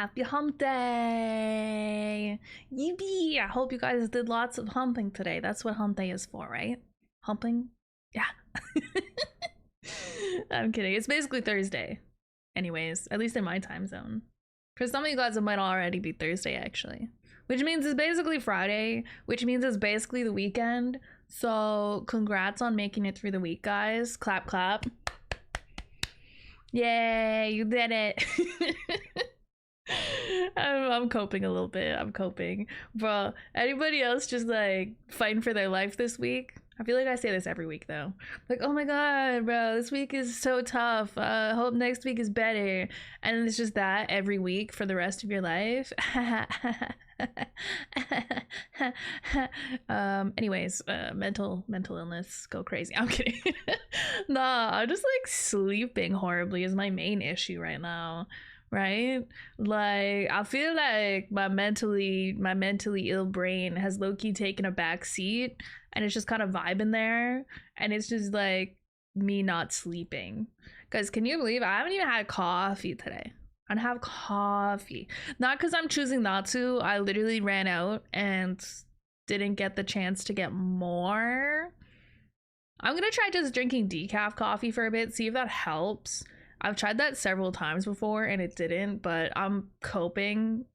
Happy hump day! Yippee! I hope you guys did lots of humping today. That's what hump day is for, right? Humping? Yeah. I'm kidding. It's basically Thursday. Anyways, at least in my time zone. For some of you guys, it might already be Thursday, actually. Which means it's basically Friday, which means it's basically the weekend. So, congrats on making it through the week, guys. Clap, clap. Yay, you did it. I'm coping a little bit. I'm coping. Bro, anybody else just like fighting for their life this week? I feel like I say this every week though. Like, oh my god, bro, this week is so tough. Hope next week is better. And it's just that every week for the rest of your life. Anyways, mental illness, go crazy. I'm kidding. Nah, I'm just like sleeping horribly is my main issue right now. Right? Like, I feel like my mentally ill brain has low-key taken a back seat and it's just kind of vibing there, and it's just like me not sleeping. Guys, can you believe I haven't even had coffee today? I don't have coffee. Not because I'm choosing not to. I literally ran out and didn't get the chance to get more. I'm gonna try just drinking decaf coffee for a bit, see if that helps. I've tried that several times before and it didn't, but I'm coping.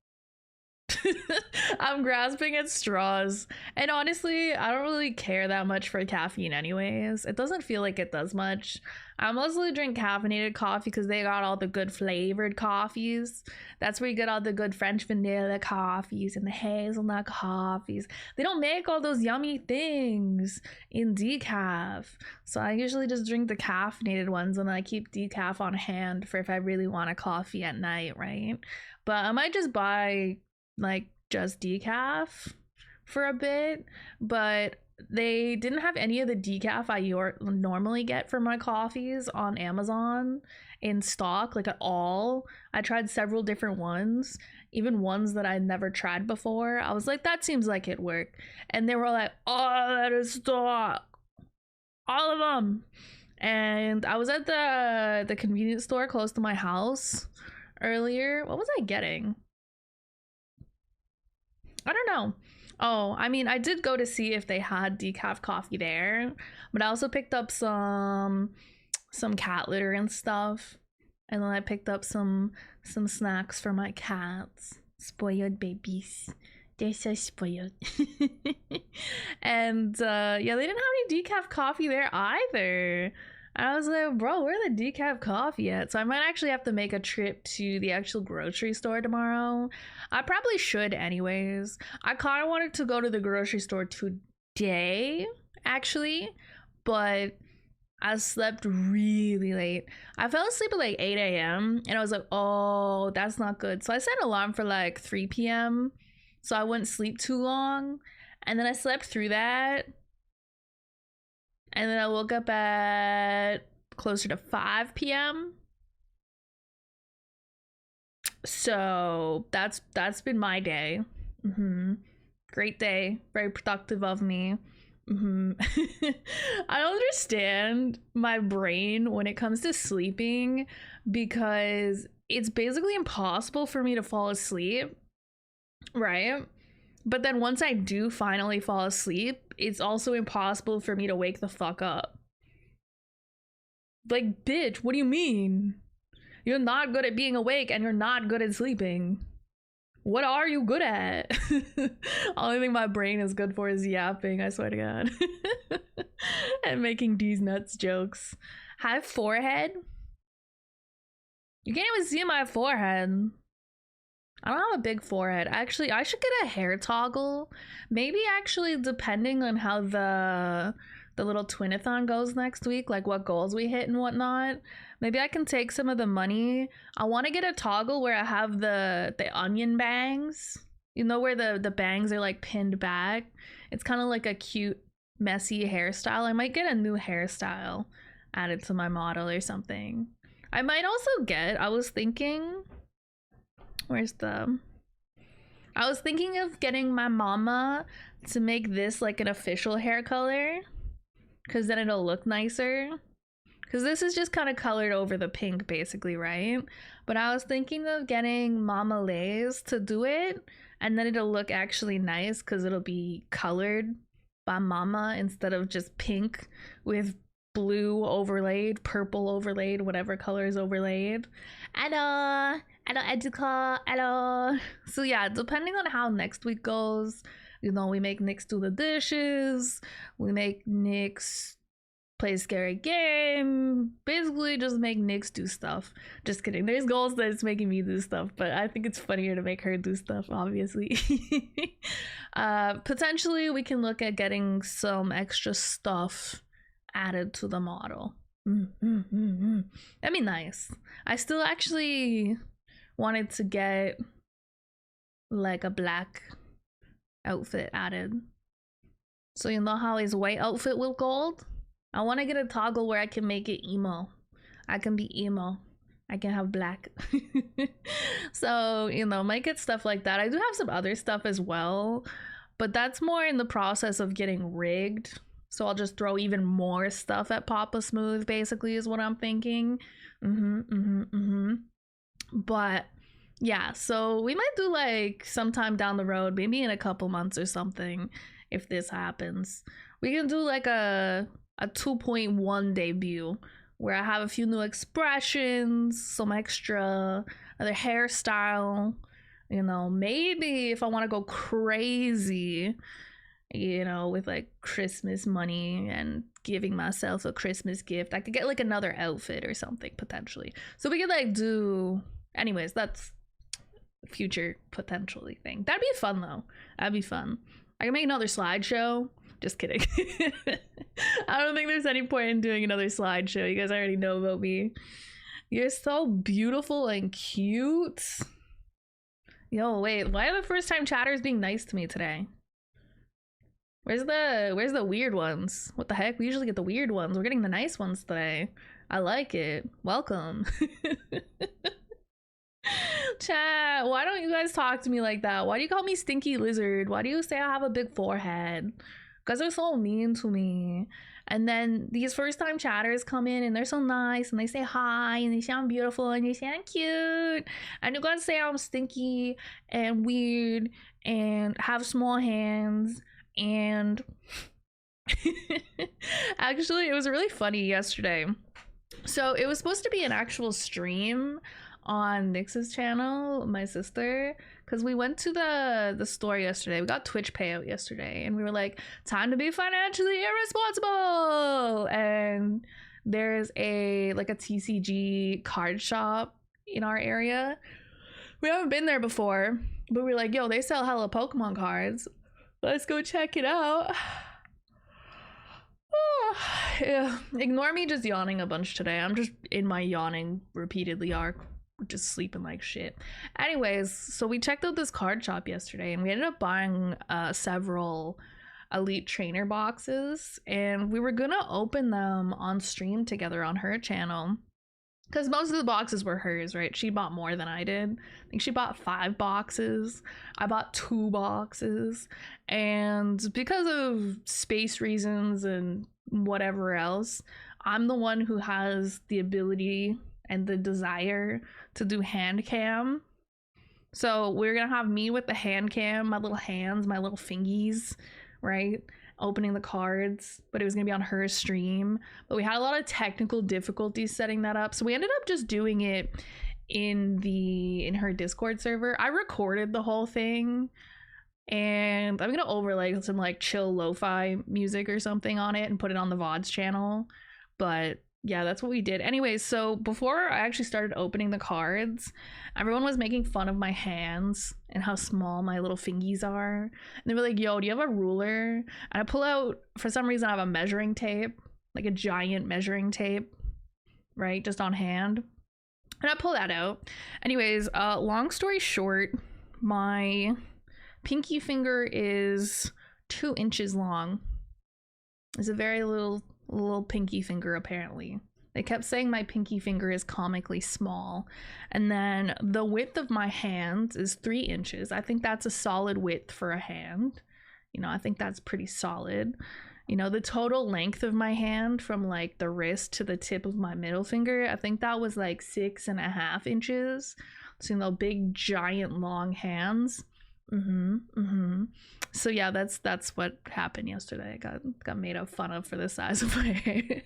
I'm grasping at straws. And honestly, I don't really care that much for caffeine anyways. It doesn't feel like it does much. I mostly drink caffeinated coffee because they got all the good flavored coffees. That's where you get all the good French vanilla coffees and the hazelnut coffees. They don't make all those yummy things in decaf. So I usually just drink the caffeinated ones and I keep decaf on hand for if I really want a coffee at night, right? But I might just buy like just decaf for a bit, but they didn't have any of the decaf I normally get for my coffees on Amazon in stock, like at all. I tried several different ones, even ones that I'd never tried before. I was like, that seems like it worked, and they were like, oh, that is stock, all of them. And I was at the convenience store close to my house earlier. What was I getting? I don't know. Oh, I mean, I did go to see if they had decaf coffee there, but I also picked up some cat litter and stuff, and then I picked up some snacks for my cats. Spoiled babies, they're so spoiled. And yeah, they didn't have any decaf coffee there either. I was like, bro, where the decaf coffee at? So I might actually have to make a trip to the actual grocery store tomorrow. I probably should anyways. I kind of wanted to go to the grocery store today, actually, but I slept really late. I fell asleep at like 8 a.m. and I was like, oh, that's not good. So I set an alarm for like 3 p.m. so I wouldn't sleep too long. And then I slept through that. And then I woke up at closer to 5 p.m. So that's been my day. Great day, very productive of me. I don't understand my brain when it comes to sleeping, because it's basically impossible for me to fall asleep, right? But then once I do finally fall asleep, it's also impossible for me to wake the fuck up. Like, bitch, what do you mean? You're not good at being awake and you're not good at sleeping. What are you good at? Only thing my brain is good for is yapping, I swear to God. And making these nuts jokes. Hi, forehead? You can't even see my forehead. I don't have a big forehead. Actually, I should get a hair toggle. Maybe actually, depending on how the little twinathon goes next week, like what goals we hit and whatnot, maybe I can take some of the money. I want to get a toggle where I have the onion bangs. You know, where the bangs are like pinned back. It's kind of like a cute, messy hairstyle. I might get a new hairstyle added to my model or something. I might also get, I was thinking of getting my mama to make this like an official hair color, because then it'll look nicer. because this is just kind of colored over the pink basically, right? But I was thinking of getting Mama Lay's to do it, and then it'll look actually nice because it'll be colored by Mama instead of just pink with blue overlaid, purple overlaid, whatever color is overlaid. Hello, Educa, hello. So yeah, depending on how next week goes, you know, we make Nyx do the dishes, we make Nyx play a scary game, basically just make Nyx do stuff. Just kidding, there's goals that it's making me do stuff, but I think it's funnier to make her do stuff, obviously. Potentially we can look at getting some extra stuff added to the model. That'd be nice. I still actually wanted to get like a black outfit added, so you know how his white outfit with gold. I want to get a toggle where I can make it emo. I can be emo, I can have black. So you know, might get stuff like that. I do have some other stuff as well, but that's more in the process of getting rigged. So I'll just throw even more stuff at Papa Smooth, basically, is what I'm thinking. But yeah, so we might do like sometime down the road, maybe in a couple months or something, if this happens, we can do like a 2.1 debut where I have a few new expressions, some extra other hairstyle, you know, maybe if I want to go crazy, you know, with like Christmas money and giving myself a Christmas gift, I could get like another outfit or something potentially. So we could like do, anyways, that's future potentially thing. That'd be fun though. That'd be fun. I can make another slideshow. Just kidding. I don't think there's any point in doing another slideshow. You guys already know about me. You're so beautiful and cute. Yo, wait, why are the first time chatters being nice to me today? Where's the weird ones? What the heck? We usually get the weird ones. We're getting the nice ones today. I like it. Welcome. Chat, why don't you guys talk to me like that? Why do you call me Stinky Lizard? Why do you say I have a big forehead? Guys are so mean to me. And then these first time chatters come in and they're so nice and they say hi and they say I'm beautiful and they say I'm cute. And you guys say I'm stinky and weird and have small hands. And actually it was really funny yesterday. So it was supposed to be an actual stream on Nyx's channel, my sister, because we went to the store yesterday. We got Twitch payout yesterday and we were like, time to be financially irresponsible. And there's a TCG card shop in our area. We haven't been there before, but we were like, yo, they sell hella Pokemon cards. Let's go check it out. Oh, yeah. Ignore me just yawning a bunch today. I'm just in my yawning repeatedly arc, just sleeping like shit. Anyways, so we checked out this card shop yesterday and we ended up buying several elite trainer boxes, and we were gonna open them on stream together on her channel because most of the boxes were hers, right? She bought more than I did. I think she bought 5 boxes. I bought 2 boxes. And because of space reasons and whatever else, I'm the one who has the ability and the desire to do hand cam. So we're gonna have me with the hand cam, my little hands, my little fingies, right? Opening the cards, but it was gonna be on her stream. But we had a lot of technical difficulties setting that up, so we ended up just doing it in her Discord server. I recorded the whole thing and I'm gonna overlay some like chill lo-fi music or something on it and put it on the VODs channel. But yeah, that's what we did. Anyways, so before I actually started opening the cards, everyone was making fun of my hands and how small my little fingies are. And they were like, yo, do you have a ruler? And I pull out, for some reason, I have a measuring tape, like a giant measuring tape, right? Just on hand. And I pull that out. Anyways, long story short, my pinky finger is 2 inches long. It's a very little pinky finger, apparently. They kept saying my pinky finger is comically small. And then the width of my hand is 3 inches. I think that's a solid width for a hand. You know, I think that's pretty solid. you know, the total length of my hand from like the wrist to the tip of my middle finger, I think that was like 6.5 inches. So, you know, big giant long hands. So yeah, that's what happened yesterday. I got made fun of for the size of my hair.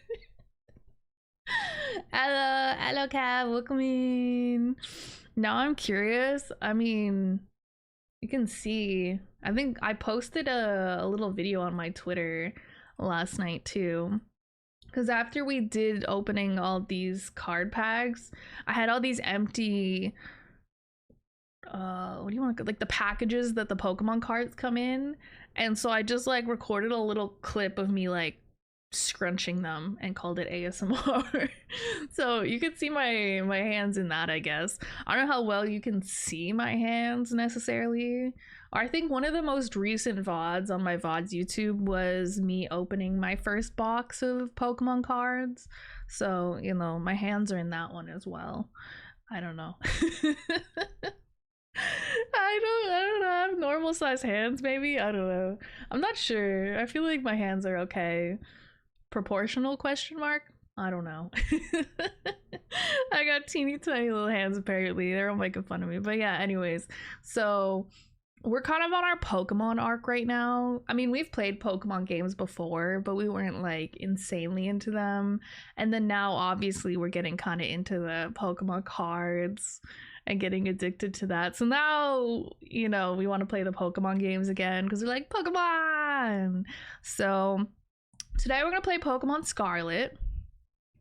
Hello Cav, welcome in. Now I'm curious. I mean, you can see, I think I posted a little video on my Twitter last night too, because after we did opening all these card packs, I had all these empty what do you want to, like, the packages that the Pokemon cards come in, and so I just like recorded a little clip of me like scrunching them and called it ASMR. So you could see my hands in that, I guess. I don't know how well you can see my hands necessarily. I think one of the most recent VODs on my VODs YouTube was me opening my first box of Pokemon cards. So, you know, my hands are in that one as well. I don't know. I don't know. I have normal size hands, maybe. I don't know. I'm not sure. I feel like my hands are okay. Proportional question mark? I don't know. I got teeny tiny little hands apparently. They're all making fun of me. But yeah, anyways. So we're kind of on our Pokemon arc right now. I mean, we've played Pokemon games before, but we weren't like insanely into them. And then now obviously we're getting kind of into the Pokemon cards and getting addicted to that. So now, you know, we want to play the Pokemon games again because we're like, Pokemon! So today we're going to play Pokemon Scarlet.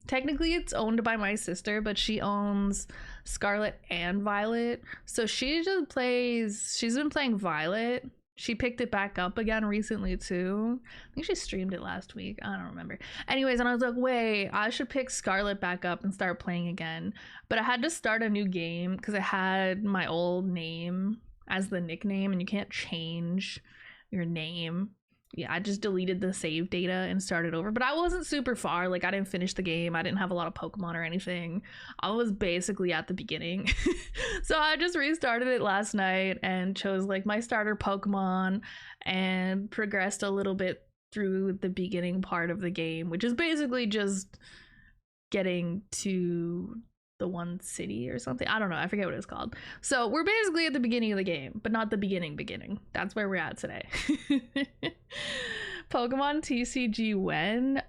Technically it's owned by my sister, but she owns Scarlet and Violet. So she's been playing Violet. She picked it back up again recently too. I think she streamed it last week. I don't remember. Anyways, and I was like, wait, I should pick Scarlet back up and start playing again. But I had to start a new game because I had my old name as the nickname, and you can't change your name. Yeah, I just deleted the save data and started over. But I wasn't super far. Like, I didn't finish the game. I didn't have a lot of Pokemon or anything. I was basically at the beginning. So I just restarted it last night and chose like my starter Pokemon and progressed a little bit through the beginning part of the game, which is basically just getting to the one city or something. I don't know. I forget what it's called. So we're basically at the beginning of the game, but not the beginning. That's where we're at today. Pokemon TCG when?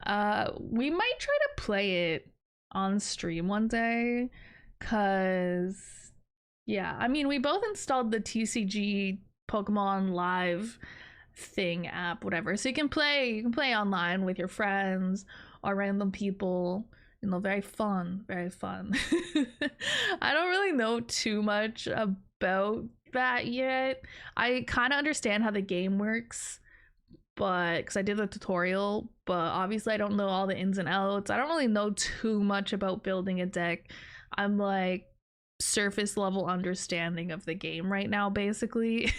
We might try to play it on stream one day, cause yeah, I mean, we both installed the TCG Pokemon Live thing app, whatever. So you can play online with your friends or random people. You know, very fun. I don't really know too much about that yet. I kind of understand how the game works, but because I did the tutorial, but obviously I don't know all the ins and outs. I don't really know too much about building a deck. I'm like surface level understanding of the game right now, basically.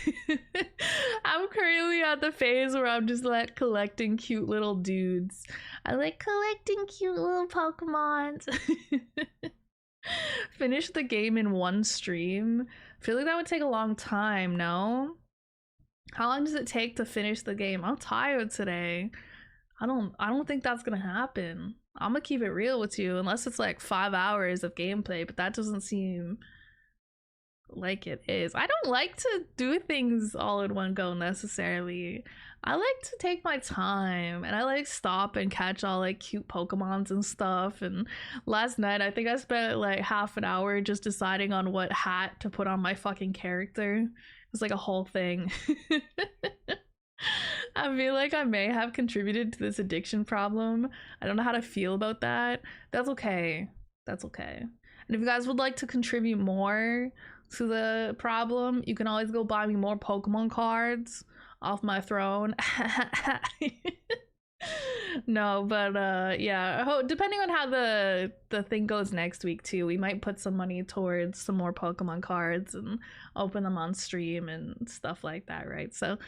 I'm currently at the phase where I'm just like collecting cute little dudes. I like collecting cute little Pokemons. Finish the game in one stream. I feel like that would take a long time, no? How long does it take to finish the game? I'm tired today. I don't think that's gonna happen. I'm gonna keep it real with you, unless it's like 5 hours of gameplay, but that doesn't seem like it is. I don't like to do things all in one go necessarily. I like to take my time, and I like stop and catch all like cute Pokemons and stuff. And last night I think I spent like half an hour just deciding on what hat to put on my fucking character. It was like a whole thing. I feel like I may have contributed to this addiction problem. I don't know how to feel about that. That's okay. That's okay. And if you guys would like to contribute more to the problem, you can always go buy me more Pokemon cards off my throne. No, but yeah, depending on how the thing goes next week too, we might put some money towards some more Pokemon cards and open them on stream and stuff like that, right? So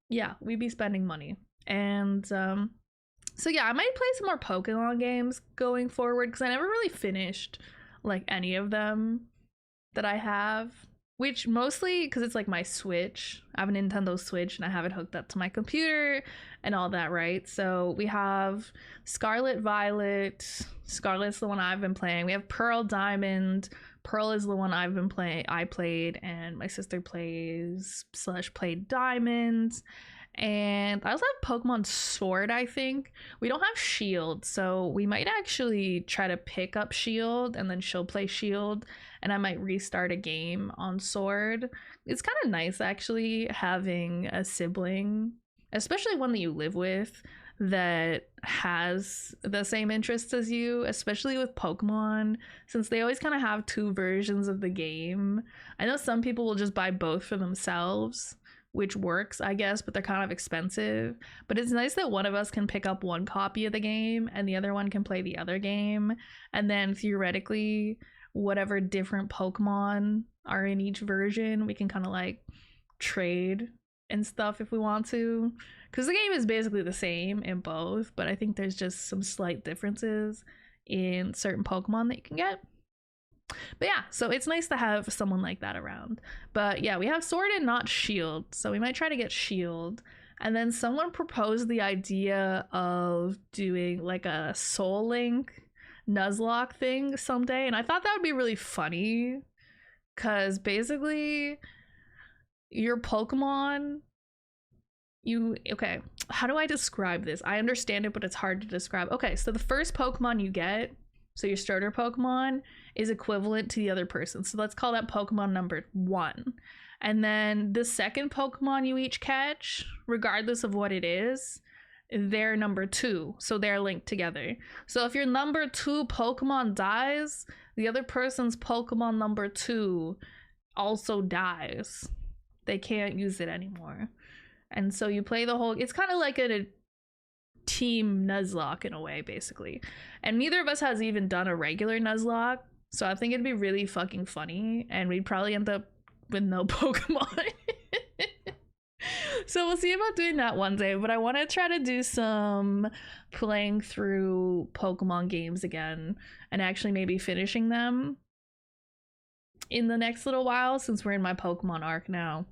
yeah, we be spending money. And so yeah, I might play some more Pokemon games going forward because I never really finished like any of them that I have. which mostly because it's like my Switch. I have a Nintendo Switch and I have it hooked up to my computer and all that, right? So we have Scarlet, Violet. Scarlet's the one I've been playing. We have Pearl, Diamond. Pearl is the one I've been playing. I played, and my sister played Diamond. And I also have Pokemon Sword, I think. We don't have Shield, so we might actually try to pick up Shield, and then she'll play Shield, and I might restart a game on Sword. It's kind of nice, actually, having a sibling, especially one that you live with, that has the same interests as you, especially with Pokemon, since they always kind of have two versions of the game. I know some people will just buy both for themselves, which works, I guess, but they're kind of expensive. But it's nice that one of us can pick up one copy of the game and the other one can play the other game. And then theoretically, whatever different Pokemon are in each version, we can kind of like trade and stuff if we want to. Because the game is basically the same in both, but I think there's just some slight differences in certain Pokemon that you can get. But yeah, so it's nice to have someone like that around. But yeah, we have Sword and not Shield, so we might try to get Shield. And then someone proposed the idea of doing like a Soul Link Nuzlocke thing someday, and I thought that would be really funny, because basically your Pokemon, okay, how do I describe this? I understand it, but it's hard to describe. Okay, so the first Pokemon you get, so your starter Pokemon, is equivalent to the other person. So let's call that Pokemon number 1. And then the second Pokemon you each catch, regardless of what it is, they're number 2. So they're linked together. So if your number 2 Pokemon dies, the other person's Pokemon number 2 also dies. They can't use it anymore. And so you play the whole, it's kind of like a team Nuzlocke in a way, basically. And neither of us has even done a regular Nuzlocke, so I think it'd be really fucking funny, and we'd probably end up with no Pokemon. So we'll see about doing that one day, but I want to try to do some playing through Pokemon games again, and actually maybe finishing them in the next little while, since we're in my Pokemon arc now.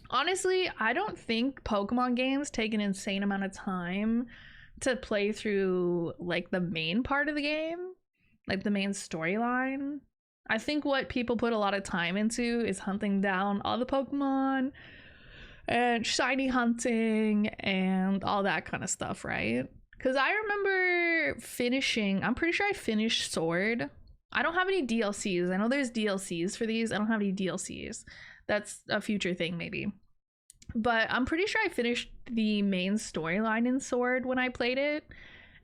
Honestly, I don't think Pokemon games take an insane amount of time to play through, like, the main part of the game, like the main storyline. I think what people put a lot of time into is hunting down all the Pokemon and shiny hunting and all that kind of stuff, right? Because I remember finishing, I'm pretty sure I finished Sword. I don't have any DLCs. I know there's DLCs for these. I don't have any DLCs. That's a future thing, maybe. But I'm pretty sure I finished the main storyline in Sword when I played it,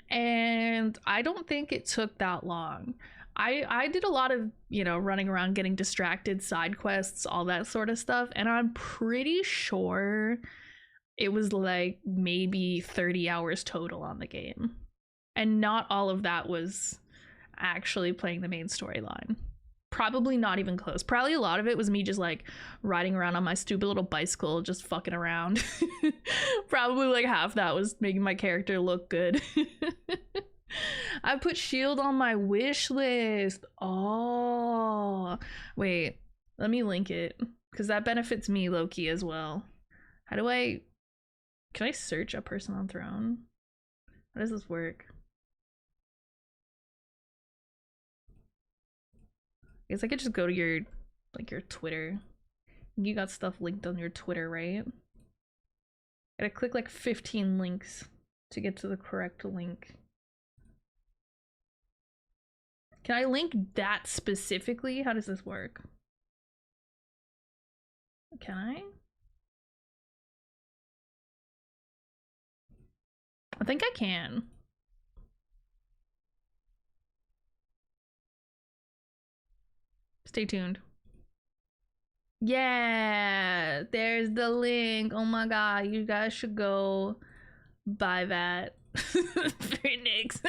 and I don't think it took that long. I did a lot of, you know, running around, getting distracted, side quests, all that sort of stuff, and I'm pretty sure it was like maybe 30 hours total on the game. And not all of that was actually playing the main storyline. Probably not even close. Probably a lot of it was me just like riding around on my stupid little bicycle, just fucking around. Probably like half that was making my character look good. I put Shield on my wish list. Oh, wait, let me link it, because that benefits me low-key as well. How do can I search a person on Throne? How does this work? I guess I could just go to your Twitter. You got stuff linked on your Twitter, right? Gotta click like 15 links to get to the correct link. Can I link that specifically? How does this work? Can I? I think I can. Stay tuned. Yeah, there's the link. Oh my god, you guys should go buy that. Phoenix.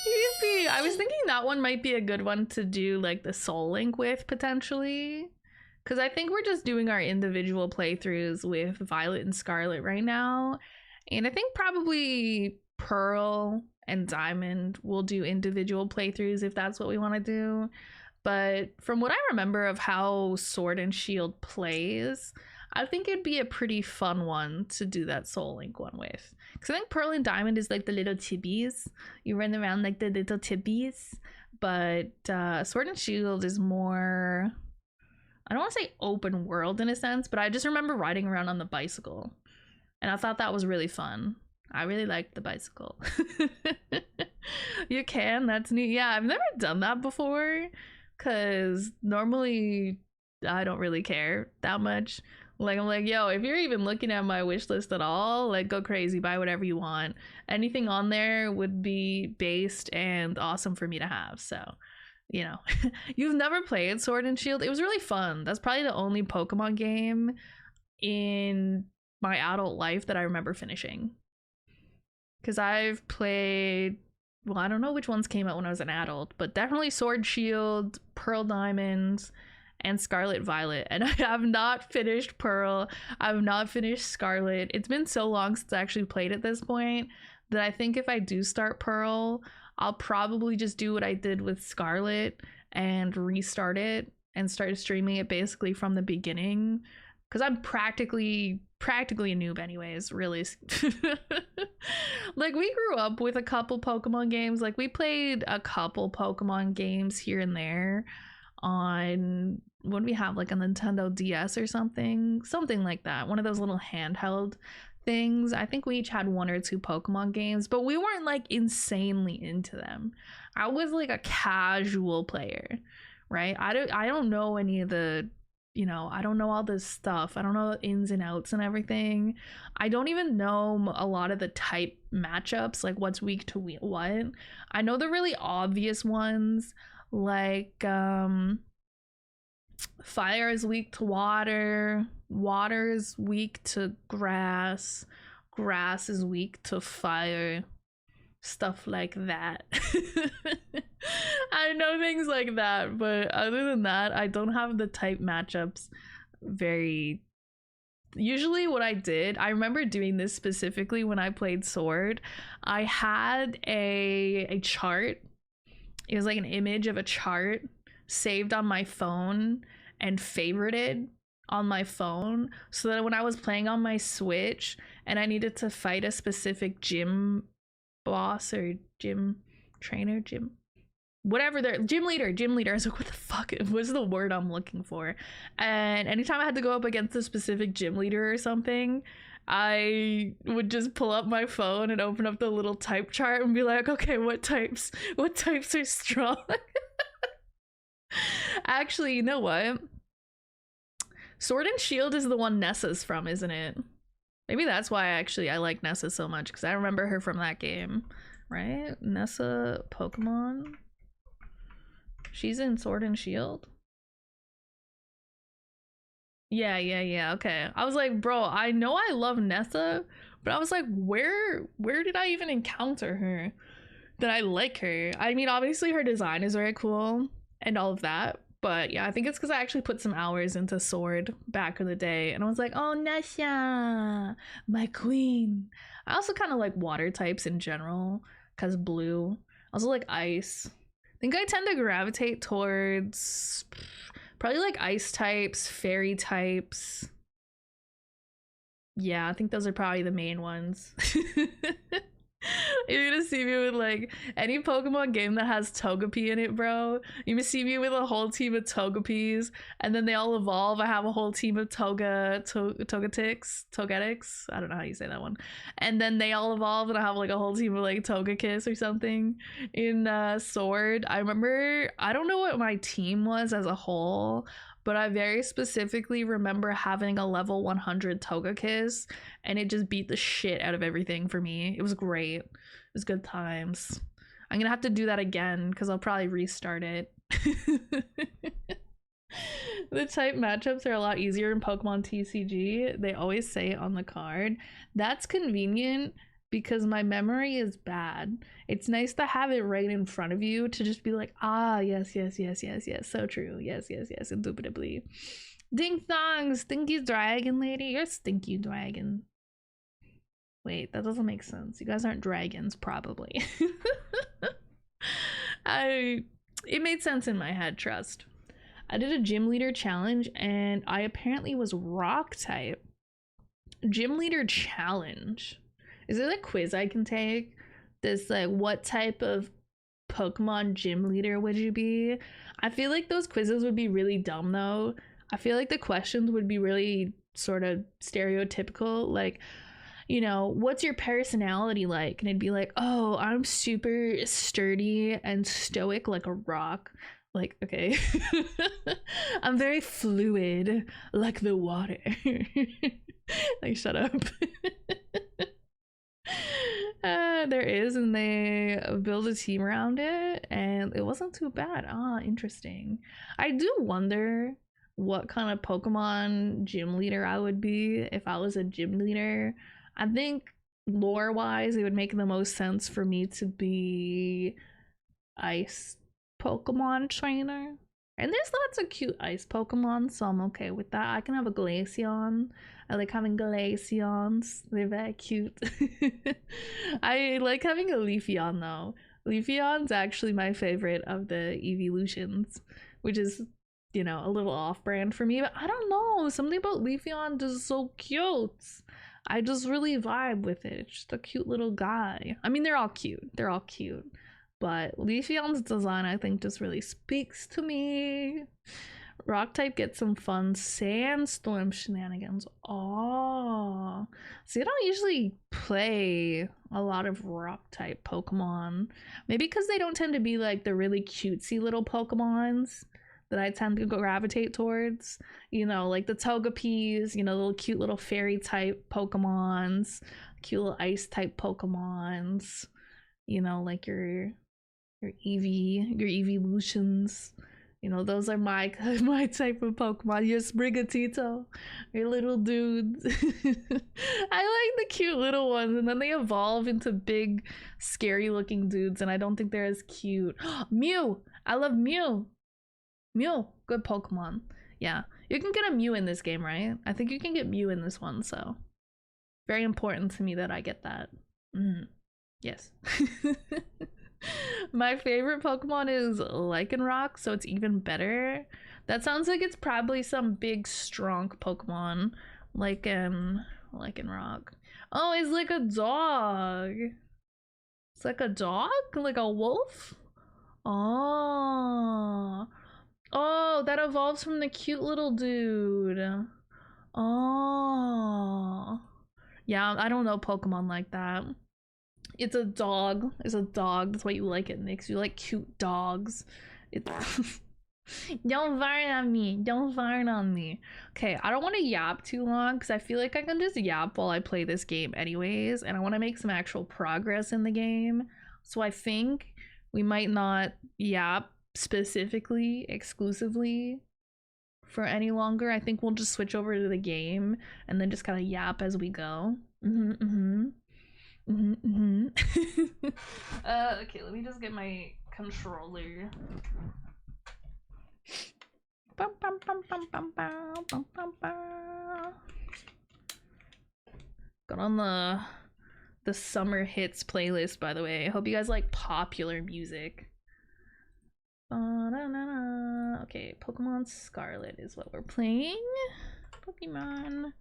Yippee. I was thinking that one might be a good one to do like the Soul Link with, potentially, because I think we're just doing our individual playthroughs with Violet and Scarlet right now, and I think probably Pearl and Diamond. We'll do individual playthroughs if that's what we want to do. But from what I remember of how Sword and Shield plays, I think it'd be a pretty fun one to do that Soul Link one with. Because I think Pearl and Diamond is like the little tibbies. You run around like the little tibbies. But Sword and Shield is more, I don't want to say open world in a sense, but I just remember riding around on the bicycle. And I thought that was really fun. I really liked the bicycle. You can, that's neat. Yeah, I've never done that before. Because normally I don't really care that much. Like, I'm like, yo, if you're even looking at my wish list at all, like, go crazy, buy whatever you want. Anything on there would be based and awesome for me to have. So, you know, you've never played Sword and Shield. It was really fun. That's probably the only Pokemon game in my adult life that I remember finishing. Because I've played, well, I don't know which ones came out when I was an adult, but definitely Sword, Shield, Pearl, Diamonds, and Scarlet, Violet. And I have not finished Pearl. I've not finished Scarlet. It's been so long since I actually played at this point that I think if I do start Pearl, I'll probably just do what I did with Scarlet and restart it and start streaming it basically from the beginning. Because I'm practically a noob anyways, really. Like, we grew up with a couple Pokemon games. Like, we played a couple Pokemon games here and there on, when we have like a Nintendo DS or something like that, one of those little handheld things. I think we each had 1 or 2 Pokemon games, but we weren't like insanely into them. I was like a casual player, right? I don't know any of the, you know, I don't know all this stuff. I don't know the ins and outs and everything. I don't even know a lot of the type matchups, like what's weak to what. I know the really obvious ones, like fire is weak to water, water is weak to grass, grass is weak to fire, stuff like that. I know things like that, but other than that, I don't have the type matchups very. Usually what I did, I remember doing this specifically when I played Sword. I had a chart. It was like an image of a chart saved on my phone and favorited on my phone, so that when I was playing on my Switch and I needed to fight a specific gym boss or gym trainer, gym whatever, their gym leader. I was like, what the fuck, what's the word I'm looking for? And anytime I had to go up against a specific gym leader or something, I would just pull up my phone and open up the little type chart and be like, okay, what types are strong? Actually, you know what, Sword and Shield is the one Nessa's from, isn't it? Maybe that's why I like Nessa so much, because I remember her from that game, right? Nessa Pokemon, she's in Sword and Shield. Yeah, okay. I was like, bro, I know I love Nessa, but I was like, where did I even encounter her that I like her? I mean, obviously her design is very cool and all of that, but yeah, I think it's because I actually put some hours into Sword back in the day, and I was like, oh, Nessa, my queen. I also kind of like water types in general, because blue. I also like ice. I think I tend to gravitate towards probably like ice types, fairy types. Yeah, I think those are probably the main ones. You're gonna see me with like any Pokemon game that has Togepi in it, bro. You gonna see me with a whole team of Togepis, and then they all evolve. I have a whole team of Togetix. I don't know how you say that one. And then they all evolve, and I have like a whole team of like Togekiss or something. In Sword, I remember, I don't know what my team was as a whole, but I very specifically remember having a level 100 Togekiss, and it just beat the shit out of everything for me. It was great. It was good times. I'm gonna have to do that again, because I'll probably restart it. The type matchups are a lot easier in Pokemon TCG. They always say it on the card. That's convenient, because my memory is bad. It's nice to have it right in front of you to just be like, ah, yes, so true, yes, indubitably. Ding dong, stinky dragon lady, you're stinky dragon. Wait, that doesn't make sense. You guys aren't dragons, probably. It made sense in my head, trust. I did a gym leader challenge and I apparently was rock type. Gym leader challenge. Is there a quiz I can take? This like what type of Pokemon gym leader would you be? I feel like those quizzes would be really dumb though. I feel like the questions would be really sort of stereotypical, like, you know, what's your personality like? And it'd be like, oh, I'm super sturdy and stoic like a rock. Like, okay. I'm very fluid like the water. Like, shut up. There is, and they build a team around it, and it wasn't too bad. Ah, interesting. I do wonder what kind of Pokemon gym leader I would be if I was a gym leader. I think lore wise, it would make the most sense for me to be ice Pokemon trainer. And there's lots of cute ice Pokemon, so I'm okay with that. I can have a Glaceon. I like having Glaceons. They're very cute. I like having a Leafeon though. Leafeon's actually my favorite of the evolutions, which is, you know, a little off-brand for me, but I don't know. Something about Leafeon is so cute. I just really vibe with it. It's just a cute little guy. I mean, they're all cute. They're all cute. But Leafeon's design, I think, just really speaks to me. Rock type gets some fun sandstorm shenanigans. Oh, see, I don't usually play a lot of rock type Pokemon. Maybe because they don't tend to be like the really cutesy little Pokemons that I tend to gravitate towards. You know, like the Togepis, you know, little cute little fairy type Pokemons, cute little ice type Pokemons. You know, like your evolutions. You know, those are my type of Pokemon. Your Sprigatito, your little dudes. I like the cute little ones, and then they evolve into big, scary looking dudes, and I don't think they're as cute. Mew! I love Mew! Mew! Good Pokemon. Yeah. You can get a Mew in this game, right? I think you can get Mew in this one, so. Very important to me that I get that. Yes. My favorite Pokemon is Lycanroc, so it's even better. That sounds like it's probably some big, strong Pokemon. Lycanroc. Oh, it's like a dog. It's like a dog? Like a wolf? Oh. Oh, that evolves from the cute little dude. Oh. Yeah, I don't know Pokemon like that. It's a dog. It's a dog. That's why you like it, Nix. You like cute dogs. It's don't fart on me. Don't fart on me. Okay, I don't want to yap too long because I feel like I can just yap while I play this game anyways, and I want to make some actual progress in the game. So I think we might not yap specifically, exclusively for any longer. I think we'll just switch over to the game and then just kind of yap as we go. Okay, let me just get my controller. Got on the summer hits playlist, by the way. I hope you guys like popular music. Okay, Pokemon Scarlet is what we're playing. Pokemon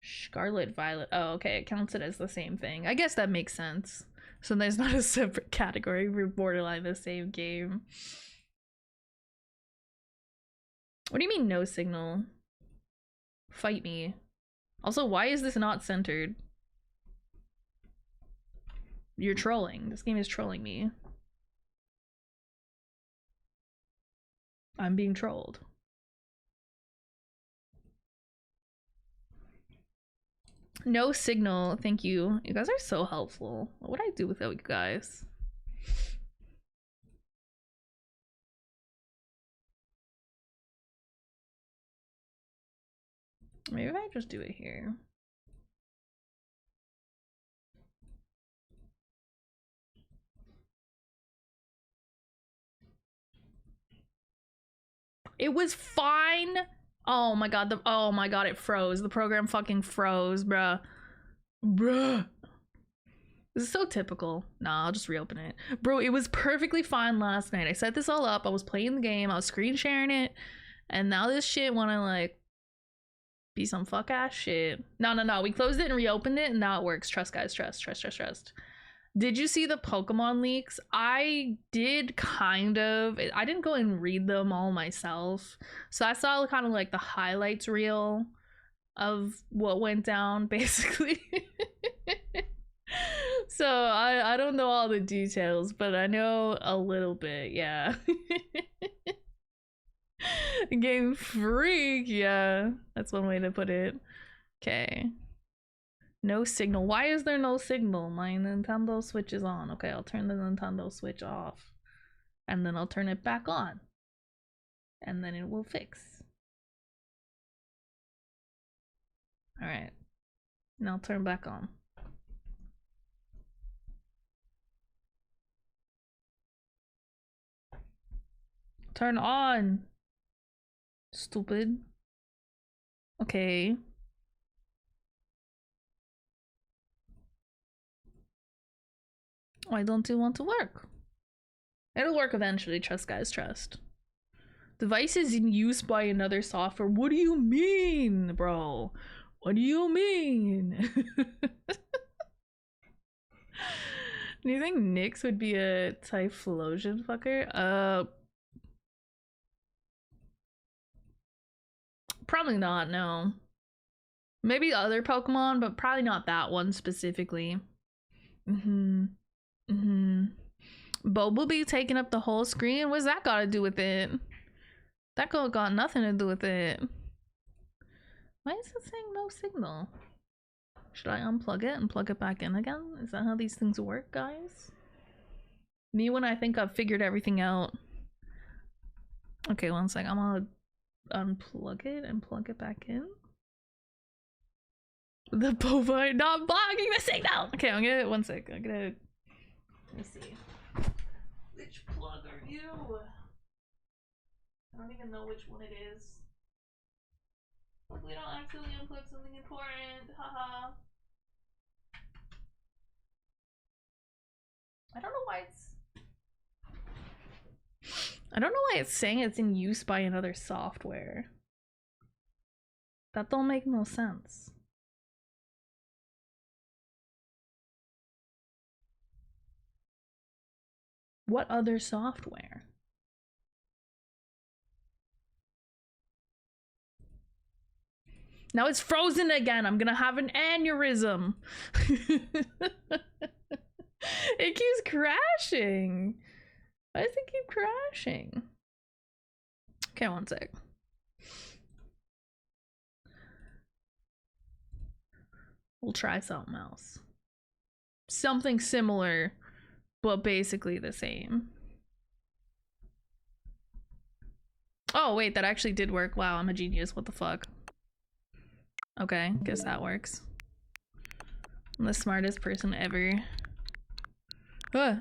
Scarlet Violet. Oh, okay, it counts it as the same thing. I guess that makes sense. So there's not a separate category for borderline the same game. What do you mean no signal? Fight me. Also, why is this not centered? You're trolling. This game is trolling me. I'm being trolled. No signal, thank you. You guys are so helpful. What would I do without you guys? Maybe if I just do it here. It was fine. Oh my god, oh my god, it froze. The program fucking froze, bruh. Bruh. This is so typical. Nah, I'll just reopen it. Bro, it was perfectly fine last night. I set this all up. I was playing the game. I was screen sharing it. And now this shit wanna like be some fuck ass shit. No. We closed it and reopened it and now it works. Trust, guys. Trust. Did you see the Pokemon leaks? I did kind of. I didn't go and read them all myself. So I saw kind of like the highlights reel of what went down, basically. So I don't know all the details, but I know a little bit, yeah. Game freak, yeah. That's one way to put it. Okay. No signal. Why is there no signal? My Nintendo Switch is on. Okay, I'll turn the Nintendo Switch off. And then I'll turn it back on. And then it will fix. Alright. Now turn back on. Turn on! Stupid. Okay. Why don't you want to work? It'll work eventually, trust guys, trust. Device is in use by another software. What do you mean, bro? What do you mean? Do you think Nyx would be a Typhlosion fucker? Probably not, no. Maybe other Pokemon, but probably not that one specifically. Bumblebee taking up the whole screen? What's that got to do with it? That got nothing to do with it. Why is it saying no signal? Should I unplug it and plug it back in again? Is that how these things work, guys? Me when I think I've figured everything out. Okay, one sec. I'm gonna unplug it and plug it back in. The bovine not blocking the signal! Okay, I'm gonna, one sec. I'm gonna, let me see. Which plug are you? I don't even know which one it is. We don't actually unplug something important. Haha. I don't know why it's saying it's in use by another software. That don't make no sense. What other software? Now it's frozen again. I'm gonna have an aneurysm. It keeps crashing. Why does it keep crashing? Okay, one sec. We'll try something else. Something similar, but basically the same. Oh, wait, that actually did work. Wow, I'm a genius. What the fuck? Okay, guess that works. I'm the smartest person ever. Ah.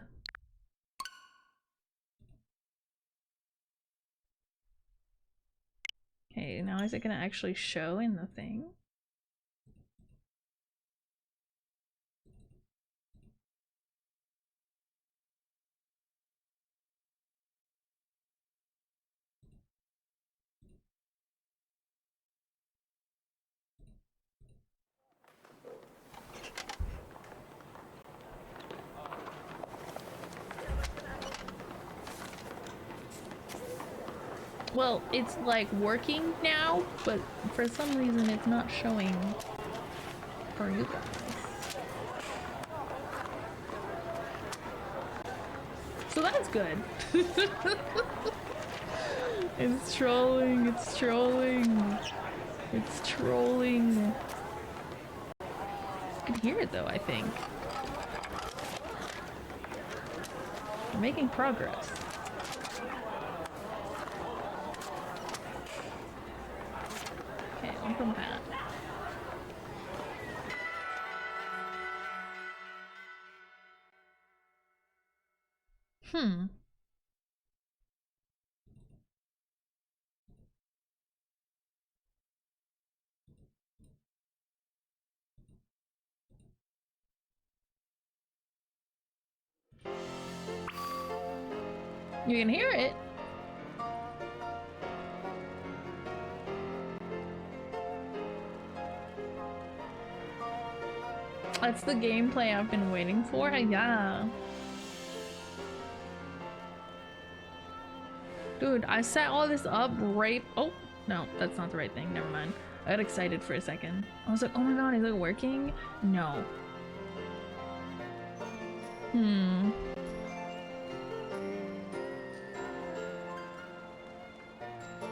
Okay, now is it gonna actually show in the thing? Well, it's like working now, but for some reason it's not showing for you guys. So that's good. It's trolling, it's trolling. It's trolling. I can hear it though, I think. We're making progress. Okay, open that. You can hear it. That's the gameplay I've been waiting for. Yeah. Dude, I set all this up right. Oh, no, that's not the right thing. Never mind. I got excited for a second. I was like, oh my god, is it working? No.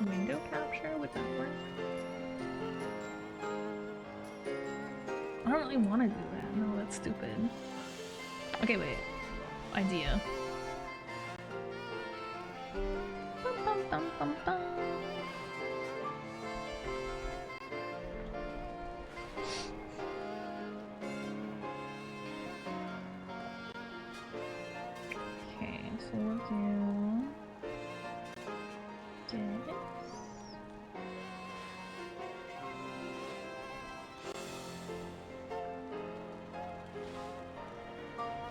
Window capture? Would that work? I don't really want to do that. No, that's stupid. Okay, wait. Idea. Bum, bum, bum, bum, bum. Okay, so we'll do this.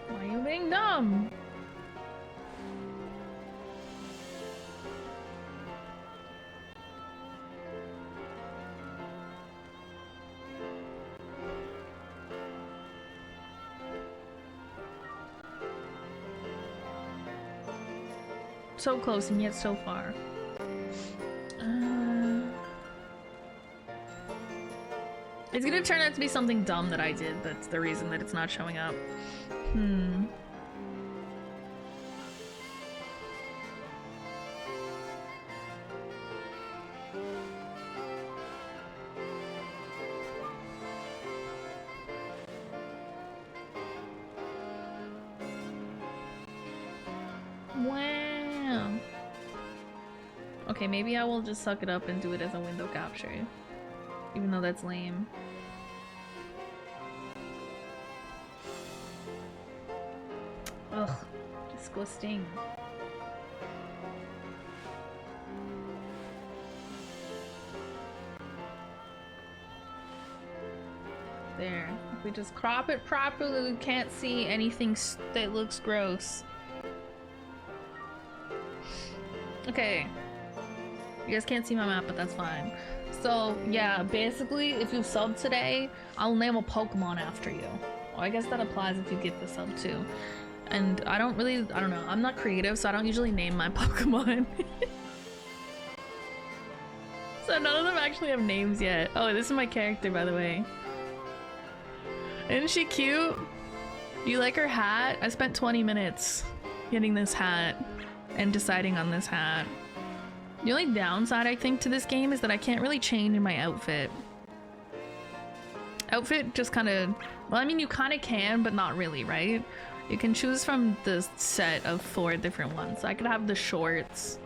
Why are you being dumb? So close and yet so far. It's gonna turn out to be something dumb that I did. That's the reason that it's not showing up. Wow. Okay, maybe I will just suck it up and do it as a window capture. Even though that's lame. Ugh, disgusting. There. If we just crop it properly, we can't see anything that looks gross. Okay. You guys can't see my map, but that's fine. So, yeah, basically, if you sub today, I'll name a Pokemon after you. Well, I guess that applies if you get the sub too. And I don't know, I'm not creative, so I don't usually name my Pokemon. So none of them actually have names yet. Oh, this is my character, by the way. Isn't she cute? You like her hat? I spent 20 minutes getting this hat and deciding on this hat. The only downside, I think, to this game is that I can't really change my outfit. Outfit just kind of... Well, I mean, you kind of can, but not really, right? You can choose from the set of 4 different ones. So I could have the shorts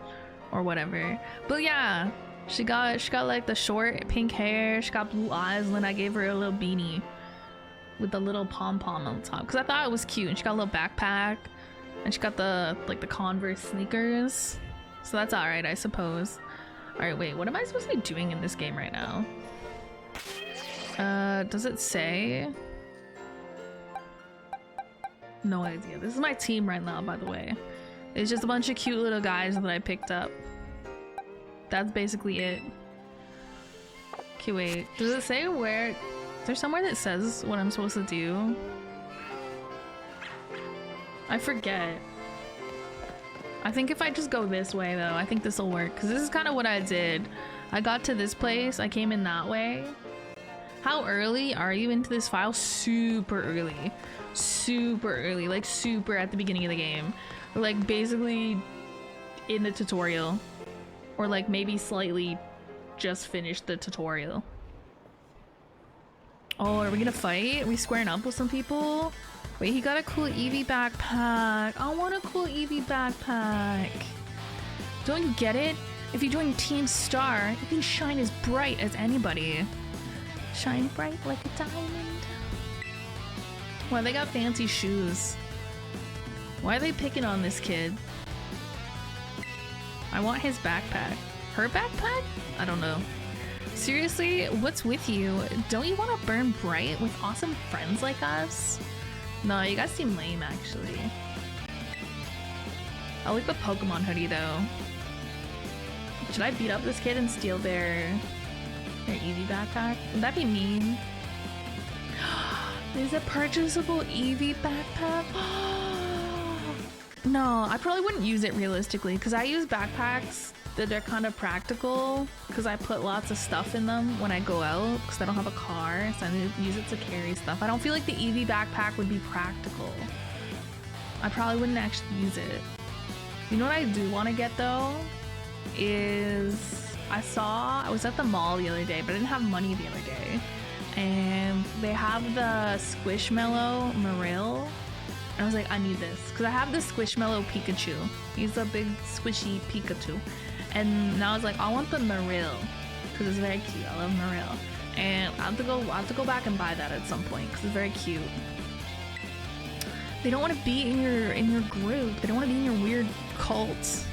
or whatever. But yeah, she got like the short pink hair. She got blue eyes, and then I gave her a little beanie with the little pom-pom on top because I thought it was cute. And she got a little backpack, and she got the Converse sneakers. So that's all right, I suppose. All right, wait, what am I supposed to be doing in this game right now? Does it say? No idea. This is my team right now, by the way. It's just a bunch of cute little guys that I picked up. That's basically it. Okay, wait. Does it say where? Is there somewhere that says what I'm supposed to do? I forget. I think if I just go this way, though, I think this will work. Because this is kind of what I did. I got to this place. I came in that way. How early are you into this file? Super early. Super early. Like, super at the beginning of the game. Or, like, basically in the tutorial. Or, like, maybe slightly just finished the tutorial. Oh, are we gonna fight? Are we squaring up with some people? Wait, he got a cool Eevee backpack. I want a cool Eevee backpack. Don't you get it? If you join Team Star, you can shine as bright as anybody. Shine bright like a diamond. Wow, they got fancy shoes. Why are they picking on this kid? I want his backpack. Her backpack? I don't know. Seriously, what's with you? Don't you want to burn bright with awesome friends like us? No, you guys seem lame, actually. I like the Pokemon hoodie though. Should I beat up this kid and steal their Eevee backpack? Would that be mean? There's a purchasable Eevee backpack. No, I probably wouldn't use it realistically because I use backpacks that they're kind of practical because I put lots of stuff in them when I go out because I don't have a car, so I need to use it to carry stuff. I don't feel like the Eevee backpack would be practical. I probably wouldn't actually use it. You know what I do want to get though? Is I was at the mall the other day, but I didn't have money the other day. And they have the Squishmallow Marill. And I was like, I need this. Because I have the Squishmallow Pikachu. He's a big squishy Pikachu. And now I was like, I want the Marill. Because it's very cute. I love Marill. And I have to go back and buy that at some point because it's very cute. They don't want to be in your group. They don't want to be in your weird cult.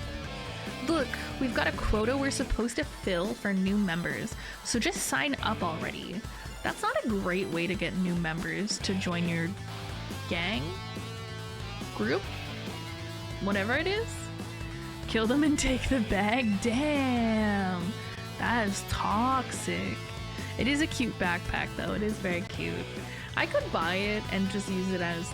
Look, we've got a quota we're supposed to fill for new members. So just sign up already. That's not a great way to get new members to join your gang? Group? Whatever it is? Kill them and take the bag? Damn! That is toxic. It is a cute backpack though, it is very cute. I could buy it and just use it as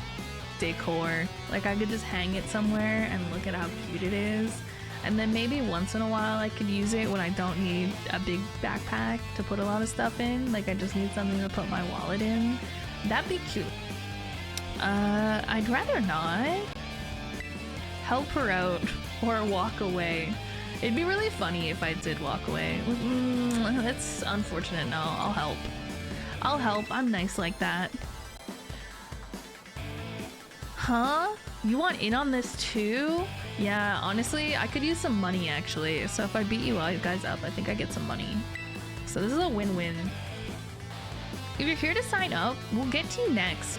decor. Like I could just hang it somewhere and look at how cute it is. And then maybe once in a while I could use it when I don't need a big backpack to put a lot of stuff in. Like I just need something to put my wallet in. That'd be cute. I'd rather not. Help her out or walk away. It'd be really funny if I did walk away. That's unfortunate. No, I'll help. I'll help. I'm nice like that. Huh? You want in on this too? Yeah, honestly, I could use some money actually. So if I beat you guys up, I think I get some money. So this is a win-win. If you're here to sign up, we'll get to you next.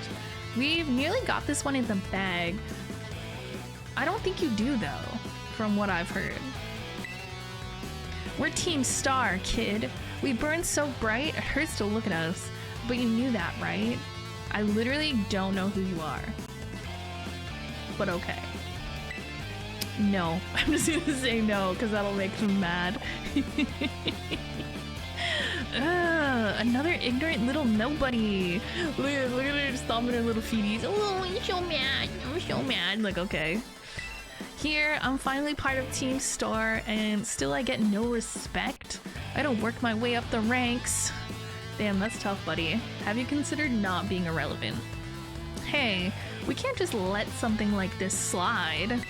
We've nearly got this one in the bag. I don't think you do though, from what I've heard. We're Team Star, kid. We burn so bright, it hurts to look at us. But you knew that, right? I literally don't know who you are. But okay. No, I'm just gonna say no because that'll make them mad. Another ignorant little nobody. Look at her stomping her little feeties. Oh, you're so mad. I'm so mad. Like, okay. Here, I'm finally part of Team Star and still I get no respect. I don't work my way up the ranks. Damn, that's tough, buddy. Have you considered not being irrelevant? Hey, we can't just let something like this slide.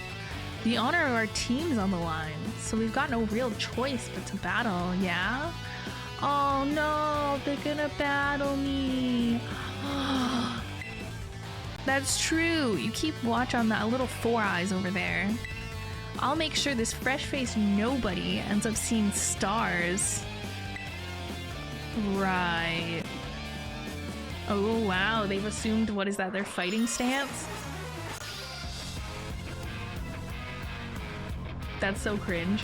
The honor of our team's on the line, so we've got no real choice but to battle, yeah? Oh no, they're gonna battle me. That's true. You keep watch on that little four eyes over there. I'll make sure this fresh-faced nobody ends up seeing stars. Right. Oh wow, they've assumed, what is that, their fighting stance? That's so cringe.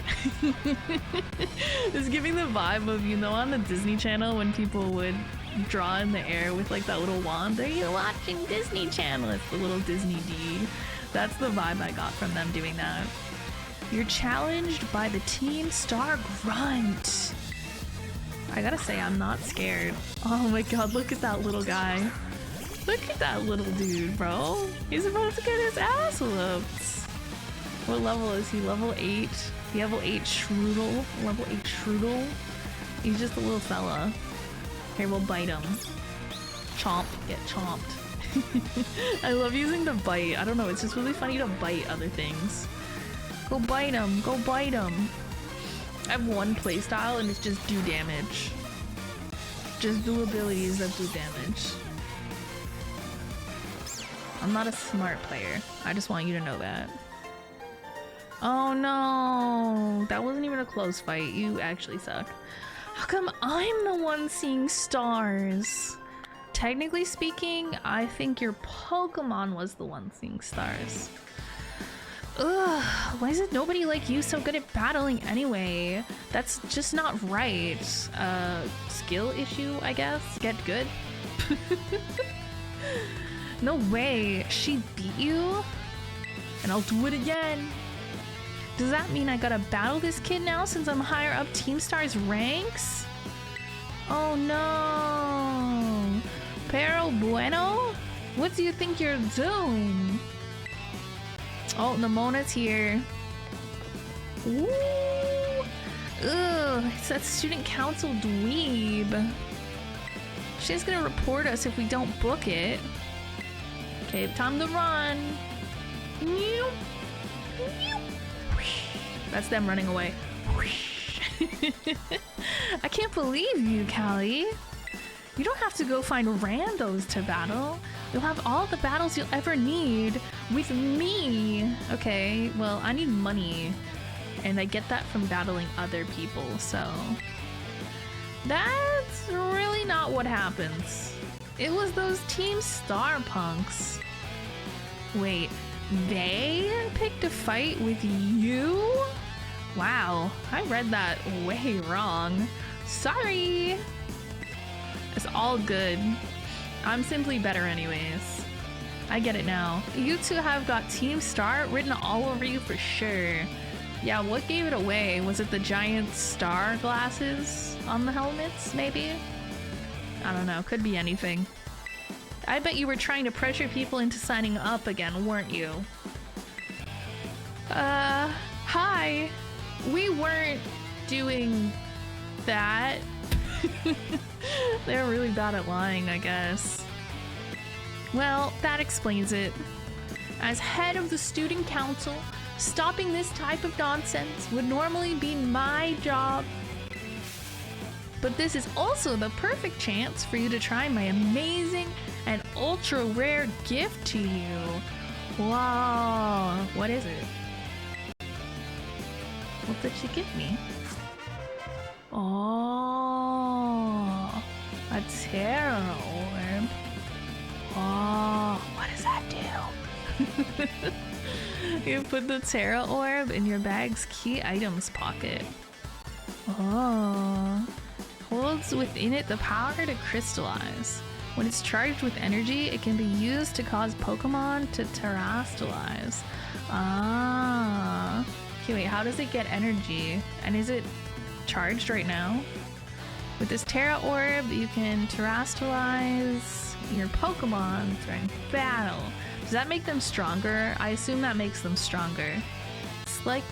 It's giving the vibe of, you know, on the Disney Channel when people would draw in the air with like that little wand. Are you watching Disney Channel? It's the little Disney D. That's the vibe I got from them doing that. You're challenged by the Team Star Grunt. I gotta say, I'm not scared. Oh my god, look at that little guy. Look at that little dude, bro. He's about to get his ass whooped. What level is he? Level 8? The level 8 Shroodle? Level 8 Shroodle? He's just a little fella. Here, we'll bite him. Chomp. Get chomped. I love using the bite. I don't know, it's just really funny to bite other things. Go bite him. Go bite him. I have one playstyle and it's just do damage. Just do abilities that do damage. I'm not a smart player. I just want you to know that. Oh no, that wasn't even a close fight. You actually suck. How come I'm the one seeing stars? Technically speaking, I think your Pokemon was the one seeing stars. Ugh, why is it nobody like you so good at battling anyway? That's just not right. Skill issue, I guess? Get good? No way, she beat you? And I'll do it again. Does that mean I gotta battle this kid now since I'm higher up Team Star's ranks? Oh no. Pero bueno? What do you think you're doing? Oh, Namona's here. Ooh. Ugh, it's that student council dweeb. She's gonna report us if we don't book it. Okay, time to run. That's them running away. I can't believe you, Callie. You don't have to go find randos to battle. You'll have all the battles you'll ever need with me. Okay, well, I need money. And I get that from battling other people, so... That's really not what happens. It was those Team Star punks. Wait, they picked a fight with you? Wow, I read that way wrong. Sorry. It's all good. I'm simply better anyways. I get it now. You two have got Team Star written all over you for sure. Yeah, what gave it away? Was it the giant star glasses on the helmets, maybe? I don't know, could be anything. I bet you were trying to pressure people into signing up again, weren't you? Hi. We weren't doing that. They're really bad at lying, I guess. Well, that explains it. As head of the student council, stopping this type of nonsense would normally be my job. But this is also the perfect chance for you to try my amazing and ultra rare gift to you. Wow, what is it? What did she give me? Oh, a terror orb. Oh, what does that do? You put the Terra Orb in your bag's key items pocket. Oh. Holds within it the power to crystallize. When it's charged with energy, it can be used to cause Pokemon to terrestrialize. Ah. Okay, wait, how does it get energy? And is it charged right now? With this Terra Orb, you can terrestrialize your Pokemon during battle. Does that make them stronger? I assume that makes them stronger. It's like,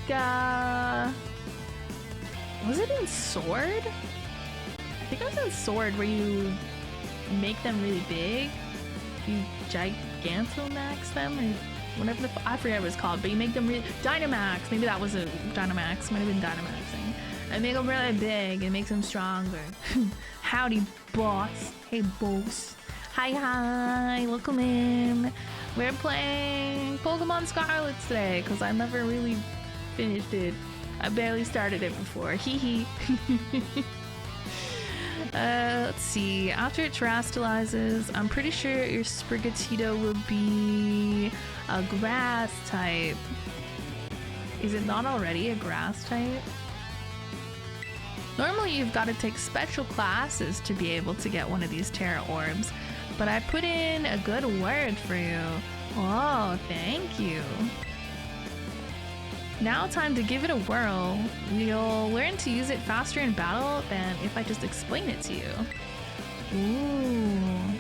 was it in Sword? I think it was in Sword where you make them really big. You Gigantamax them, or whatever I forget what it's called, but you make them really... Dynamax! Maybe that was a Dynamax. Might have been Dynamaxing. I make them really big. It makes them stronger. Howdy, boss. Hey, boss. Hi, welcome in. We're playing Pokemon Scarlet today, because I never really finished it. I barely started it before. Hee hee. Let's see. After it terrestrializes, I'm pretty sure your Sprigatito will be a grass type. Is it not already a grass type? Normally you've got to take special classes to be able to get one of these Terra Orbs, but I put in a good word for you. Oh, thank you. Now time to give it a whirl. You'll learn to use it faster in battle than if I just explain it to you. Ooh.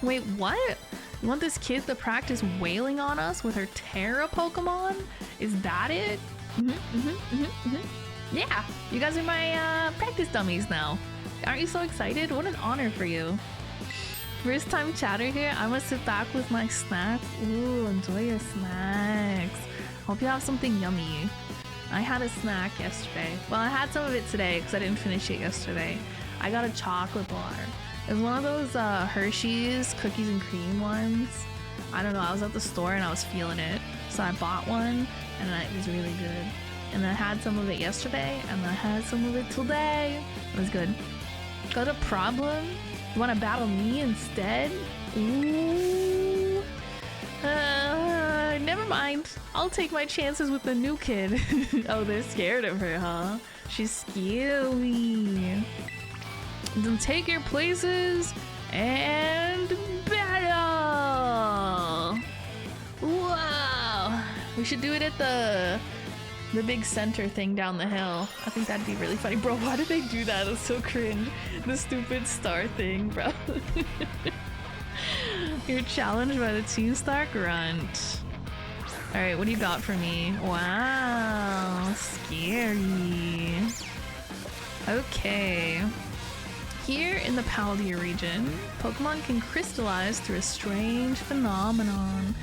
Wait, what? You want this kid to practice wailing on us with her Terra Pokemon? Is that it? Yeah, you guys are my practice dummies now. Aren't you so excited? What an honor for you. First time chatter here, I'm gonna sit back with my snacks. Ooh, enjoy your snacks. Hope you have something yummy. I had a snack yesterday. Well, I had some of it today because I didn't finish it yesterday. I got a chocolate bar. It was one of those Hershey's cookies and cream ones. I don't know, I was at the store and I was feeling it. So I bought one and it was really good. And I had some of it yesterday and I had some of it today. It was good. Got a problem? You want to battle me instead? Ooh. Never mind. I'll take my chances with the new kid. Oh, they're scared of her, huh? She's scary. Then take your places and battle! Wow! We should do it at the The big center thing down the hill. I think that'd be really funny. Bro, why did they do that? It's so cringe. The stupid star thing, bro. You're challenged by the 2-star grunt. Alright, what do you got for me? Wow, scary. Okay. Here in the Paldia region, Pokemon can crystallize through a strange phenomenon.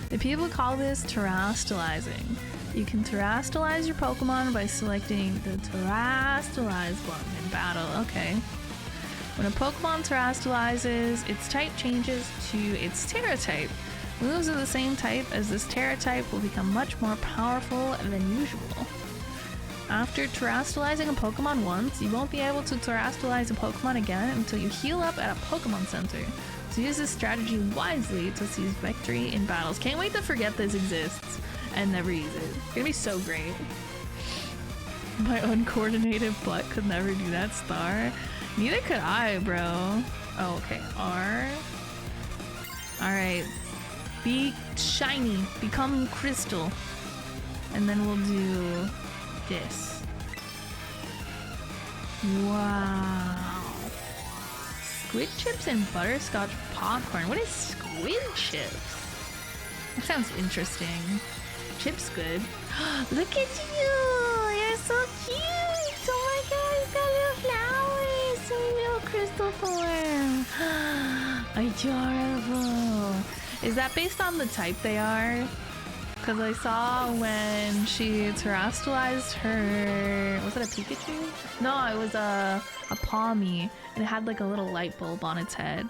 The people call this terastallizing. You can terastallize your Pokemon by selecting the terastallize button in battle. Okay. When a Pokemon terastallizes, its type changes to its Terra type. Moves of the same type as this Terra type will become much more powerful than usual. After terastallizing a Pokemon once, you won't be able to terastallize a Pokemon again until you heal up at a Pokemon Center. So use this strategy wisely to seize victory in battles. Can't wait to forget this exists and never use it. It's gonna be so great. My uncoordinated butt could never do that star. Neither could I, bro. Oh, okay. R. Alright. Be shiny. Become crystal. And then we'll do this. Wow. Squid chips and butterscotch popcorn. What is squid chips? That sounds interesting. Chips good. Look at you! You're so cute! Oh my god, you've got little flowers! So little crystal form. Adorable. Is that based on the type they are? Because I saw when she terastallized her... Was it a Pikachu? No, it was a Pawmi. And it had like a little light bulb on its head.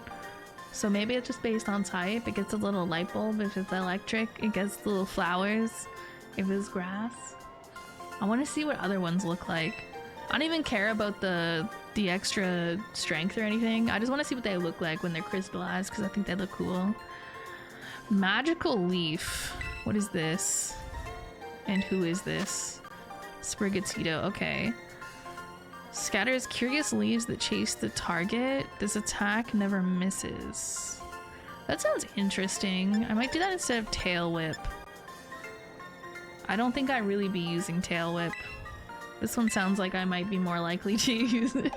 So maybe it's just based on type. It gets a little light bulb if it's electric. It gets little flowers if it's grass. I want to see what other ones look like. I don't even care about the extra strength or anything. I just want to see what they look like when they're crystallized because I think they look cool. Magical leaf. What is this? And who is this? Sprigatito. Okay. Scatters curious leaves that chase the target. This attack never misses. That sounds interesting. I might do that instead of Tail Whip. I don't think I'd really be using Tail Whip. This one sounds like I might be more likely to use it.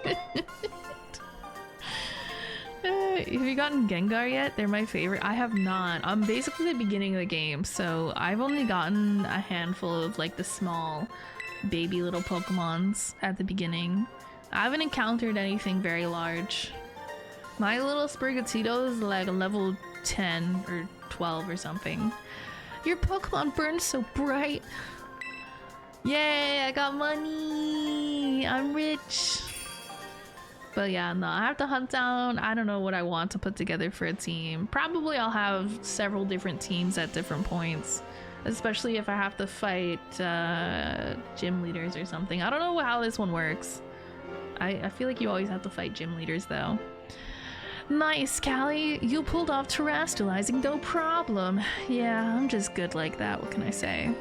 Have you gotten Gengar yet? They're my favorite. I have not. I'm basically the beginning of the game, so I've only gotten a handful of like the small baby little Pokemons at the beginning. I haven't encountered anything very large. My little Sprigatito is like a level 10 or 12 or something. Your Pokemon burns so bright. Yay, I got money. I'm rich. But yeah, no, I have to hunt down. I don't know what I want to put together for a team. Probably I'll have several different teams at different points. Especially if I have to fight gym leaders or something. I don't know how this one works. I feel like you always have to fight gym leaders though. Nice, Callie. You pulled off terastallizing, no problem. Yeah, I'm just good like that. What can I say?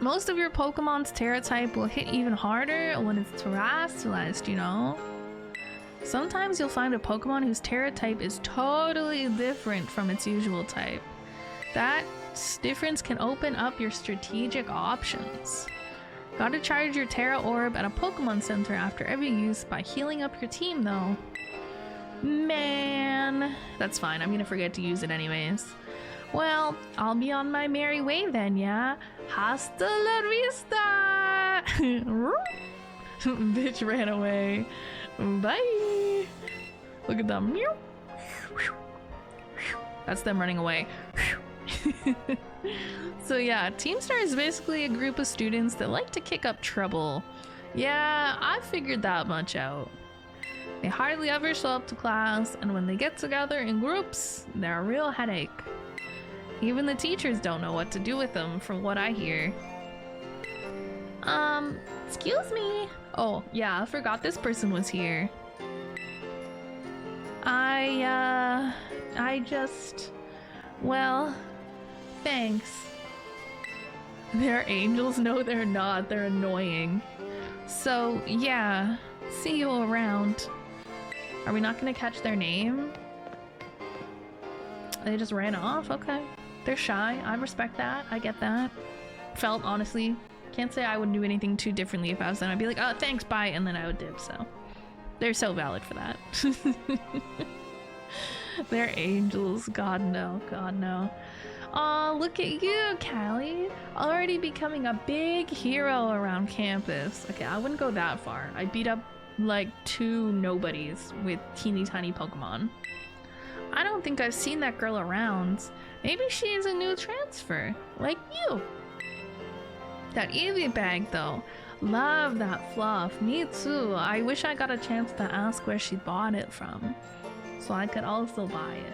Most of your Pokemon's Terra type will hit even harder when it's terastallized, you know? Sometimes you'll find a Pokemon whose Terra type is totally different from its usual type. That difference can open up your strategic options. Gotta charge your Terra Orb at a Pokemon Center after every use by healing up your team though. Man, that's fine. I'm gonna forget to use it anyways. Well, I'll be on my merry way then, yeah? Hasta la vista! Bitch ran away. Bye! Look at them. That's them running away. So yeah, Team Star is basically a group of students that like to kick up trouble. Yeah, I figured that much out. They hardly ever show up to class, and when they get together in groups, they're a real headache. Even the teachers don't know what to do with them, from what I hear. Excuse me. Oh, yeah, I forgot this person was here. Well, thanks. They're angels? No, they're not. They're annoying. So, yeah, see you around. Are we not gonna catch their name? They just ran off? Okay. They're shy. I respect that. I get that. Felt, honestly, Can't say I would do anything too differently if I was them. I'd be like, oh, thanks, bye, and then I would dip, so. They're so valid for that. They're angels. God, no. God, no. Aw, look at you, Callie. Already becoming a big hero around campus. Okay, I wouldn't go that far. I beat up, like, 2 nobodies with teeny tiny Pokemon. I don't think I've seen that girl around. Maybe she is a new transfer, like you. That Eevee bag, though. Love that fluff. Me too. I wish I got a chance to ask where she bought it from, so I could also buy it.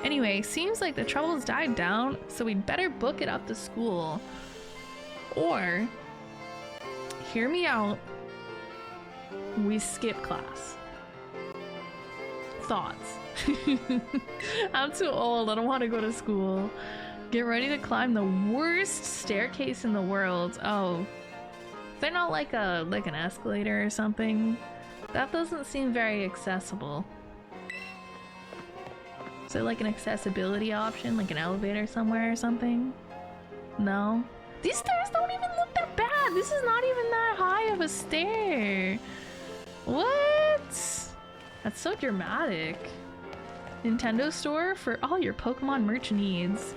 Anyway, seems like the troubles died down, so we'd better book it up to school. Or, hear me out, we skip class. Thoughts? I'm too old, I don't want to go to school. Get ready to climb the worst staircase in the world. Oh, they're not like an escalator or something. That doesn't seem very accessible. Is there like an accessibility option, like an elevator somewhere or something? No? These stairs don't even look that bad. This is not even that high of a stair. What? That's so dramatic. Nintendo store for all your Pokemon merch needs.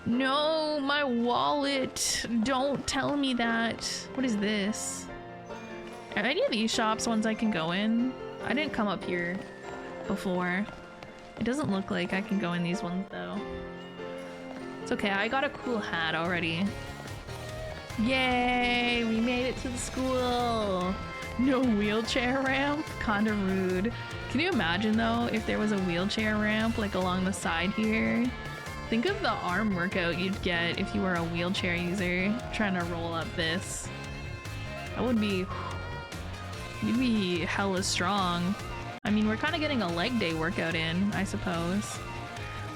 No, my wallet. Don't tell me that. What is this? Are any of these shops ones I can go in? I didn't come up here before. It doesn't look like I can go in these ones though. It's okay, I got a cool hat already. Yay, we made it to the school. No wheelchair ramp? Kinda rude. Can you imagine though if there was a wheelchair ramp like along the side here? Think of the arm workout you'd get if you were a wheelchair user trying to roll up this. That would be... You'd be hella strong. I mean, we're kind of getting a leg day workout in, I suppose.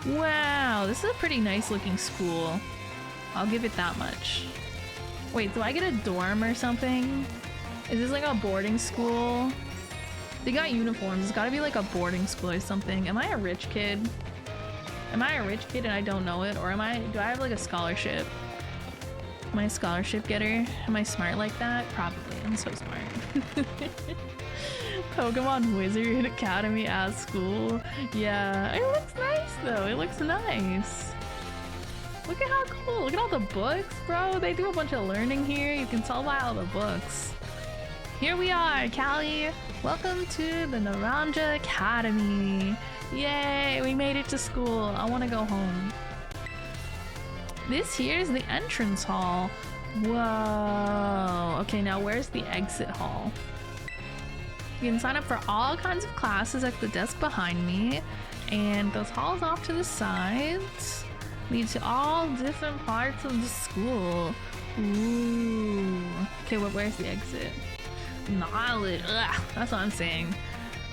Wow, this is a pretty nice looking school. I'll give it that much. Wait, do I get a dorm or something? Is this like a boarding school? They got uniforms. It's gotta be like a boarding school or something. Am I a rich kid? Am I a rich kid and I don't know it? Or do I have like a scholarship? Am I a scholarship getter? Am I smart like that? Probably. I'm so smart. Pokemon Wizard Academy at school. Yeah, it looks nice though. It looks nice. Look at how cool. Look at all the books, bro. They do a bunch of learning here. You can tell by all the books. Here we are, Callie. Welcome to the Naranja Academy. Yay, we made it to school. I want to go home. This here is the entrance hall. Whoa. Okay, now where's the exit hall? You can sign up for all kinds of classes at the desk behind me, and those halls off to the sides lead to all different parts of the school. Ooh. Okay, well, where's the exit? Knowledge. Ugh, that's what I'm saying.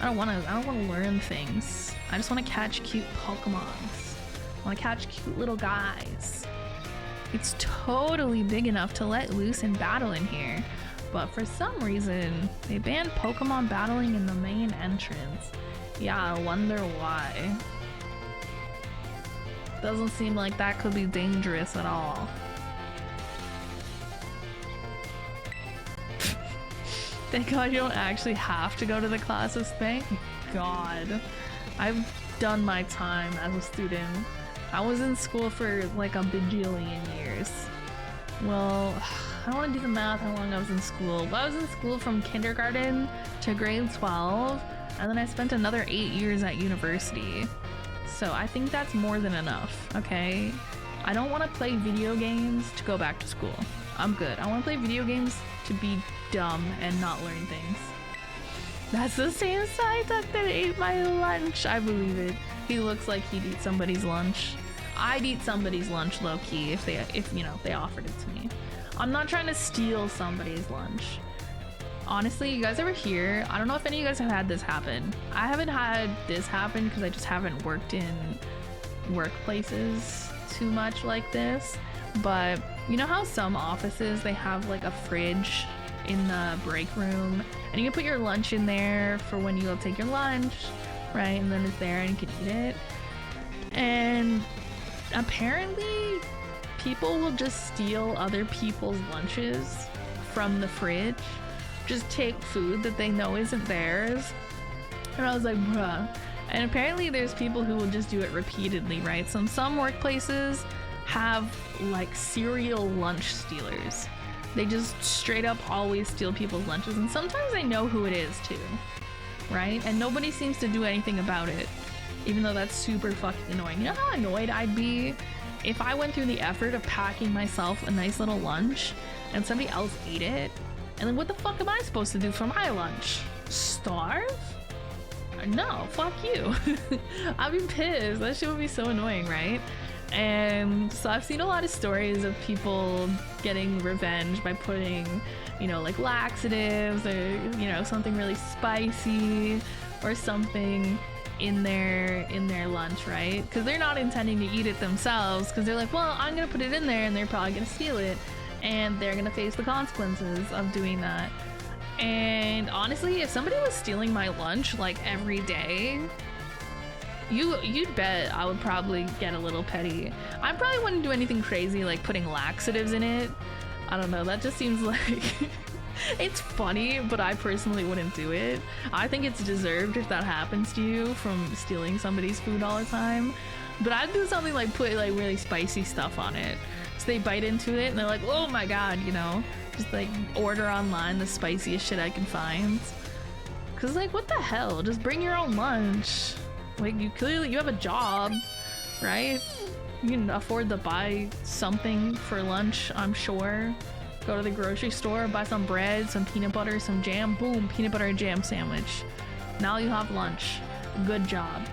I don't want to learn things. I just want to catch cute Pokemons. I want to catch cute little guys. It's totally big enough to let loose and battle in here, but for some reason they banned Pokemon battling in the main entrance. Yeah, I wonder why. Doesn't seem like that could be dangerous at all. Thank God you don't actually have to go to the classes. Thank God. I've done my time as a student. I was in school for like a bajillion years. Well, I don't want to do the math how long I was in school, but I was in school from kindergarten to grade 12, and then I spent another 8 years at university. So I think that's more than enough, okay? I don't want to play video games to go back to school. I'm good. I want to play video games to be dumb and not learn things. That's the same side that ate my lunch. I believe it. He looks like he'd eat somebody's lunch. I'd eat somebody's lunch low-key if you know, they offered it to me. I'm not trying to steal somebody's lunch. Honestly, you guys ever hear? I don't know if any of you guys have had this happen. I haven't had this happen because I just haven't worked in workplaces too much like this. But you know how some offices, they have like a fridge in the break room and you can put your lunch in there for when you go take your lunch, right? And then it's there and you can eat it. And apparently people will just steal other people's lunches from the fridge, just take food that they know isn't theirs. And I was like, bruh. And apparently there's people who will just do it repeatedly, right? So some workplaces have like serial lunch stealers. They just straight up always steal people's lunches, and sometimes they know who it is too, right? And nobody seems to do anything about it, even though that's super fucking annoying. You know how annoyed I'd be if I went through the effort of packing myself a nice little lunch and somebody else ate it? And then what the fuck am I supposed to do for my lunch? Starve? No, fuck you. I'd be pissed. That shit would be so annoying, right? And so I've seen a lot of stories of people getting revenge by putting, you know, like laxatives or, you know, something really spicy or something in their lunch, right? Because they're not intending to eat it themselves, because they're like, well, I'm gonna put it in there and they're probably gonna steal it and they're gonna face the consequences of doing that. And honestly, if somebody was stealing my lunch like every day, you'd bet I would probably get a little petty. I probably wouldn't do anything crazy like putting laxatives in it. I don't know, that just seems like it's funny, but I personally wouldn't do it. I think it's deserved if that happens to you from stealing somebody's food all the time. But I'd do something like put like really spicy stuff on it, so they bite into it and they're like, oh my god, you know, just like order online the spiciest shit I can find. Cause like, what the hell, just bring your own lunch. Like, you have a job, right? You can afford to buy something for lunch, I'm sure. Go to the grocery store, buy some bread, some peanut butter, some jam, boom, peanut butter and jam sandwich. Now you have lunch. Good job.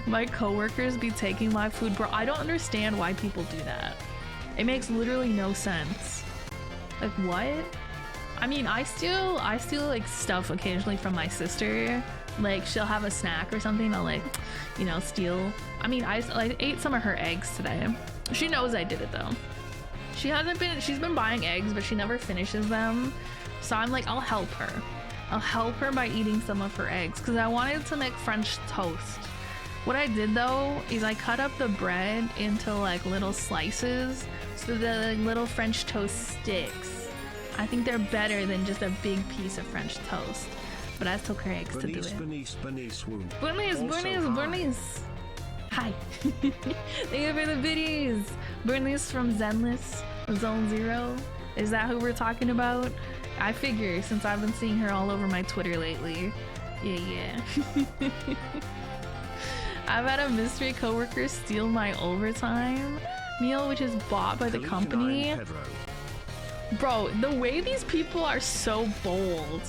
My coworkers be taking my food, bro. I don't understand why people do that. It makes literally no sense. Like, what? I mean, I steal like stuff occasionally from my sister. Like, she'll have a snack or something, I'll like, you know, steal. I mean, I ate some of her eggs today. She knows I did it though. She's been buying eggs, but she never finishes them. So I'm like, I'll help her. I'll help her by eating some of her eggs, because I wanted to make French toast. What I did though is I cut up the bread into like little slices so the little French toast sticks. I think they're better than just a big piece of French toast. But I took her eggs to do it. Bernice. Hi. Thank you for the biddies. Bernice from Zenless, Zone Zero. Is that who we're talking about? I figure, since I've been seeing her all over my Twitter lately. Yeah. I've had a mystery coworker steal my overtime meal, which is bought by the company. Bro, the way these people are so bold.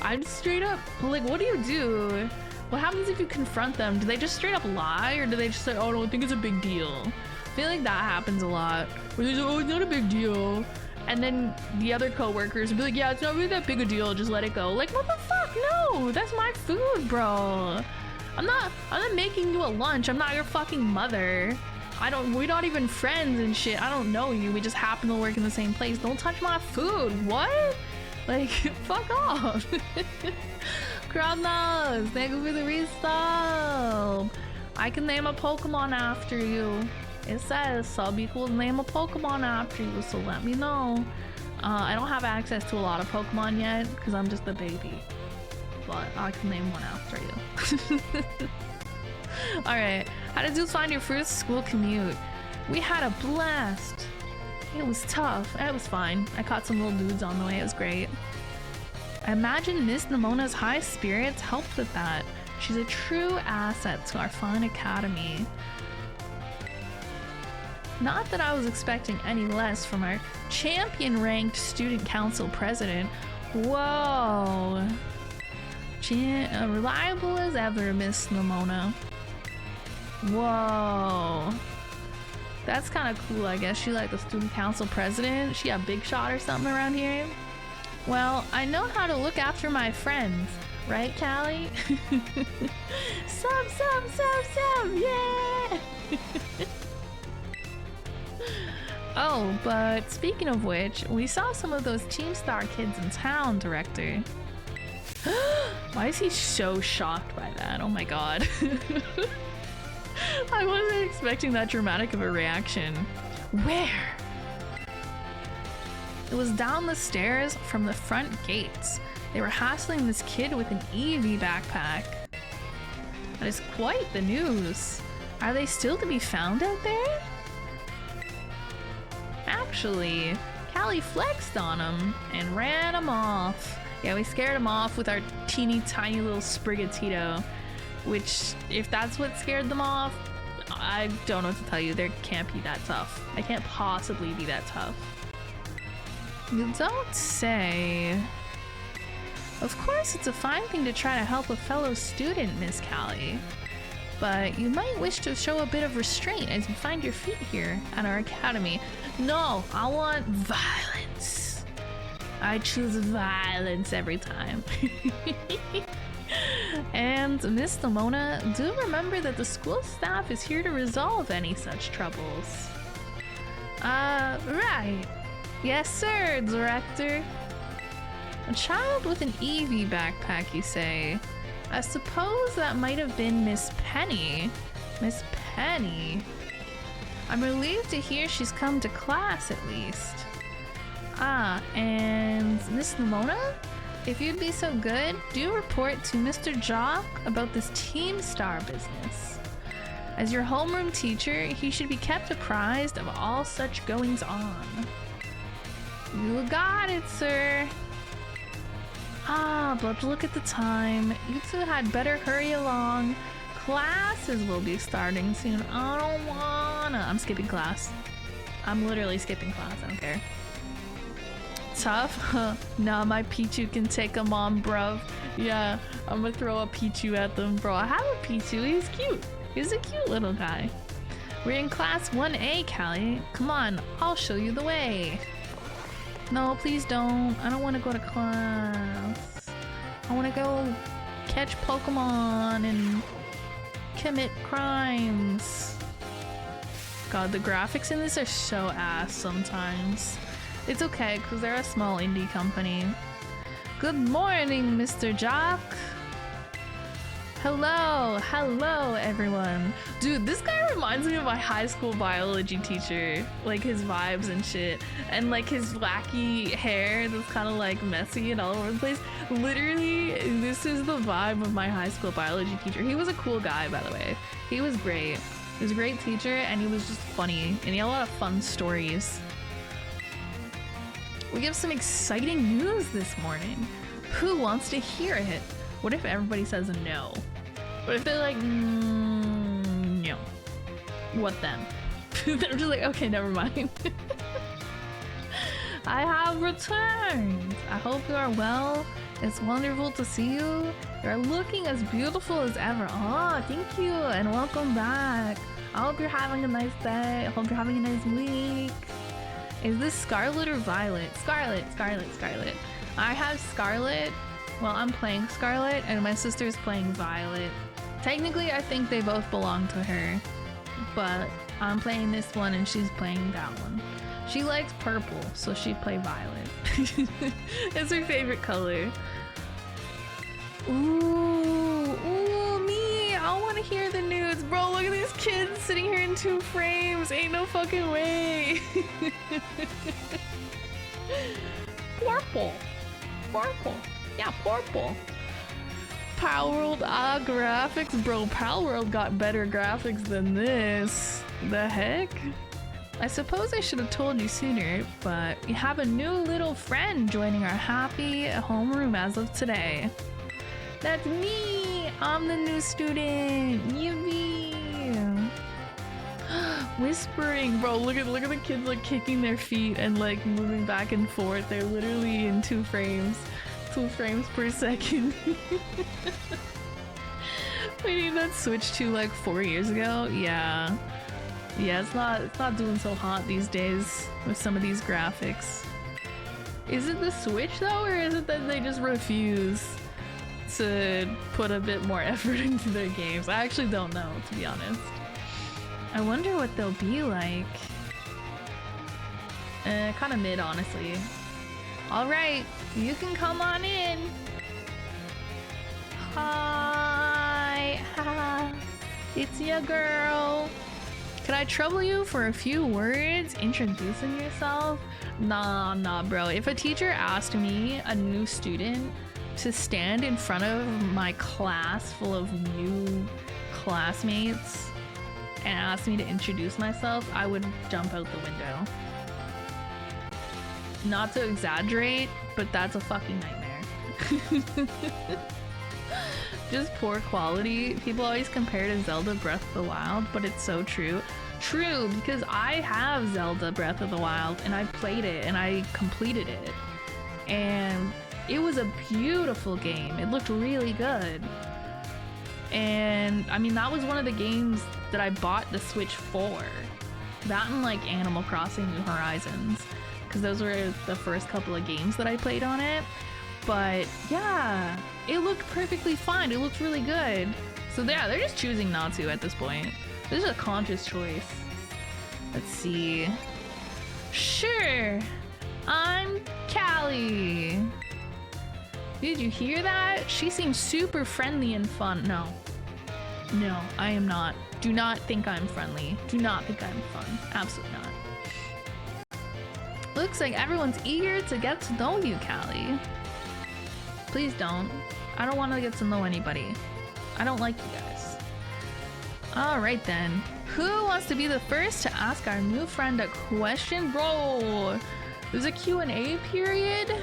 I'm straight up like, what do you do? What happens if you confront them? Do they just straight up lie, or do they just say, oh, I don't think it's a big deal? I feel like that happens a lot, where they say, oh, it's not a big deal, and then the other coworkers will be like, yeah, it's not really that big a deal, just let it go. Like, what the fuck? No, that's my food, bro. I'm not making you a lunch. I'm not your fucking mother. We're not even friends and shit. I don't know you. We just happen to work in the same place. Don't touch my food. What? Like, fuck off. Kronos, thank you for the resub. I can name a Pokemon after you. It says sub equals name a Pokemon after you, so let me know. I don't have access to a lot of Pokemon yet because I'm just a baby, but I can name one after you. Alright, how did you find your first school commute? We had a blast. It was tough. It was fine. I caught some little dudes on the way. It was great. I imagine Miss Namona's high spirits helped with that. She's a true asset to our fun academy. Not that I was expecting any less from our champion-ranked student council president. Whoa. Reliable as ever, Miss Namona. Whoa. That's kind of cool, I guess. She like the student council president. She a big shot or something around here. Well, I know how to look after my friends. Right, Callie? Sub, yeah! Oh, but speaking of which, we saw some of those Team Star kids in town, Director. Why is he so shocked by that? Oh my god. I wasn't expecting that dramatic of a reaction. Where? It was down the stairs from the front gates. They were hassling this kid with an Eevee backpack. That is quite the news. Are they still to be found out there? Actually, Callie flexed on him and ran him off. Yeah, we scared him off with our teeny tiny little Sprigatito, which, if that's what scared them off, I don't know what to tell you. They can't be that tough. They can't possibly be that tough. You don't say. Of course, it's a fine thing to try to help a fellow student, Miss Callie. But you might wish to show a bit of restraint as you find your feet here at our academy. No, I want violence. I choose violence every time. And Miss Lamona, do remember that the school staff is here to resolve any such troubles. Right. Yes, sir, Director. A child with an Eevee backpack, you say? I suppose that might have been Miss Penny. Miss Penny? I'm relieved to hear she's come to class at least. Ah, and Miss Lamona? If you'd be so good, do report to Mr. Jock about this Team Star business. As your homeroom teacher, he should be kept apprised of all such goings on. You got it, sir. Ah, but look at the time. You two had better hurry along. Classes will be starting soon. I don't wanna. I'm skipping class. I'm literally skipping class. I don't care. Tough? Nah, my Pichu can take them on, bruv. Yeah, I'm gonna throw a Pichu at them, bro. I have a Pichu. He's cute. He's a cute little guy. We're in class 1A, Callie. Come on, I'll show you the way. No, please don't. I don't want to go to class. I want to go catch Pokemon and commit crimes. God, the graphics in this are so ass sometimes. It's okay, because they're a small indie company. Good morning, Mr. Jock. Hello everyone. Dude, this guy reminds me of my high school biology teacher. Like his vibes and shit. And like his wacky hair that's kind of like messy and all over the place. Literally, this is the vibe of my high school biology teacher. He was a cool guy, by the way. He was great. He was a great teacher and he was just funny. And he had a lot of fun stories. We have some exciting news this morning. Who wants to hear it? What if everybody says no? What if they're like, no? What then? They're just like, okay, never mind. I have returned. I hope you are well. It's wonderful to see you. You're looking as beautiful as ever. Oh, thank you, and welcome back. I hope you're having a nice day. I hope you're having a nice week. Is this Scarlet or Violet? Scarlet. I have Scarlet. Well, I'm playing Scarlet, and my sister's playing Violet. Technically, I think they both belong to her, but I'm playing this one and she's playing that one. She likes purple, so she'd play Violet. It's her favorite color. Ooh, me! I want to hear the news. Bro, look at these kids sitting here in 2 frames. Ain't no fucking way. Purple. Yeah, purple. Palworld graphics? Bro, Palworld got better graphics than this. The heck? I suppose I should have told you sooner, but we have a new little friend joining our happy homeroom as of today. That's me! I'm the new student! Yippee! Whispering! Bro, look at the kids like kicking their feet and like moving back and forth. They're literally in 2 frames. 2 frames per second. Wait, that switched to like 4 years ago? Yeah, it's not doing so hot these days with some of these graphics. Is it the Switch though, or is it that they just refuse to put a bit more effort into their games? I actually don't know, to be honest. I wonder what they'll be like. Kind of mid, honestly. Alright, you can come on in. Hi. It's your girl. Can I trouble you for a few words introducing yourself? Nah, bro. If a teacher asked me, a new student, to stand in front of my class full of new classmates and asked me to introduce myself, I would jump out the window. Not to exaggerate, but that's a fucking nightmare. Just poor quality. People always compare to Zelda Breath of the Wild, but it's so true. True, because I have Zelda Breath of the Wild and I played it and I completed it. And it was a beautiful game. It looked really good. And I mean, that was one of the games that I bought the Switch for. That and like Animal Crossing New Horizons, because those were the first couple of games that I played on it. But yeah, it looked perfectly fine. It looked really good. So yeah, they're just choosing not to at this point. This is a conscious choice. Let's see. Sure, I'm Callie. Did you hear that? She seems super friendly and fun. No, I am not. Do not think I'm friendly. Do not think I'm fun. Absolutely not. Looks like everyone's eager to get to know you, Callie. Please don't. I don't want to get to know anybody. I don't like you guys. Alright then. Who wants to be the first to ask our new friend a question? Bro, there's a Q&A period?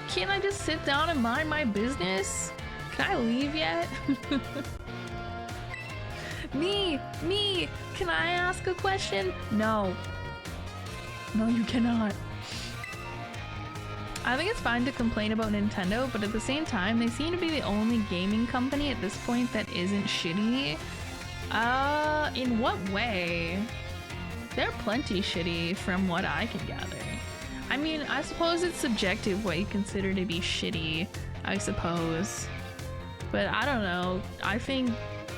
Can't I just sit down and mind my business? Can I leave yet? Me, can I ask a question? No, you cannot. I think it's fine to complain about Nintendo, but at the same time, they seem to be the only gaming company at this point that isn't shitty. In what way? They're plenty shitty from what I can gather. I mean, I suppose it's subjective what you consider to be shitty, I suppose. But I don't know. I think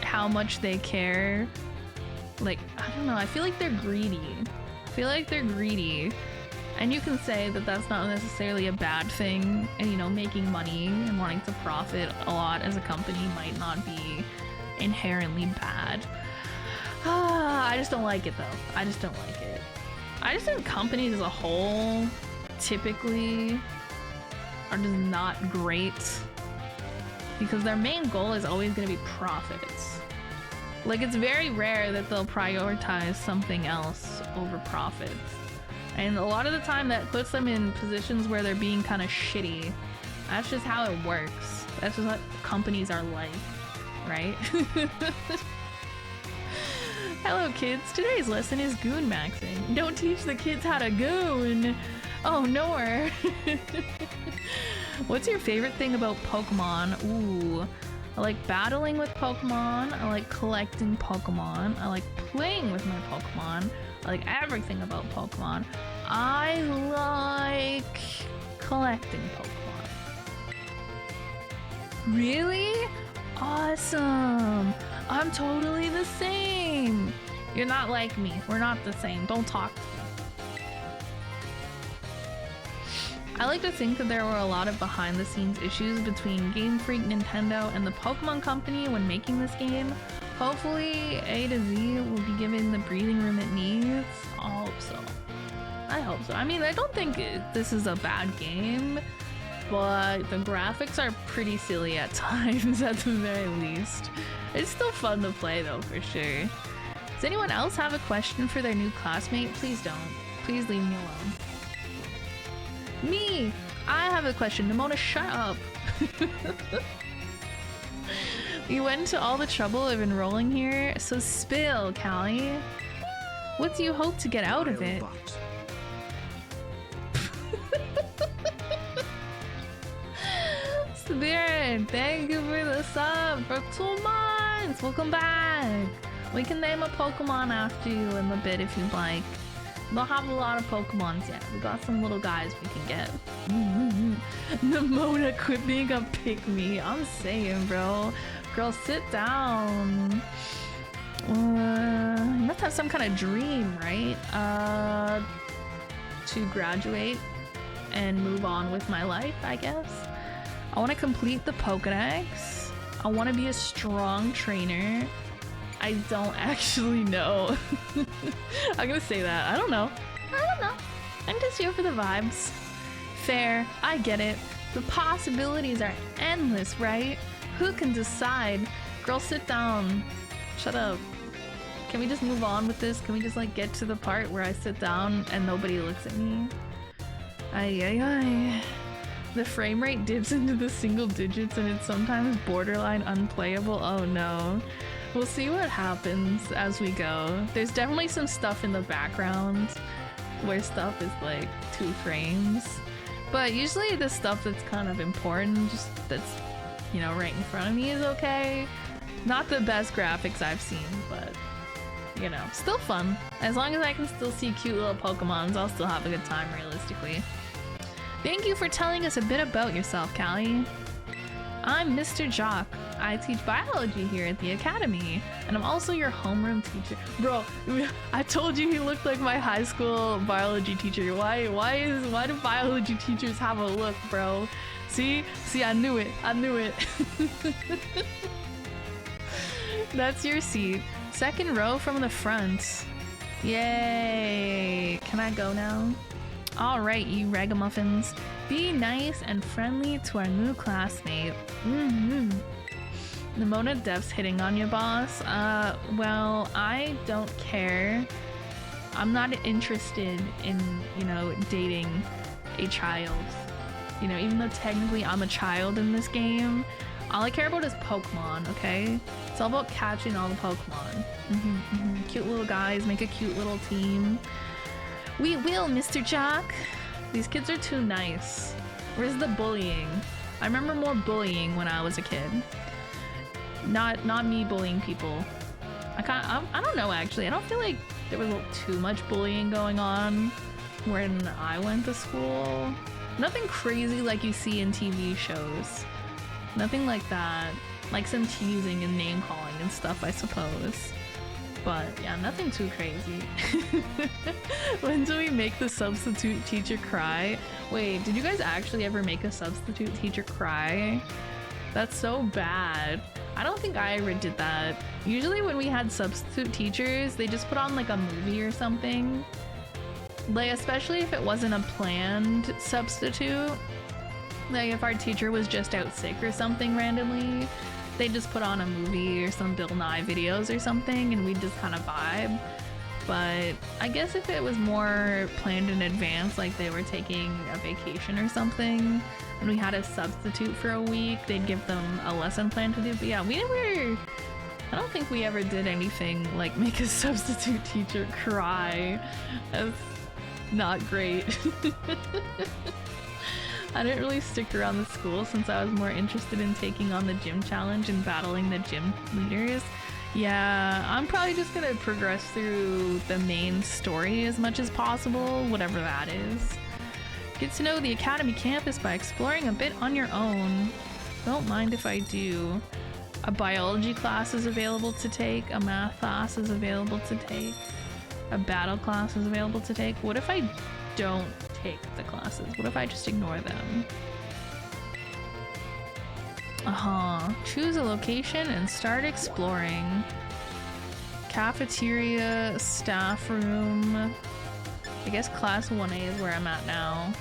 how much they care, like, I don't know, I feel like they're greedy. And you can say that that's not necessarily a bad thing, and you know, making money and wanting to profit a lot as a company might not be inherently bad. I just don't like it though. I just think companies as a whole typically are just not great because their main goal is always going to be profits. Like, it's very rare that they'll prioritize something else over profits. And a lot of the time that puts them in positions where they're being kind of shitty. That's just how it works. That's just what companies are like, right? Hello kids, today's lesson is goon maxing. Don't teach the kids how to goon. Oh, nor. What's your favorite thing about Pokemon? Ooh, I like battling with Pokemon. I like collecting Pokemon. I like playing with my Pokemon. I like everything about Pokemon. I like collecting Pokemon. Really? Awesome. I'm totally the same. You're not like me. We're not the same. Don't talk to me. I like to think that there were a lot of behind the scenes issues between Game Freak, Nintendo, and the Pokemon Company when making this game. Hopefully A to Z will be given the breathing room it needs. I hope so. I mean, I don't think this is a bad game, but the graphics are pretty silly at times at the very least. It's still fun to play though, for sure. Does anyone else have a question for their new classmate? Please don't. Please leave me alone. Me! I have a question. Nimona, shut up. You went to all the trouble of enrolling here, so spill, Callie. What do you hope to get out of it? Spirit, thank you for the sub for 2 months. Welcome back. We can name a Pokemon after you in a bit if you'd like. We don't have a lot of Pokemons yet. We got some little guys we can get. Nimona, quit being a pick-me. I'm saying, bro. Girl, sit down. You must have some kind of dream, right? To graduate and move on with my life, I guess. I want to complete the Pokédex. I want to be a strong trainer. I don't actually know. I'm gonna say that. I don't know. I'm just here for the vibes. Fair, I get it. The possibilities are endless, right? Who can decide? Girl, sit down. Shut up. Can we just move on with this? Can we just like get to the part where I sit down and nobody looks at me? Ay. The frame rate dips into the single digits and it's sometimes borderline unplayable. Oh no. We'll see what happens as we go. There's definitely some stuff in the background where stuff is like 2 frames. But usually the stuff that's kind of important, just that's, you know, right in front of me is okay. Not the best graphics I've seen, but, you know, still fun. As long as I can still see cute little Pokemons, I'll still have a good time realistically. Thank you for telling us a bit about yourself, Callie. I'm Mr. Jock. I teach biology here at the academy, and I'm also your homeroom teacher. Bro, I told you he looked like my high school biology teacher. Why do biology teachers have a look, bro? See, I knew it. That's your seat. 2nd row from the front. Yay! Can I go now? All right, you ragamuffins. Be nice and friendly to our new classmate. Nimona Dev's hitting on you, boss. Well, I don't care. I'm not interested in, you know, dating a child. You know, even though technically I'm a child in this game, all I care about is Pokemon, okay? It's all about catching all the Pokemon. Cute little guys, make a cute little team. We will, Mr. Jock. These kids are too nice. Where's the bullying? I remember more bullying when I was a kid. Not me bullying people. I don't know actually. I don't feel like there was too much bullying going on when I went to school. Nothing crazy like you see in TV shows. Nothing like that. Like some teasing and name calling and stuff, I suppose. But yeah, nothing too crazy. When do we make the substitute teacher cry? Wait, did you guys actually ever make a substitute teacher cry? That's so bad. I don't think I ever did that. Usually when we had substitute teachers, they just put on like a movie or something. Like, especially if it wasn't a planned substitute. Like if our teacher was just out sick or something randomly, they just put on a movie or some Bill Nye videos or something and we'd just kind of vibe. But I guess if it was more planned in advance, like they were taking a vacation or something and we had a substitute for a week, they'd give them a lesson plan to do. But yeah, I don't think we ever did anything like make a substitute teacher cry. That's not great. I didn't really stick around the school since I was more interested in taking on the gym challenge and battling the gym leaders. Yeah, I'm probably just gonna progress through the main story as much as possible, whatever that is. Get to know the Academy campus by exploring a bit on your own. Don't mind if I do. A biology class is available to take, a math class is available to take, a battle class is available to take. What if I don't take the classes? What if I just ignore them? Choose a location and start exploring. Cafeteria, staff room. I guess class 1A is where I'm at now.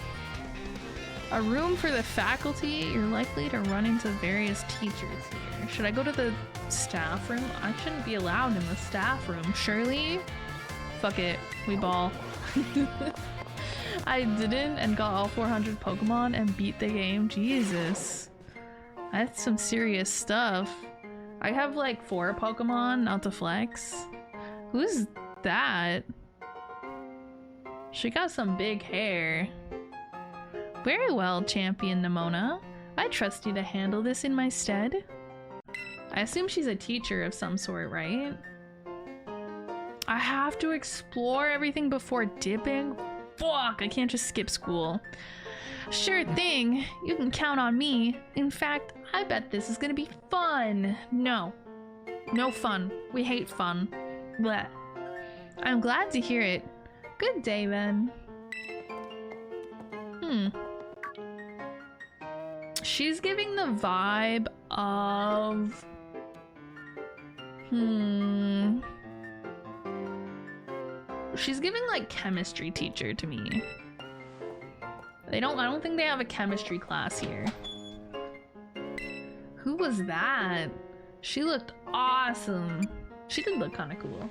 A room for the faculty. You're likely to run into various teachers here. Should I go to the staff room? I shouldn't be allowed in the staff room, surely? Fuck it, we ball. I didn't and got all 400 Pokemon and beat the game. Jesus. That's some serious stuff. I have like 4 Pokemon, not to flex. Who's that? She got some big hair. Very well, Champion Nimona. I trust you to handle this in my stead. I assume she's a teacher of some sort, right? I have to explore everything before dipping? Fuck, I can't just skip school. Sure thing, you can count on me. In fact, I bet this is gonna be fun. No fun. We hate fun. Bleh. I'm glad to hear it. Good day then. She's giving the vibe of... She's giving like chemistry teacher to me. I don't think they have a chemistry class here. Who was that? She looked awesome. She did look kind of cool.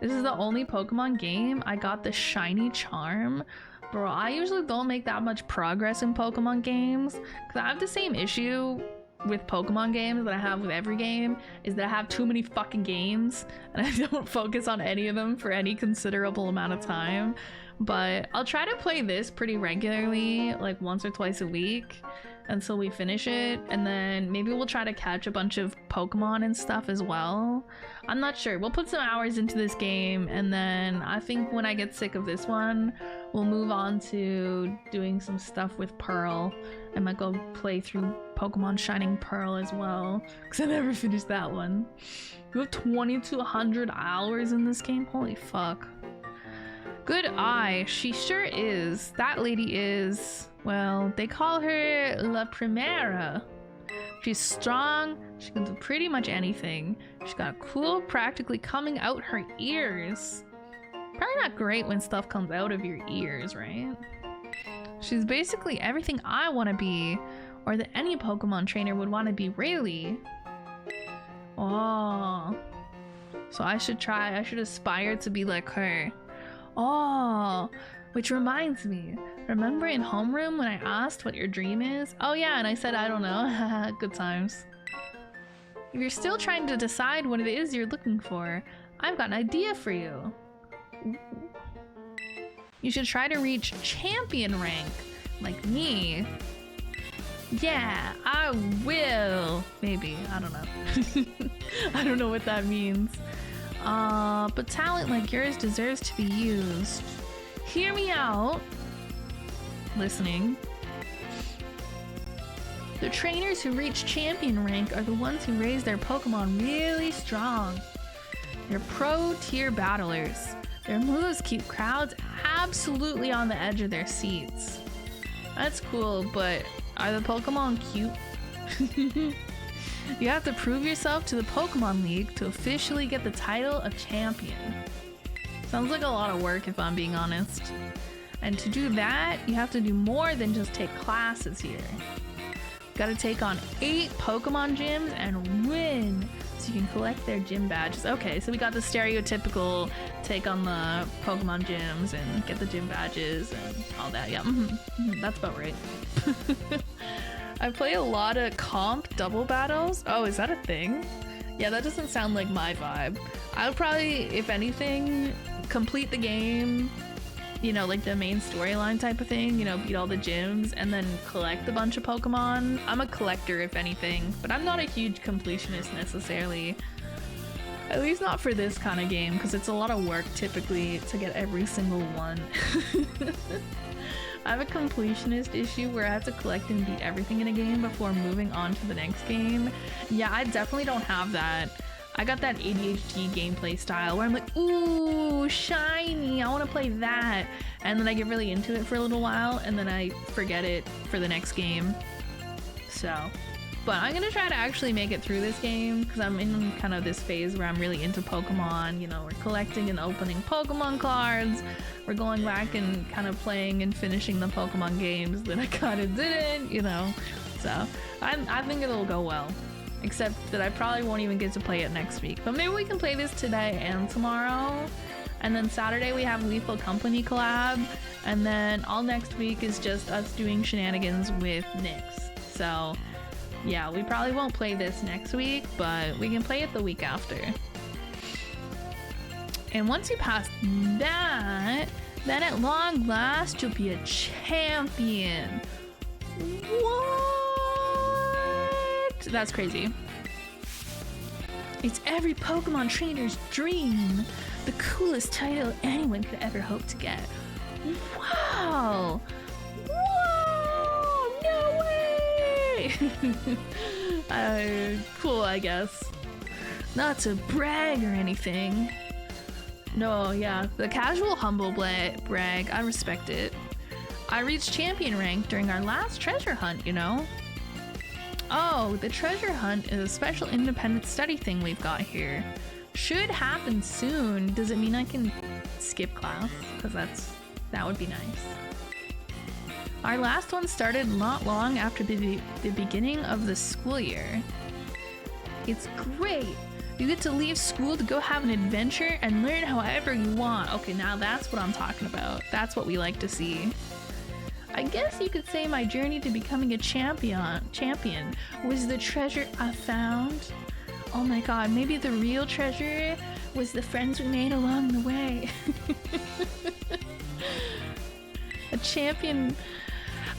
This is the only Pokemon game I got the shiny charm. Bro, I usually don't make that much progress in Pokemon games because I have the same issue with Pokemon games that I have with every game, is that I have too many fucking games and I don't focus on any of them for any considerable amount of time. But I'll try to play this pretty regularly, like once or twice a week until we finish it, and then maybe we'll try to catch a bunch of Pokemon and stuff as well. I'm not sure. We'll put some hours into this game, and then I think when I get sick of this one, we'll move on to doing some stuff with Pearl. I might go play through Pokemon Shining Pearl as well, because I never finished that one. We have 2,200 hours in this game? Holy fuck. Good eye. She sure is. That lady is, well, they call her La Primera. She's strong. She can do pretty much anything. She's got cool practically coming out her ears. Probably not great when stuff comes out of your ears, right? She's basically everything I want to be, or that any Pokemon trainer would want to be, really. Oh. So I should aspire to be like her. Oh, which reminds me, remember in homeroom when I asked what your dream is? Oh yeah, and I said I don't know. Good times. If you're still trying to decide what it is you're looking for, I've got an idea for you. You should try to reach champion rank, like me. Yeah, I will. Maybe, I don't know. I don't know what that means. But talent like yours deserves to be used. Hear me out. Listening. The trainers who reach champion rank are the ones who raise their Pokemon really strong. They're pro-tier battlers. Their moves keep crowds absolutely on the edge of their seats. That's cool, but are the Pokemon cute? You have to prove yourself to the Pokemon League to officially get the title of champion. Sounds like a lot of work if I'm being honest. And to do that, you have to do more than just take classes here. You gotta take on 8 Pokemon gyms and win, so you can collect their gym badges. Okay, so we got the stereotypical take on the Pokemon gyms and get the gym badges and all that. Yeah, that's about right. I play a lot of comp double battles. Oh, is that a thing? Yeah, that doesn't sound like my vibe. I would probably, if anything, complete the game, you know, like the main storyline type of thing, you know, beat all the gyms and then collect a bunch of Pokemon. I'm a collector, if anything, but I'm not a huge completionist necessarily. At least not for this kind of game, because it's a lot of work typically to get every single one. I have a completionist issue where I have to collect and beat everything in a game before moving on to the next game. Yeah, I definitely don't have that. I got that ADHD gameplay style where I'm like, ooh, shiny, I want to play that. And then I get really into it for a little while and then I forget it for the next game. So, but I'm gonna try to actually make it through this game because I'm in kind of this phase where I'm really into Pokemon. You know, we're collecting and opening Pokemon cards. We're going back and kind of playing and finishing the Pokemon games that I kind of didn't, you know. So I think it'll go well. Except that I probably won't even get to play it next week. But maybe we can play this today and tomorrow. And then Saturday we have Lethal Company collab. And then all next week is just us doing shenanigans with Nyx. So yeah, we probably won't play this next week, but we can play it the week after. And once you pass that, then at long last you'll be a champion. What? That's crazy. It's every Pokemon trainer's dream. The coolest title anyone could ever hope to get. Wow! Whoa! No way! Cool, I guess. Not to brag or anything. No, yeah, the casual humble brag, I respect it. I reached champion rank during our last treasure hunt, you know? Oh, the treasure hunt is a special independent study thing we've got here. Should happen soon. Does it mean I can skip class? Because that would be nice. Our last one started not long after the beginning of the school year. It's great. You get to leave school to go have an adventure and learn however you want. Okay, now that's what I'm talking about. That's what we like to see. I guess you could say my journey to becoming a champion was the treasure I found. Oh my god, maybe the real treasure was the friends we made along the way. A champion.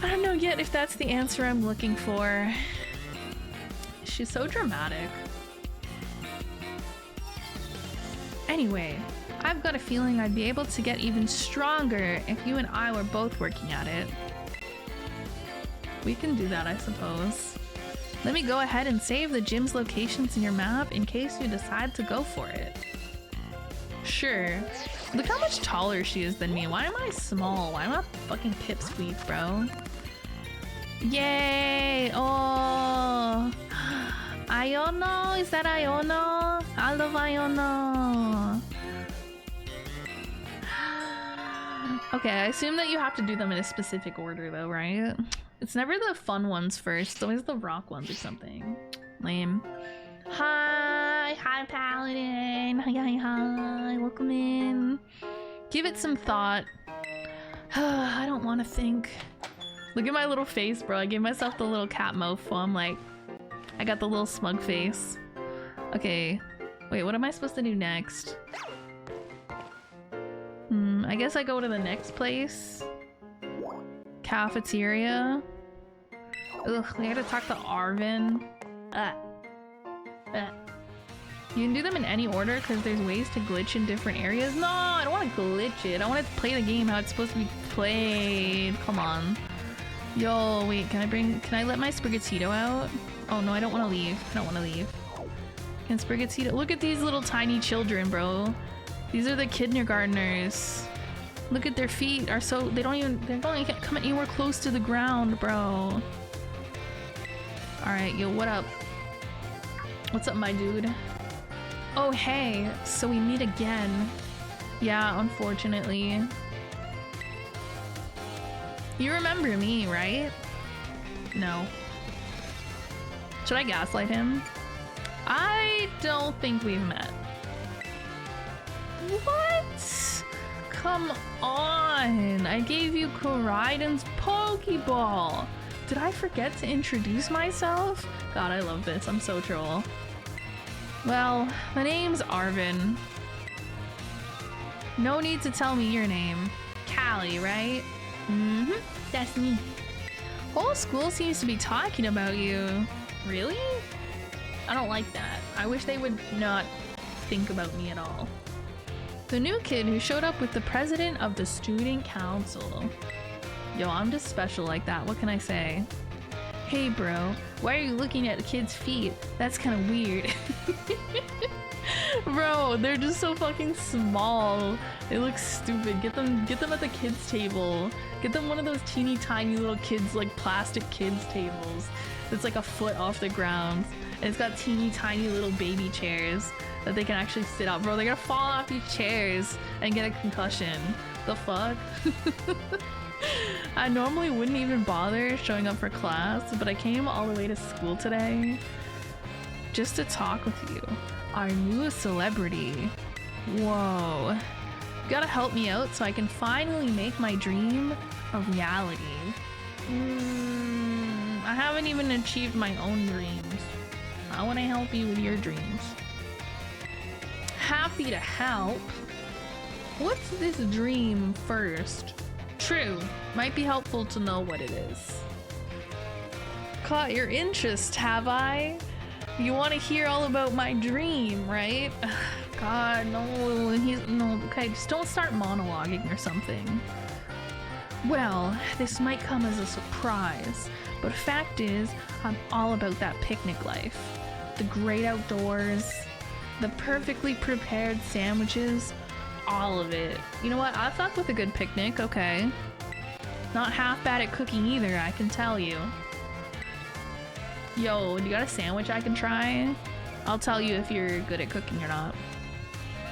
I don't know yet if that's the answer I'm looking for. She's so dramatic. Anyway, I've got a feeling I'd be able to get even stronger if you and I were both working at it. We can do that, I suppose. Let me go ahead and save the gym's locations in your map in case you decide to go for it. Sure. Look how much taller she is than me. Why am I small? Why am I fucking pipsqueak, bro? Yay! Oh! Iono? Is that Iono? I love Iono. Okay, I assume that you have to do them in a specific order though, right? It's never the fun ones first, it's always the rock ones or something. Lame. Hi Paladin. Hi, welcome in. Give it some thought. I don't want to think. Look at my little face, bro. I gave myself the little cat mouth while I'm like, I got the little smug face. Okay, wait, what am I supposed to do next? I guess I go to the next place. Cafeteria. Ugh, I gotta talk to Arvin. You can do them in any order because there's ways to glitch in different areas. No, I don't want to glitch it. I want to play the game how it's supposed to be played. Come on. Yo, wait, can I let my Sprigatito out? Oh no, I don't want to leave. I don't want to leave. Can Sprigatito— look at these little tiny children, bro. These are the kindergartners. Look at their feet are so— they don't even come anywhere close to the ground, bro. Alright, yo, what up? What's up, my dude? Oh, hey, so we meet again. Yeah, unfortunately. You remember me, right? No. Should I gaslight him? I don't think we've met. What? Come on! I gave you Koraidon's Pokeball! Did I forget to introduce myself? God, I love this. I'm so troll. Well, my name's Arvin. No need to tell me your name. Callie, right? Mm-hmm. That's me. Whole school seems to be talking about you. Really? I don't like that. I wish they would not think about me at all. The new kid who showed up with the president of the student council. Yo, I'm just special like that. What can I say? Hey bro, why are you looking at kids' feet? That's kind of weird. Bro, they're just so fucking small. They look stupid. Get them at the kids' table. Get them one of those teeny tiny little kids, like plastic kids tables. That's like a foot off the ground. And it's got teeny tiny little baby chairs that they can actually sit on. Bro, they're gonna fall off these chairs and get a concussion. The fuck? I normally wouldn't even bother showing up for class, but I came all the way to school today just to talk with you, our newest celebrity. Whoa. You gotta help me out so I can finally make my dream a reality. I haven't even achieved my own dreams. I want to help you with your dreams. Happy to help. What's this dream first? True, might be helpful to know what it is. Caught your interest, have I? You want to hear all about my dream, right? God, no, no, okay, just don't start monologuing or something. Well, this might come as a surprise, but fact is, I'm all about that picnic life. The great outdoors, the perfectly prepared sandwiches, all of it. You know what? I fuck with a good picnic, okay. Not half bad at cooking either, I can tell you. Yo, do you got a sandwich I can try? I'll tell you if you're good at cooking or not.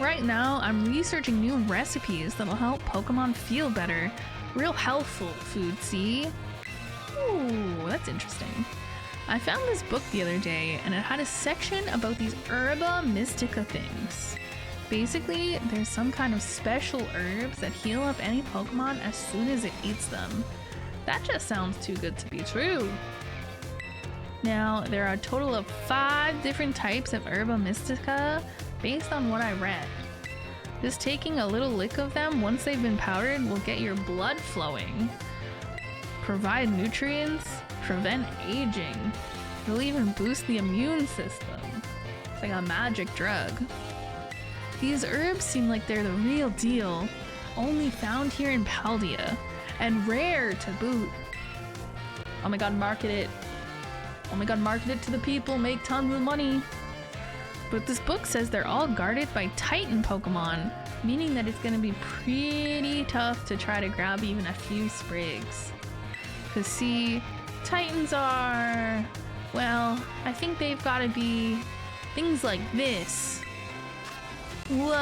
Right now, I'm researching new recipes that'll help Pokemon feel better. Real healthful food, see? Ooh, that's interesting. I found this book the other day, and it had a section about these Herba Mystica things. Basically, there's some kind of special herbs that heal up any Pokemon as soon as it eats them. That just sounds too good to be true. Now, there are a total of 5 different types of Herba Mystica based on what I read. Just taking a little lick of them once they've been powdered will get your blood flowing, provide nutrients, prevent aging. It'll even boost the immune system. It's like a magic drug. These herbs seem like they're the real deal, only found here in Paldea, and rare to boot. Oh my god, market it. Oh my god, market it to the people, make tons of money. But this book says they're all guarded by Titan Pokemon, meaning that it's gonna be pretty tough to try to grab even a few sprigs. Cause see, Titans are, well, I think they've gotta be things like this. Whoa!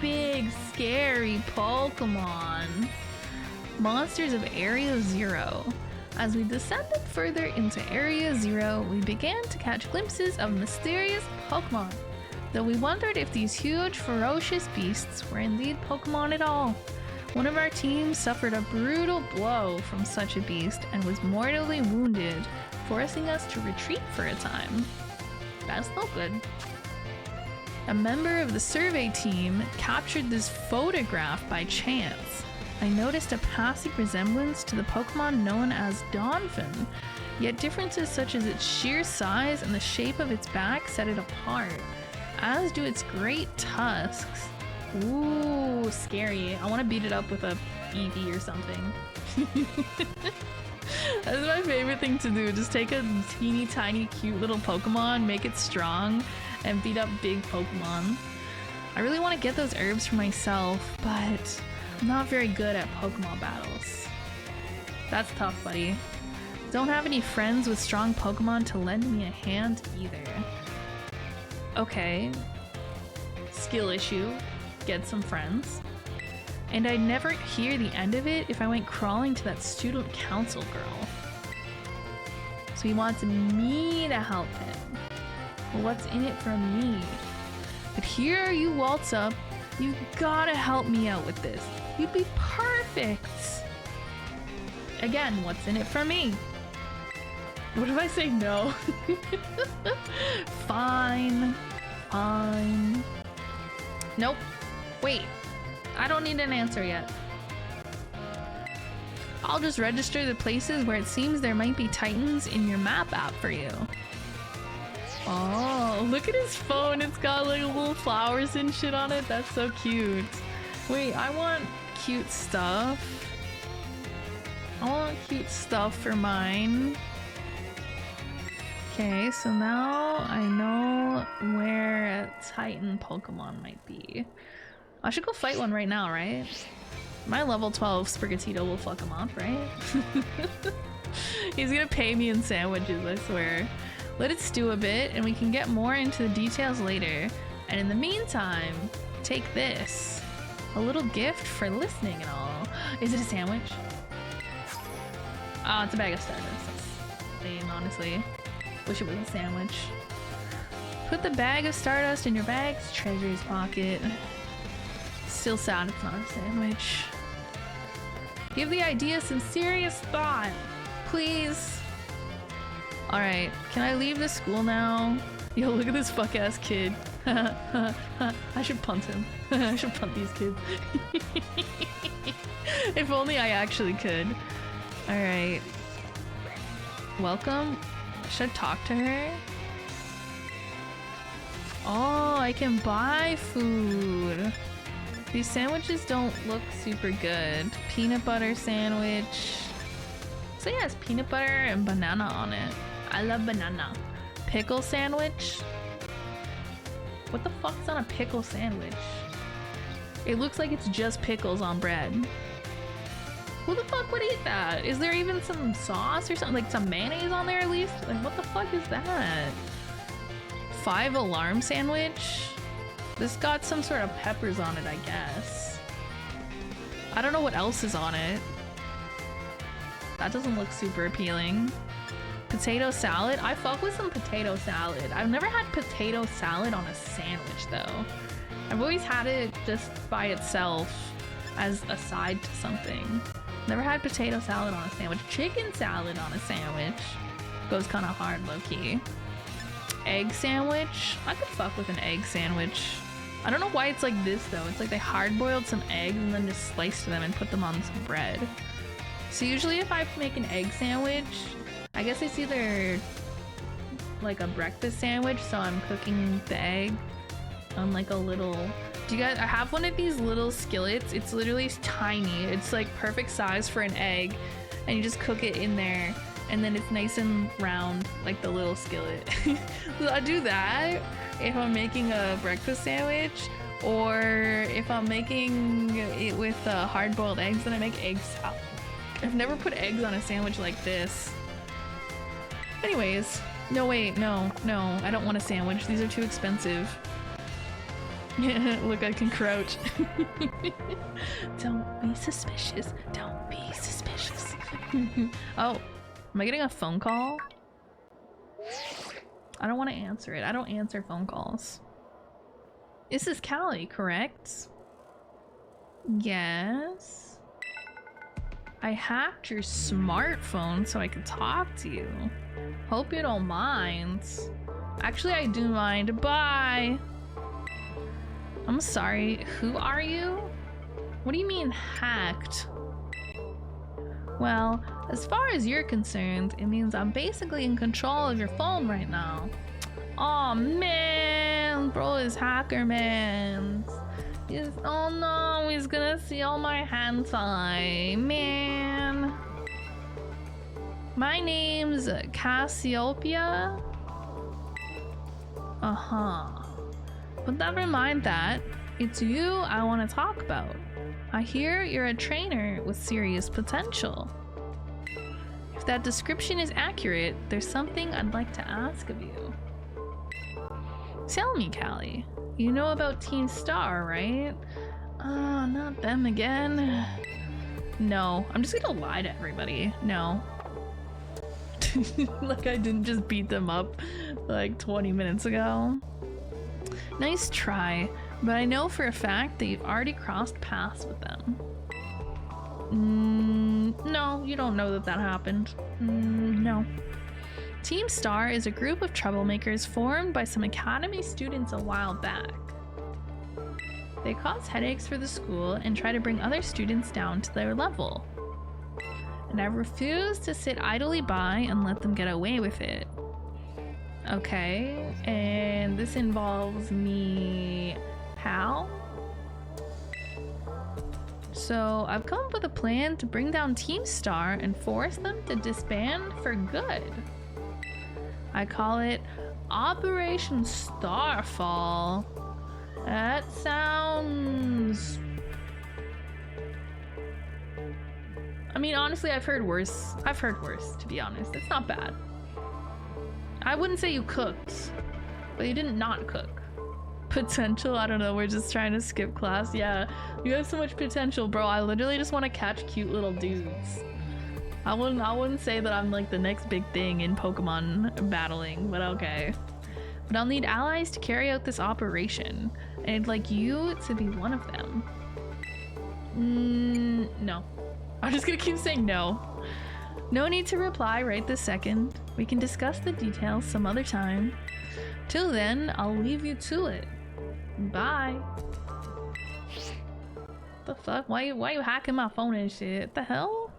Big, scary Pokemon. Monsters of Area 0. As we descended further into Area 0, we began to catch glimpses of mysterious Pokemon, though we wondered if these huge, ferocious beasts were indeed Pokemon at all. One of our teams suffered a brutal blow from such a beast and was mortally wounded, forcing us to retreat for a time. That's no good. A member of the survey team captured this photograph by chance. I noticed a passing resemblance to the Pokemon known as Donphin, yet differences such as its sheer size and the shape of its back set it apart, as do its great tusks. Ooh, scary. I want to beat it up with a Eevee or something. That's my favorite thing to do. Just take a teeny tiny cute little Pokemon, make it strong, and beat up big Pokemon. I really want to get those herbs for myself, but I'm not very good at Pokemon battles. That's tough, buddy. Don't have any friends with strong Pokemon to lend me a hand either. Okay. Skill issue. Get some friends. And I'd never hear the end of it if I went crawling to that student council girl. So he wants me to help him. Well, what's in it for me? But here you waltz up. You've gotta help me out with this. You'd be perfect. Again, what's in it for me? What if I say no? Fine. Fine. Nope. Wait. I don't need an answer yet. I'll just register the places where it seems there might be Titans in your map app for you. Oh, look at his phone. It's got like little flowers and shit on it. That's so cute. Wait, I want cute stuff. I want cute stuff for mine. Okay, so now I know where a Titan Pokemon might be. I should go fight one right now, right? My level 12 Sprigatito will fuck him up, right? He's gonna pay me in sandwiches, I swear. Let it stew a bit and we can get more into the details later. And in the meantime, take this. A little gift for listening and all. Is it a sandwich? Oh, it's a bag of Stardust. That's lame, honestly. Wish it was a sandwich. Put the bag of Stardust in your bag's treasures pocket. Still sad it's not a sandwich. Give the idea some serious thought, please. Alright, can I leave the school now? Yo, look at this fuck ass kid. I should punt him. I should punt these kids. If only I actually could. Alright. Welcome. Should I talk to her? Oh, I can buy food. These sandwiches don't look super good. Peanut butter sandwich. So yeah, it has peanut butter and banana on it. I love banana. Pickle sandwich. What the fuck's on a pickle sandwich? It looks like it's just pickles on bread. Who the fuck would eat that? Is there even some sauce or something? Like some mayonnaise on there at least? Like what the fuck is that? 5 alarm sandwich? This got some sort of peppers on it, I guess. I don't know what else is on it. That doesn't look super appealing. Potato salad? I fuck with some potato salad. I've never had potato salad on a sandwich though. I've always had it just by itself as a side to something. Never had potato salad on a sandwich. Chicken salad on a sandwich goes kind of hard low-key. Egg sandwich? I could fuck with an egg sandwich. I don't know why it's like this though. It's like they hard-boiled some eggs and then just sliced them and put them on some bread. So usually if I make an egg sandwich, I guess it's either like a breakfast sandwich, so I'm cooking the egg on like a little... Do you guys... I have one of these little skillets. It's literally tiny. It's like perfect size for an egg, and you just cook it in there, and then it's nice and round like the little skillet. So I do that if I'm making a breakfast sandwich, or if I'm making it with hard-boiled eggs, then I make egg salad. I've never put eggs on a sandwich like this. Anyways, no wait, no, I don't want a sandwich. These are too expensive. Look, I can crouch. Don't be suspicious. Don't be suspicious. Oh, am I getting a phone call? I don't want to answer it. I don't answer phone calls. This is Callie, correct? Yes. I hacked your smartphone so I could talk to you. Hope you don't mind. Actually, I do mind. Bye. I'm sorry, who are you? What do you mean hacked? Well, as far as you're concerned, it means I'm basically in control of your phone right now. Aw man, bro is hacker man. Oh no, he's gonna see all my hentai, man. My name's Cassiopeia. Uh-huh. But never mind that. It's you I want to talk about. I hear you're a trainer with serious potential. If that description is accurate, there's something I'd like to ask of you. Tell me, Callie. You know about Team Star, right? Not them again. No, I'm just gonna lie to everybody. No. Like I didn't just beat them up like 20 minutes ago. Nice try, but I know for a fact that you've already crossed paths with them. No, you don't know that happened. No. Team Star is a group of troublemakers formed by some academy students a while back. They cause headaches for the school and try to bring other students down to their level. And I refuse to sit idly by and let them get away with it. Okay, and this involves me how? So I've come up with a plan to bring down Team Star and force them to disband for good. I call it Operation Starfall. That sounds... I mean, honestly, I've heard worse. I've heard worse, to be honest. It's not bad. I wouldn't say you cooked, but you didn't not cook. Potential? I don't know, we're just trying to skip class. Yeah, you have so much potential, bro. I literally just want to catch cute little dudes. I wouldn't say that I'm like the next big thing in Pokemon battling, but okay. But I'll need allies to carry out this operation, and I'd like you to be one of them. No. I'm just gonna keep saying no. No need to reply right this second. We can discuss the details some other time. Till then, I'll leave you to it. Bye. The fuck? Why you hacking my phone and shit? The hell?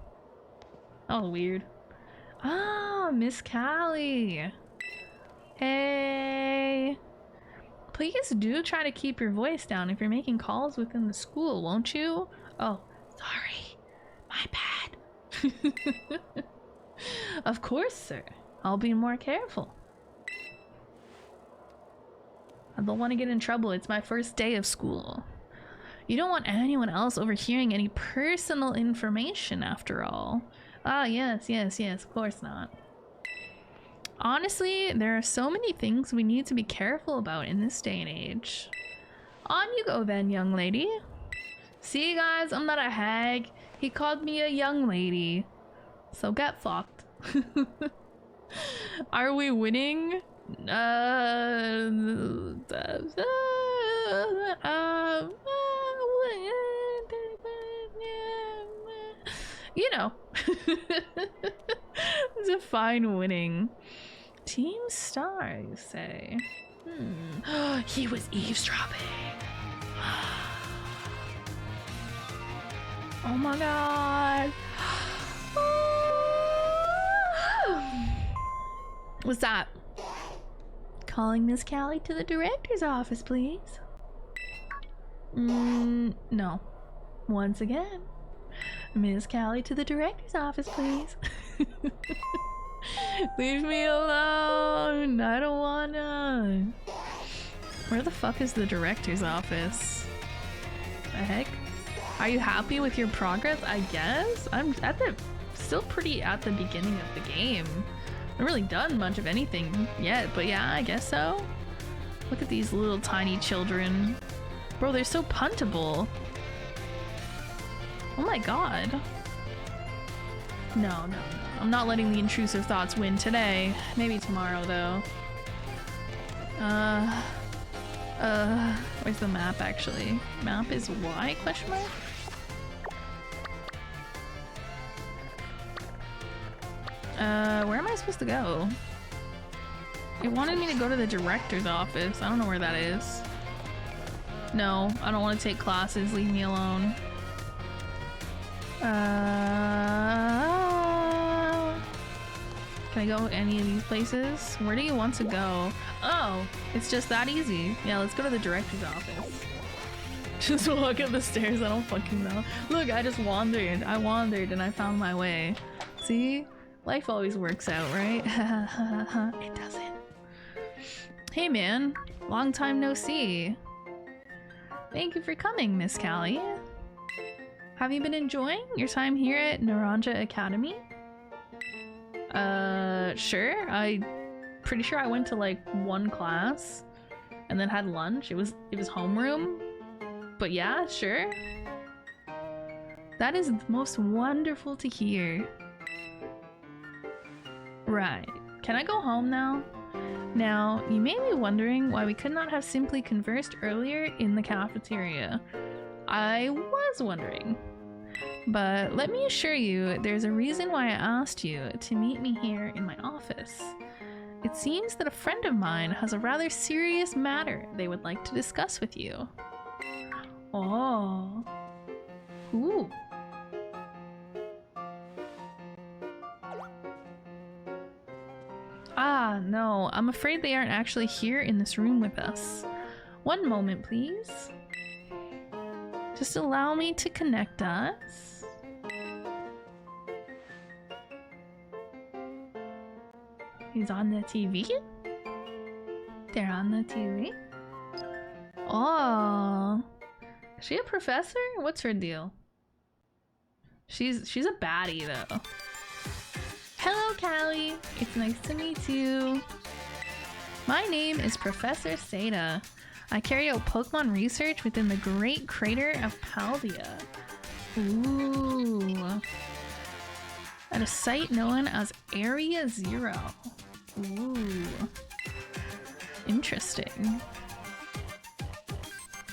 That was weird. Ah, Miss Callie. Hey. Please do try to keep your voice down if you're making calls within the school, won't you? Oh, sorry. My bad. Of course, sir. I'll be more careful. I don't want to get in trouble. It's my first day of school. You don't want anyone else overhearing any personal information after all. Ah, yes, of course not. Honestly, there are so many things we need to be careful about in this day and age. On you go then, young lady. See guys, I'm not a hag. He called me a young lady. So get fucked. Are we winning? You know. Define winning. Team Star, you say? He was eavesdropping. Oh my god. What's that? Calling Miss Callie to the director's office, please. No. Once again. Miss Callie to the director's office, please. Leave me alone. I don't wanna. Where the fuck is the director's office? The heck? Are you happy with your progress? I guess. I'm still pretty at the beginning of the game. I haven't really done much of anything yet, but yeah, I guess so. Look at these little tiny children. Bro, they're so puntable. Oh my god. No. I'm not letting the intrusive thoughts win today. Maybe tomorrow, though. Where's the map, actually? Map is Y, question mark? Where am I supposed to go? It wanted me to go to the director's office. I don't know where that is. No, I don't want to take classes. Leave me alone. Can I go any of these places? Where do you want to go? Oh, it's just that easy. Yeah, let's go to the director's office. Just walk up the stairs. I don't fucking know. Look, I just wandered. I wandered and I found my way. See? Life always works out, right? It doesn't. Hey man, long time no see. Thank you for coming, Miss Callie. Have you been enjoying your time here at Naranja Academy? Sure. Pretty sure I went to like one class and then had lunch. It was homeroom. But yeah, sure. That is most wonderful to hear. Right. Can I go home now? Now, you may be wondering why we could not have simply conversed earlier in the cafeteria. I was wondering. But let me assure you, there's a reason why I asked you to meet me here in my office. It seems that a friend of mine has a rather serious matter they would like to discuss with you. Oh. Ooh. Ah, no, I'm afraid they aren't actually here in this room with us. One moment, please. Just allow me to connect us. He's on the TV? They're on the TV? Oh. Is she a professor? What's her deal? She's a baddie though. Hello, Callie. It's nice to meet you. My name is Professor Seda. I carry out Pokemon research within the Great Crater of Paldea. Ooh. At a site known as Area Zero. Ooh. Interesting.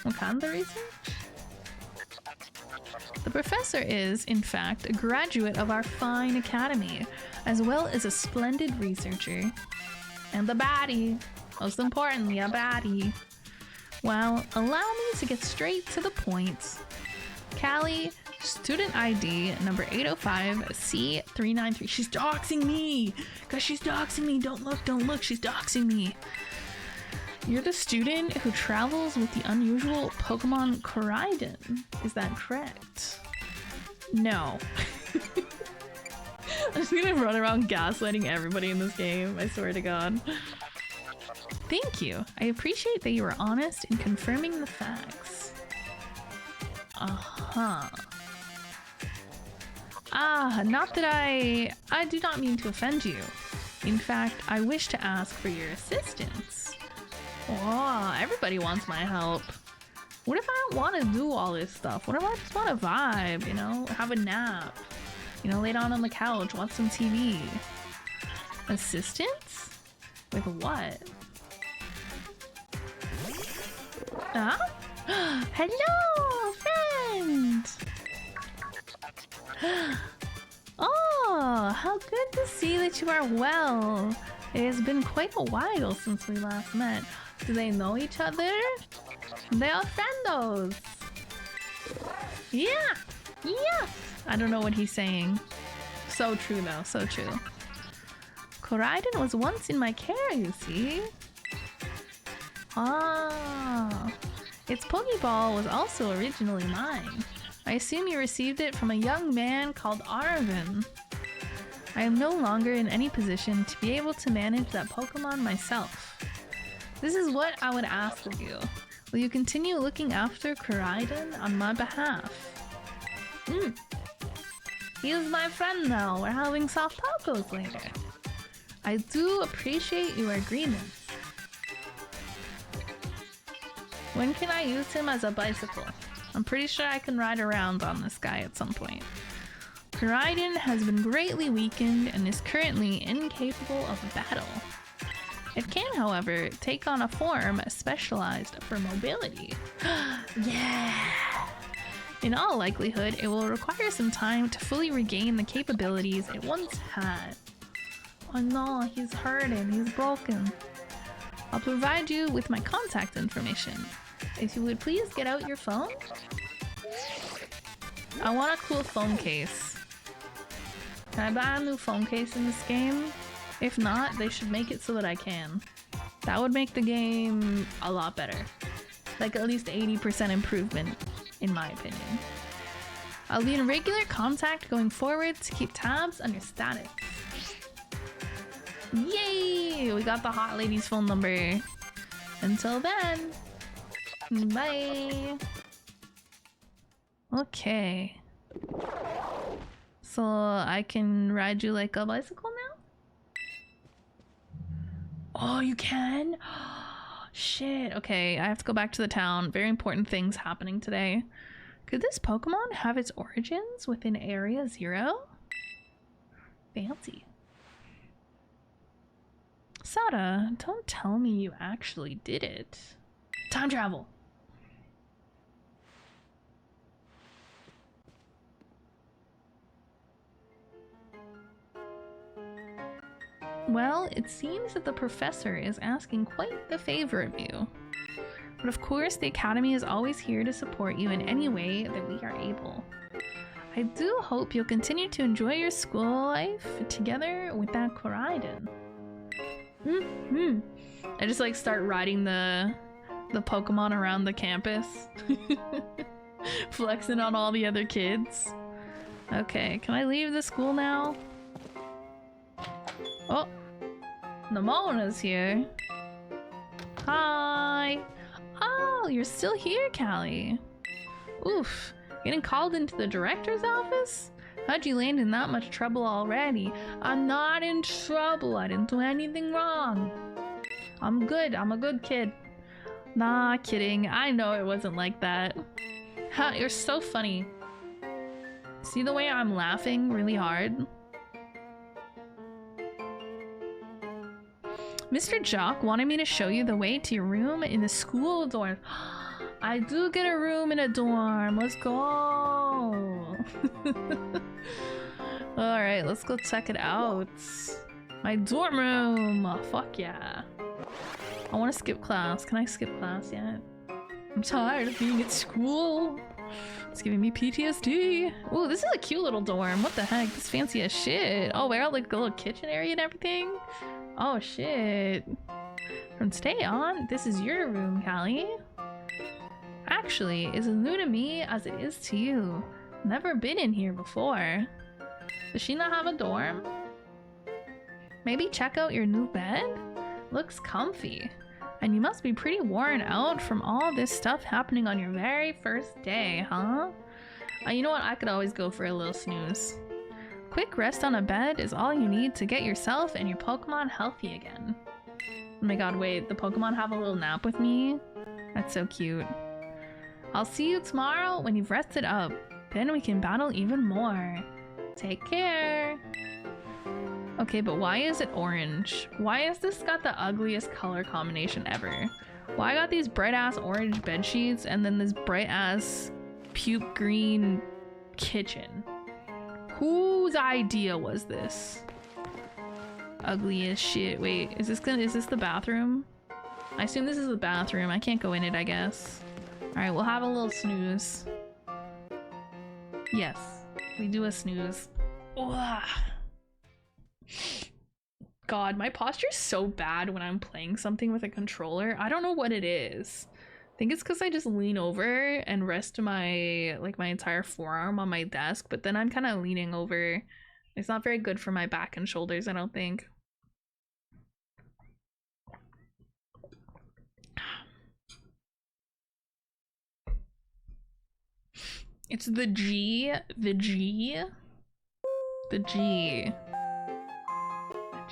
What kind of research? The professor is, in fact, a graduate of our fine academy, as well as a splendid researcher. And the baddie. Most importantly, a baddie. Well, allow me to get straight to the point. Callie, student ID number 805C393. She's doxing me! Guys, she's doxing me! Don't look, she's doxing me! You're the student who travels with the unusual Pokemon Koraidon. Is that correct? No. I'm just gonna run around gaslighting everybody in this game, I swear to God. Thank you. I appreciate that you were honest in confirming the facts. Uh-huh. Ah, not that I do not mean to offend you. In fact, I wish to ask for your assistance. Oh, everybody wants my help. What if I don't want to do all this stuff? What if I just want to vibe, you know? Have a nap. You know, lay down on the couch, watch some TV. Assistance? With what? Huh? Hello, friend! Oh, how good to see that you are well. It has been quite a while since we last met. Do they know each other? They are friendos. Yeah, yeah. I don't know what he's saying. So true though, so true. Koraidon was once in my care, you see. Ah, its Pokeball was also originally mine. I assume you received it from a young man called Arvin. I am no longer in any position to be able to manage that Pokemon myself. This is what I would ask of you. Will you continue looking after Koraidon on my behalf? He is my friend now. We're having soft tacos later. I do appreciate your agreement. When can I use him as a bicycle? I'm pretty sure I can ride around on this guy at some point. Koraidon has been greatly weakened and is currently incapable of battle. It can, however, take on a form specialized for mobility. Yeah! In all likelihood, it will require some time to fully regain the capabilities it once had. Oh no, he's hurting, he's broken. I'll provide you with my contact information. If you would please get out your phone. I want a cool phone case. Can I buy a new phone case in this game? If not, they should make it so that I can. That would make the game a lot better. Like at least 80% improvement, in my opinion. I'll be in regular contact going forward to keep tabs on your status. Yay! We got the hot lady's phone number. Until then, bye! Okay. So I can ride you like a bicycle now? Oh, you can? Shit. Okay, I have to go back to the town. Very important things happening today. Could this Pokemon have its origins within Area 0? Fancy. Sada, don't tell me you actually did it. Time travel. Well, it seems that the professor is asking quite the favor of you. But of course, the Academy is always here to support you in any way that we are able. I do hope you'll continue to enjoy your school life together with that Koraidon. I just like start riding the Pokemon around the campus. Flexing on all the other kids. Okay, can I leave the school now? Oh, Nemona's here. Hi. Oh, you're still here, Callie. Oof, getting called into the director's office? How'd you land in that much trouble already? I'm not in trouble. I didn't do anything wrong. I'm good. I'm a good kid. Nah, kidding. I know it wasn't like that. Ha, you're so funny. See the way I'm laughing really hard? Mr. Jock wanted me to show you the way to your room in the school dorm. I do get a room in a dorm. Let's go. Alright, let's go check it out. My dorm room. Oh, fuck yeah. I want to skip class. Can I skip class yet? I'm tired of being at school. It's giving me PTSD. Ooh, this is a cute little dorm. What the heck? This fancy as shit. Oh, we got like a little kitchen area and everything. Oh shit. From today on, this is your room, Callie. Actually, it's as new to me as it is to you. Never been in here before. Does she not have a dorm? Maybe check out your new bed? Looks comfy. And you must be pretty worn out from all this stuff happening on your very first day, huh? You know what? I could always go for a little snooze. Quick rest on a bed is all you need to get yourself and your Pokemon healthy again. Oh my god, wait, the Pokemon have a little nap with me? That's so cute. I'll see you tomorrow when you've rested up. Then we can battle even more. Take care. Okay, but why is it orange? Why has this got the ugliest color combination ever? Why I got these bright ass orange bed sheets and then this bright ass puke green kitchen? Whose idea was this? Ugly as shit. Wait, is this the bathroom? I assume this is the bathroom. I can't go in it, I guess. Alright, we'll have a little snooze. Yes, we do a snooze. Ugh. God, my posture is so bad when I'm playing something with a controller. I don't know what it is. I think it's because I just lean over and rest my entire forearm on my desk, but then I'm kind of leaning over. It's not very good for my back and shoulders, I don't think. It's the G. The G. The G.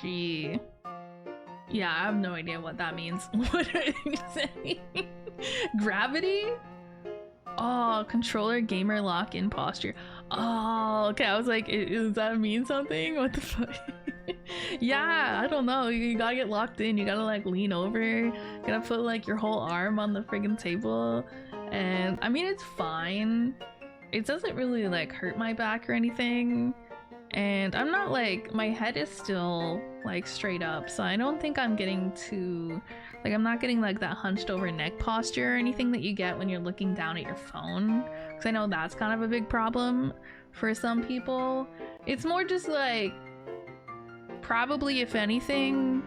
G. Yeah, I have no idea what that means. What are you saying? Gravity? Oh, controller gamer lock in posture. Oh, okay. I was like, does that mean something? What the fuck? Yeah, I don't know. You gotta get locked in. You gotta like lean over. You gotta put like your whole arm on the friggin' table. And I mean, it's fine. It doesn't really like hurt my back or anything. And I'm not like, my head is still like straight up, so I don't think I'm getting too, like I'm not getting like that hunched over neck posture or anything that you get when you're looking down at your phone, because I know that's kind of a big problem for some people. It's more just like, probably if anything,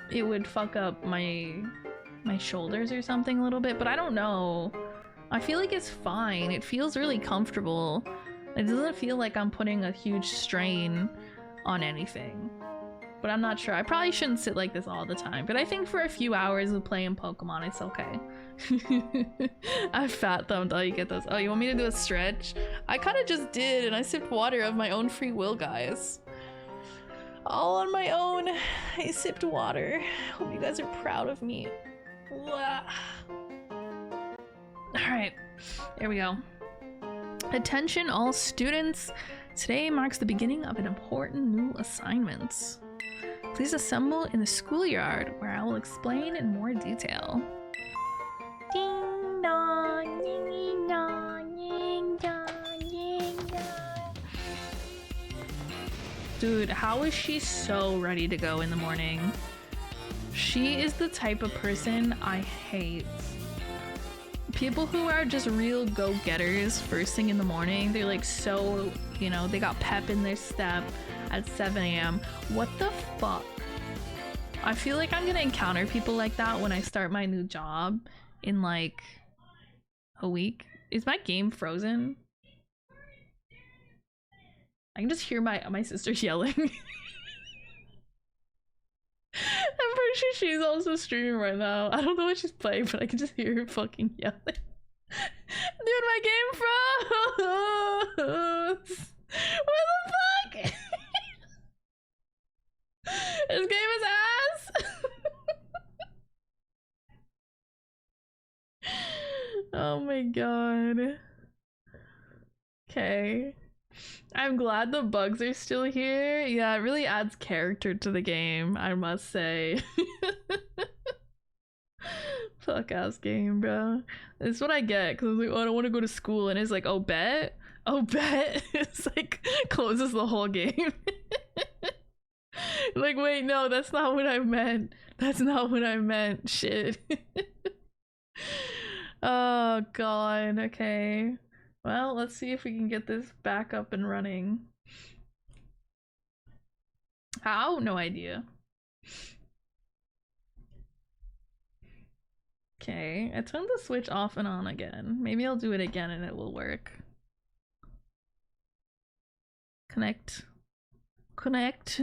it would fuck up my shoulders or something a little bit, but I don't know. I feel like it's fine. It feels really comfortable. It doesn't feel like I'm putting a huge strain on anything. But I'm not sure. I probably shouldn't sit like this all the time. But I think for a few hours of playing Pokemon, it's okay. I fat thumbed. Oh, you get those. Oh, you want me to do a stretch? I kind of just did, and I sipped water of my own free will, guys. All on my own. I sipped water. Hope you guys are proud of me. Alright, here we go. Attention all students, today marks the beginning of an important new assignment. Please assemble in the schoolyard where I will explain in more detail. Ding dong, ding dong, ding dong, ding dong. Dude, how is she so ready to go in the morning? She is the type of person I hate. People who are just real go-getters first thing in the morning, they're like so, you know, they got pep in their step at 7 a.m. What the fuck? I feel like I'm gonna encounter people like that when I start my new job in like a week. Is my game frozen? I can just hear my sister yelling. I'm pretty sure she's also streaming right now. I don't know what she's playing, but I can just hear her fucking yelling. Dude, my game froze! What the fuck? This game is ass! Oh my god. Okay. I'm glad the bugs are still here. Yeah, it really adds character to the game, I must say. Fuck ass game, bro. This is what I get, because I was like, oh, I don't want to go to school, and it's like, oh, bet? Oh, bet? It's like, closes the whole game. Like, wait, no, that's not what I meant. That's not what I meant. Shit. Oh, God. Okay. Well, let's see if we can get this back up and running. How? No idea. Okay, I turned the switch off and on again. Maybe I'll do it again and it will work. Connect. Connect.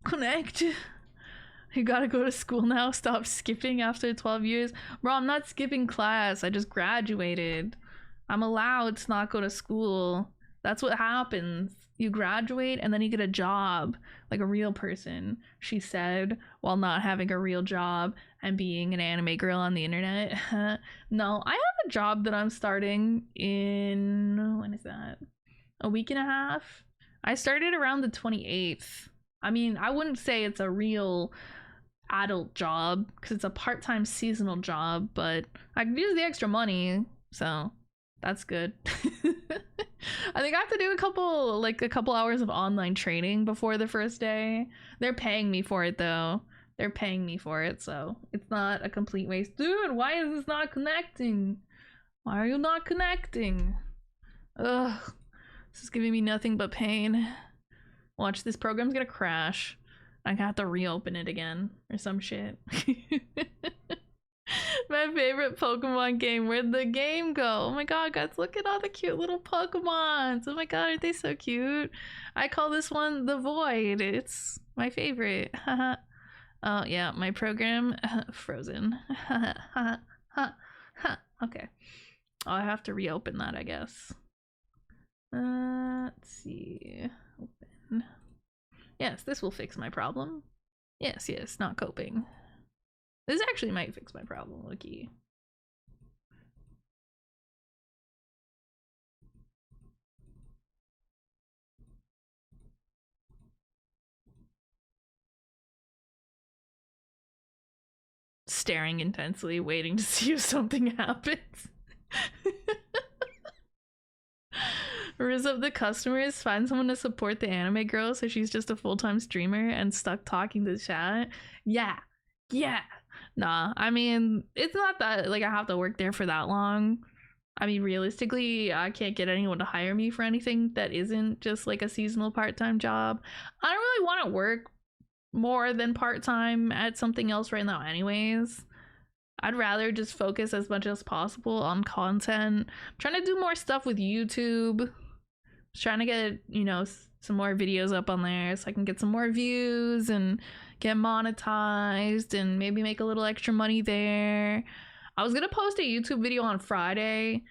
Connect. You gotta go to school now. Stop skipping after 12 years. Bro, I'm not skipping class. I just graduated. I'm allowed to not go to school. That's what happens. You graduate and then you get a job like a real person, she said, while not having a real job and being an anime girl on the internet. No, I have a job that I'm starting in, when is that? A week and a half? I started around the 28th. I mean, I wouldn't say it's a real adult job because it's a part-time seasonal job, but I can use the extra money, so that's good. I think I have to do a couple hours of online training before the first day. They're paying me for it though. They're paying me for it, so it's not a complete waste. Dude, why is this not connecting? Why are you not connecting? Ugh, this is giving me nothing but pain. Watch, this program's gonna crash. I have to reopen it again or some shit. My favorite Pokemon game. Where'd the game go? Oh my god, guys, look at all the cute little Pokemons. Oh my god, aren't they so cute? I call this one the Void. It's my favorite. Oh yeah, my program frozen. Okay. Oh, I have to reopen that, I guess. Let's see. Open. Yes, this will fix my problem. Yes, not coping. This actually might fix my problem, looky. Staring intensely, waiting to see if something happens. Riz up the customers, find someone to support the anime girl so she's just a full-time streamer and stuck talking to chat. Yeah. Nah, I mean, it's not that like I have to work there for that long. I mean, realistically, I can't get anyone to hire me for anything that isn't just like a seasonal part-time job. I don't really want to work more than part-time at something else right now anyways. I'd rather just focus as much as possible on content. I'm trying to do more stuff with YouTube. Trying to get, you know, some more videos up on there so I can get some more views and get monetized and maybe make a little extra money there. I was gonna post a YouTube video on Friday,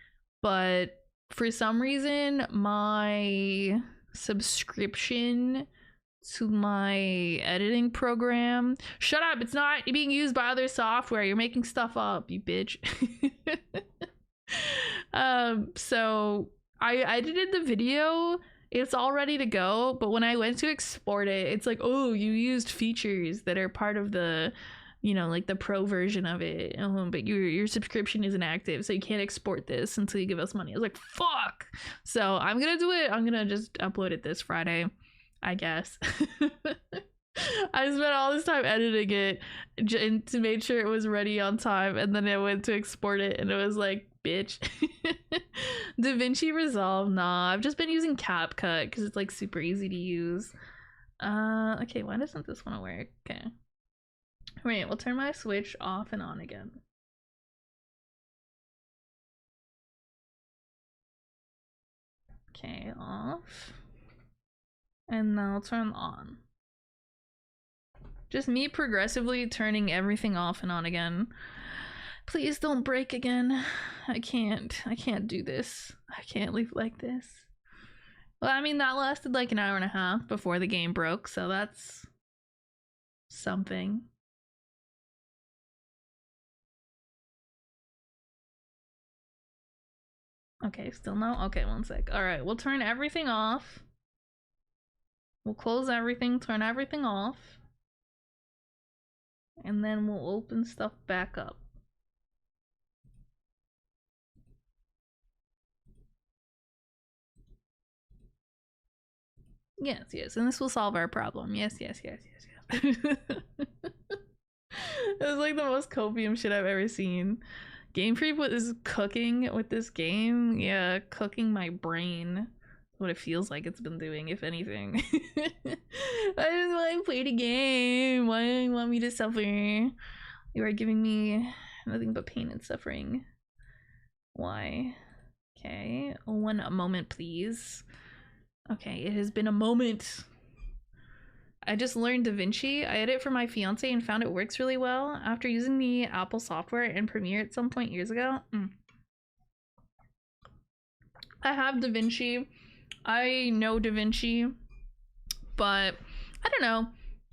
but for some reason my subscription to my editing program, shut up, it's not being used by other software, you're making stuff up, you bitch. So I edited the video, it's all ready to go, but when I went to export it, it's like, oh, you used features that are part of the, you know, like the pro version of it, but your subscription isn't active, so you can't export this until you give us money. I was like, fuck. So I'm gonna do it, I'm gonna just upload it this Friday, I guess. I spent all this time editing it to make sure it was ready on time, and then I went to export it and it was like, bitch. DaVinci Resolve, nah, I've just been using CapCut because it's like super easy to use. Okay, why doesn't this want to work? Okay, wait, we'll turn my switch off and on again. Okay, off, and now turn on. Just me progressively turning everything off and on again. Please don't break again. I can't do this. I can't leave like this. Well, I mean, that lasted like an hour and a half before the game broke, so that's something. Okay, still no? Okay, one sec. Alright, we'll turn everything off. We'll close everything, turn everything off. And then we'll open stuff back up. Yes, and this will solve our problem. Yes. It was like the most copium shit I've ever seen. Game Freak is cooking with this game. Yeah, cooking my brain. What it feels like it's been doing, if anything. I just want to play the game. Why do you want me to suffer? You are giving me nothing but pain and suffering. Why? Okay, 1 moment, please. Okay, it has been a moment. I just learned DaVinci. I edit for my fiance and found it works really well after using the Apple software and Premiere at some point years ago. I have DaVinci. I know DaVinci, but I don't know.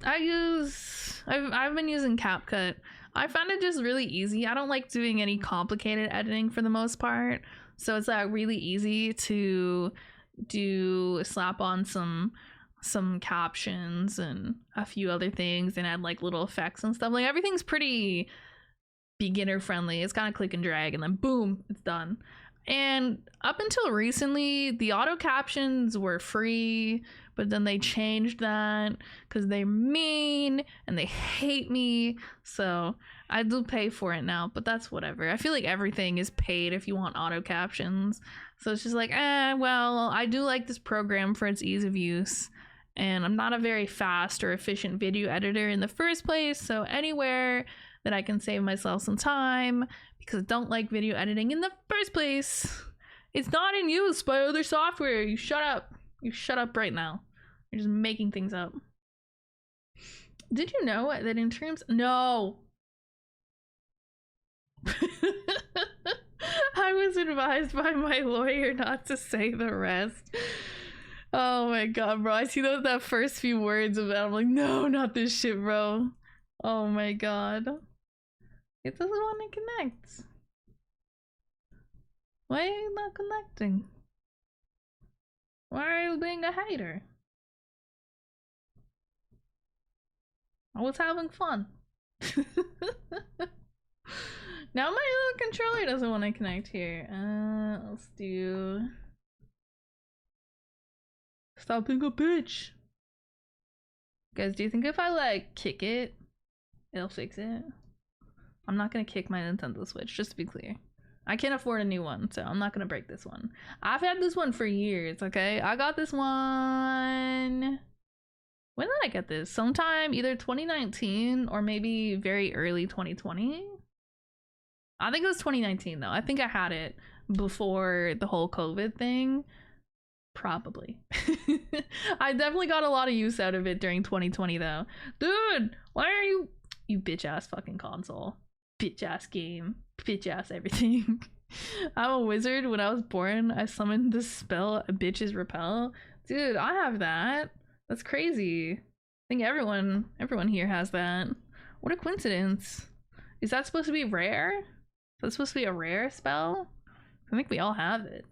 I've been using CapCut. I found it just really easy. I don't like doing any complicated editing for the most part. So it's like really easy to slap on some captions and a few other things and add like little effects and stuff. Like everything's pretty beginner friendly. It's kind of click and drag and then boom, it's done. And up until recently, the auto captions were free, but then they changed that because they're mean and they hate me. So I do pay for it now, but that's whatever. I feel like everything is paid if you want auto captions. So it's just like, well, I do like this program for its ease of use. And I'm not a very fast or efficient video editor in the first place. So anywhere that I can save myself some time, because I don't like video editing in the first place, it's not in use by other software. You shut up. You shut up right now. You're just making things up. Did you know that in terms... No. I was advised by my lawyer not to say the rest. Oh my god, bro. I see that first few words of it. I'm like, no, not this shit, bro. Oh my god. It doesn't want to connect. Why are you not connecting? Why are you being a hater? I was having fun. Now my little controller doesn't want to connect here. Let's do... Stop being a bitch. Guys, do you think if I like kick it, it'll fix it? I'm not gonna kick my Nintendo Switch, just to be clear. I can't afford a new one, so I'm not gonna break this one. I've had this one for years, okay? I got this one... When did I get this? Sometime either 2019 or maybe very early 2020? I think it was 2019 though. I think I had it before the whole COVID thing. Probably. I definitely got a lot of use out of it during 2020 though. Dude, why are you bitch ass fucking console? Bitch ass game. Bitch ass everything. I'm a wizard. When I was born, I summoned the spell Bitches Repel. Dude, I have that. That's crazy. I think everyone here has that. What a coincidence. Is that supposed to be rare? Is that supposed to be a rare spell? I think we all have it.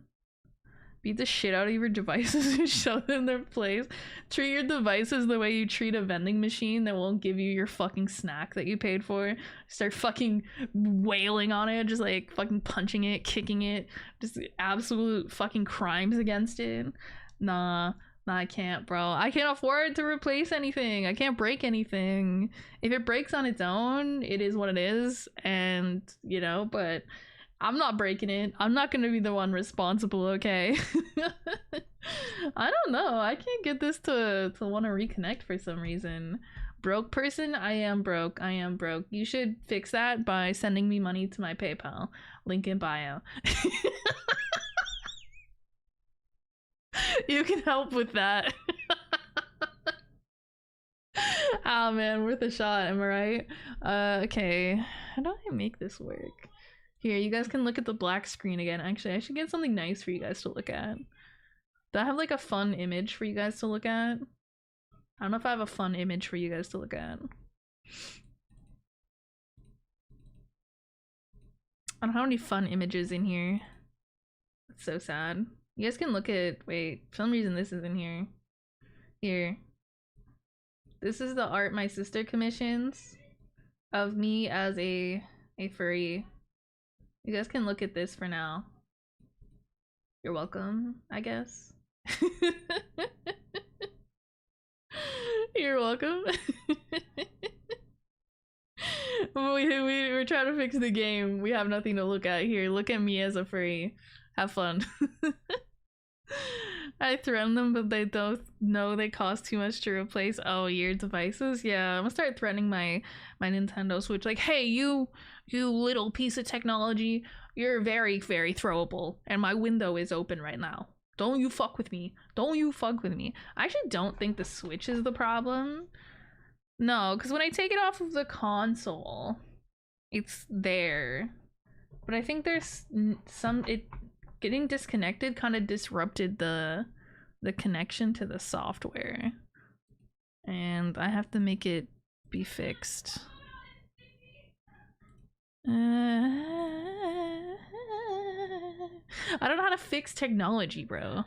Beat the shit out of your devices and show them their place. Treat your devices the way you treat a vending machine that won't give you your fucking snack that you paid for. Start fucking wailing on it, just like fucking punching it, kicking it, just absolute fucking crimes against it. Nah, I can't, bro. I can't afford to replace anything. I can't break anything. If it breaks on its own, it is what it is, and you know, but I'm not breaking it. I'm not gonna be the one responsible, okay? I don't know. I can't get this to want to reconnect for some reason. Broke person? I am broke. I am broke. You should fix that by sending me money to my PayPal. Link in bio. You can help with that. Oh man, worth a shot, am I right? Okay. How do I make this work? Here, you guys can look at the black screen again. Actually, I should get something nice for you guys to look at. Do I have like a fun image for you guys to look at? I don't know if I have a fun image for you guys to look at. I don't have any fun images in here. That's so sad. You guys can look at, wait, for some reason this isn't here. Here. This is the art my sister commissions of me as a furry. You guys can look at this for now. You're welcome, I guess. You're welcome. We're trying to fix the game. We have nothing to look at here. Look at me as a furry. Have fun. I threaten them, but they don't know they cost too much to replace. Oh, your devices? Yeah, I'm gonna start threatening my Nintendo Switch. Like, hey, you little piece of technology, you're very, very throwable, and my window is open right now. Don't you fuck with me. Don't you fuck with me. I actually don't think the Switch is the problem. No, because when I take it off of the console, it's there. But I think there's it getting disconnected kind of disrupted the connection to the software. And I have to make it be fixed. I don't know how to fix technology, bro.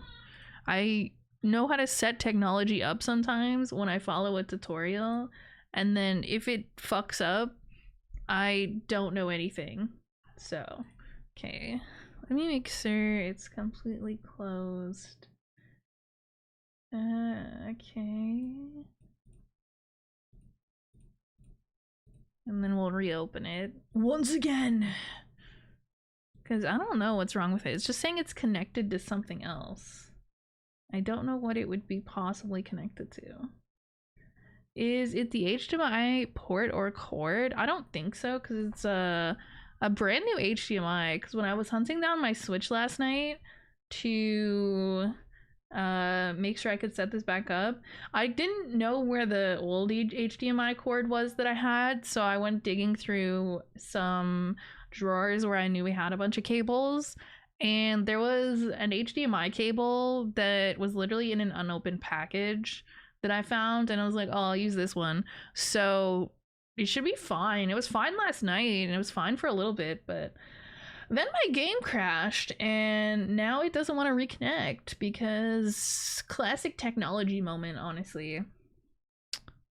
I know how to set technology up sometimes when I follow a tutorial, and then if it fucks up, I don't know anything. So, okay. Let me make sure it's completely closed. Okay. And then we'll reopen it once again. Because I don't know what's wrong with it. It's just saying it's connected to something else. I don't know what it would be possibly connected to. Is it the HDMI port or cord? I don't think so, because it's a brand new HDMI. Because when I was hunting down my Switch last night to make sure I could set this back up, I didn't know where the old HDMI cord was that I had, so I went digging through some drawers where I knew we had a bunch of cables, and there was an HDMI cable that was literally in an unopened package that I found, and I was like, oh, I'll use this one. So it should be fine. It was fine last night, and it was fine for a little bit, but then my game crashed, and now it doesn't want to reconnect because classic technology moment, honestly.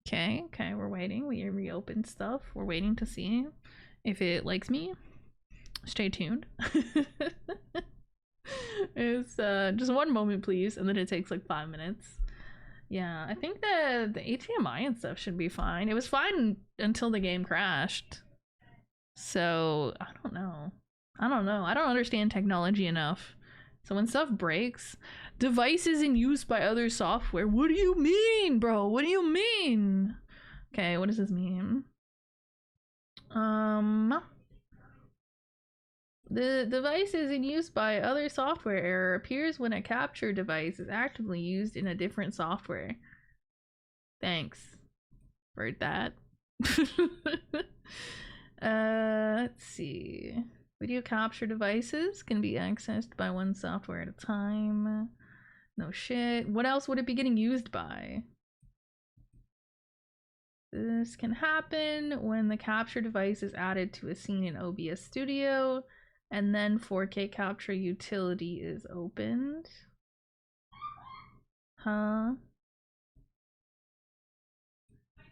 Okay, we're waiting. We reopened stuff. We're waiting to see if it likes me. Stay tuned. It's just one moment, please, and then it takes like 5 minutes. Yeah, I think the HDMI and stuff should be fine. It was fine until the game crashed. So, I don't know. I don't understand technology enough. So when stuff breaks, devices in use by other software. What do you mean, bro? What do you mean? Okay, what does this mean? The device is in use by other software error appears when a capture device is actively used in a different software. Thanks for that. Let's see. Video capture devices can be accessed by one software at a time. No shit. What else would it be getting used by? This can happen when the capture device is added to a scene in OBS Studio, and then 4K capture utility is opened. Huh?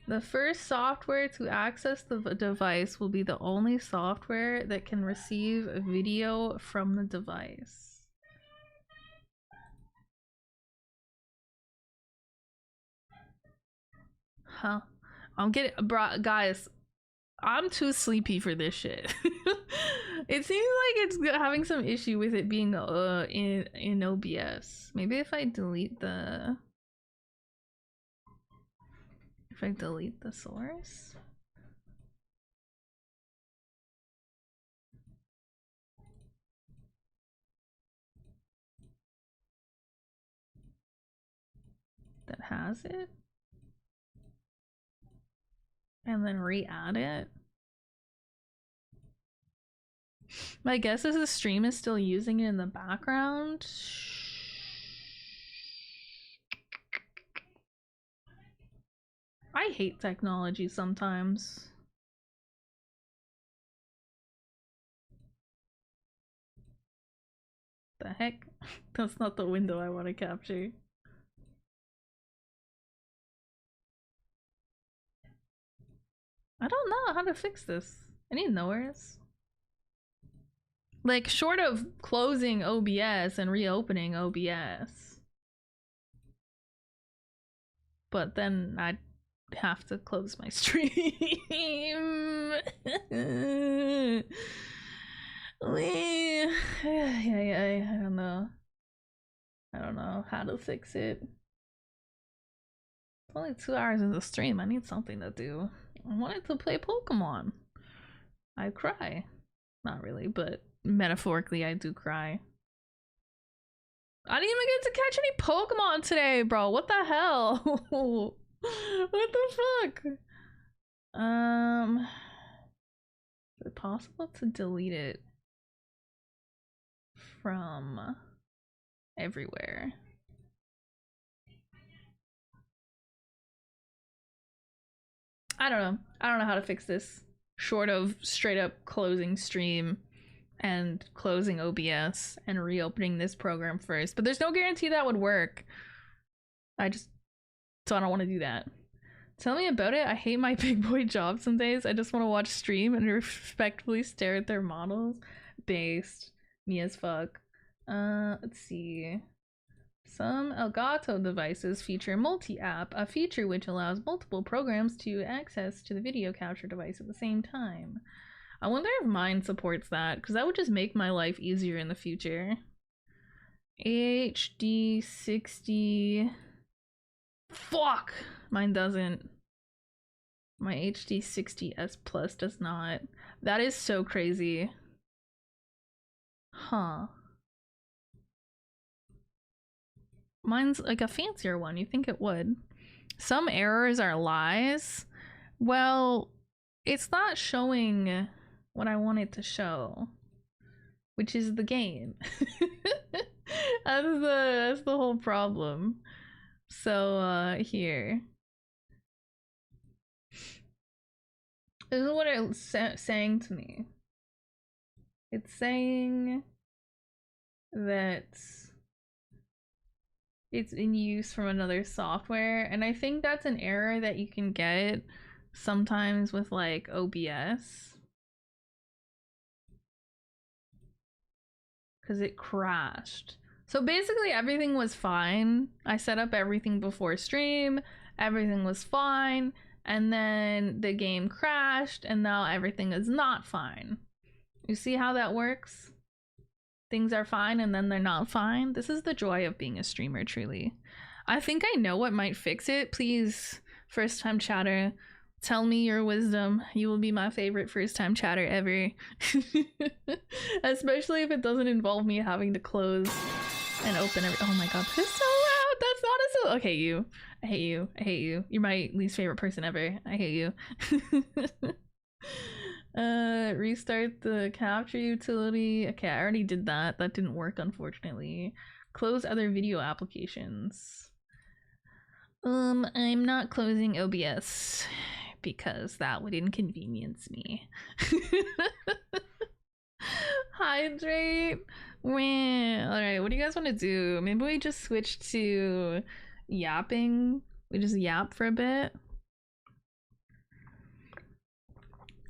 The first software to access the device will be the only software that can receive video from the device. Huh? I'm getting, guys, I'm too sleepy for this shit. It seems like it's having some issue with it being in OBS. Maybe if I delete the source. That has it. And then re-add it. My guess is the stream is still using it in the background. I hate technology sometimes. The heck? That's not the window I want to capture. I don't know how to fix this. I need nowheres. Like, short of closing OBS and reopening OBS. But then I'd have to close my stream. I don't know. I don't know how to fix it. It's only 2 hours in the stream. I need something to do. I wanted to play Pokemon. I cry. Not really, but metaphorically I do cry. I didn't even get to catch any Pokemon today, bro. What the hell? What the fuck? Is it possible to delete it from everywhere? I don't know. I don't know how to fix this. Short of straight up closing stream and closing OBS and reopening this program first. But there's no guarantee that would work. So I don't want to do that. Tell me about it. I hate my big boy job some days. I just want to watch stream and respectfully stare at their models. Based. Me as fuck. Let's see. Some Elgato devices feature multi-app, a feature which allows multiple programs to access to the video capture device at the same time. I wonder if mine supports that, because that would just make my life easier in the future. HD 60. Fuck! Mine doesn't. My HD 60S Plus does not. That is so crazy. Huh. Mine's like a fancier one. You think it would. Some errors are lies. Well, it's not showing what I want it to show, which is the game. That's the whole problem. So here. This is what it's saying to me. It's saying that it's in use from another software, and I think that's an error that you can get sometimes with like OBS, because it crashed. So basically everything was fine. I set up everything before stream, everything was fine, and then the game crashed and now everything is not fine. You see how that works? Things are fine and then they're not fine. This is the joy of being a streamer, truly. I think I know what might fix it. Please, first time chatter, tell me your wisdom. You will be my favorite first time chatter ever. Especially if it doesn't involve me having to close and open every— oh my god, this is so loud. That's not a— so— okay, you. I hate you. I hate you. You're my least favorite person ever. I hate you. Restart the capture utility. Okay, I already did that. That didn't work, unfortunately. Close other video applications. I'm not closing OBS because that would inconvenience me. Hydrate. Alright, what do you guys want to do? Maybe we just switch to yapping. We just yap for a bit.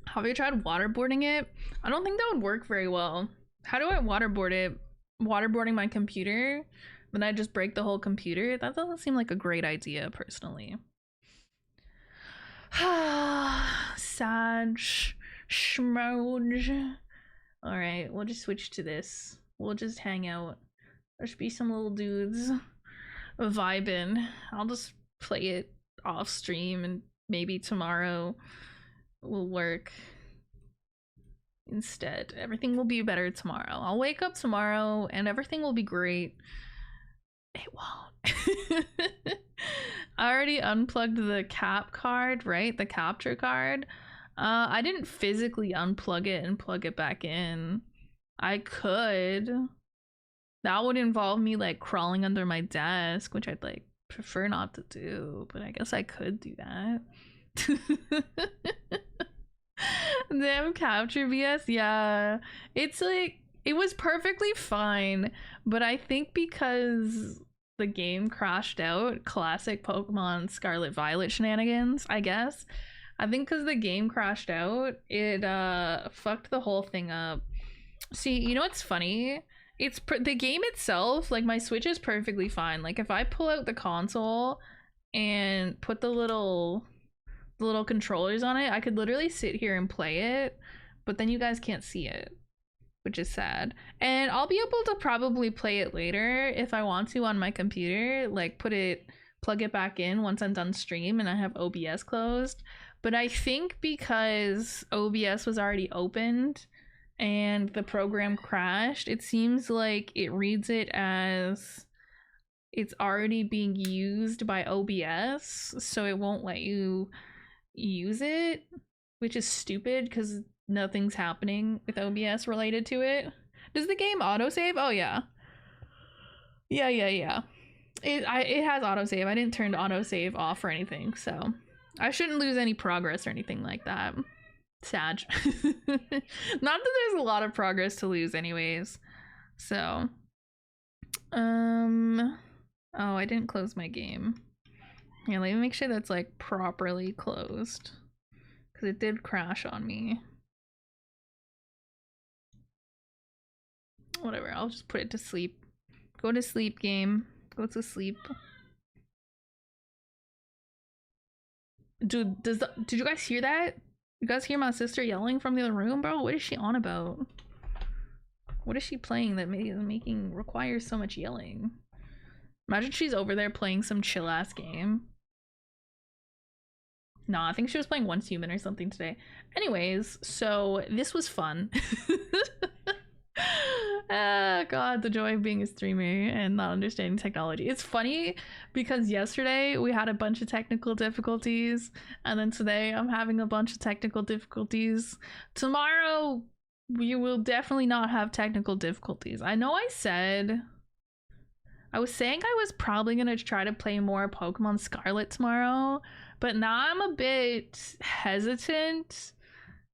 Have you tried waterboarding it? I don't think that would work very well. How do I waterboard it? Waterboarding my computer? Then I just break the whole computer? That doesn't seem like a great idea, personally. Sag. Schmoge. Alright, we'll just switch to this. We'll just hang out. There should be some little dudes vibing. I'll just play it off stream and maybe tomorrow will work instead. Everything will be better tomorrow. I'll wake up tomorrow and everything will be great. It won't. I already unplugged the cap card, right? The capture card. I didn't physically unplug it and plug it back in. I could. That would involve me like crawling under my desk, which I'd like prefer not to do, but I guess I could do that. Damn capture BS. Yeah, it's like it was perfectly fine, but I think because the game crashed out, classic Pokemon Scarlet Violet shenanigans, I guess. I think because the game crashed out, it fucked the whole thing up. See, you know what's funny? It's the game itself, like my Switch is perfectly fine. Like if I pull out the console and put the little controllers on it, I could literally sit here and play it, but then you guys can't see it, which is sad. And I'll be able to probably play it later if I want to on my computer, like plug it back in once I'm done stream and I have OBS closed. But I think because OBS was already opened and the program crashed, it seems like it reads it as it's already being used by OBS, so it won't let you use it, which is stupid because nothing's happening with OBS related to it. Does the game autosave? Oh yeah. Yeah. It has autosave. I didn't turn autosave off or anything, so I shouldn't lose any progress or anything like that. Sad. Not that there's a lot of progress to lose anyways. So oh, I didn't close my game. Yeah, let me make sure that's like properly closed, because it did crash on me. Whatever, I'll just put it to sleep. Go to sleep, game. Go to sleep. Dude, did you guys hear that? You guys hear my sister yelling from the other room, bro? What is she on about? What is she playing that requires so much yelling? Imagine she's over there playing some chill ass game. Nah, I think she was playing Once Human or something today. Anyways, so this was fun. Ah, God, the joy of being a streamer and not understanding technology. It's funny because yesterday we had a bunch of technical difficulties, and then today I'm having a bunch of technical difficulties. Tomorrow we will definitely not have technical difficulties. I know I was saying I was probably gonna try to play more Pokemon Scarlet tomorrow, but now I'm a bit hesitant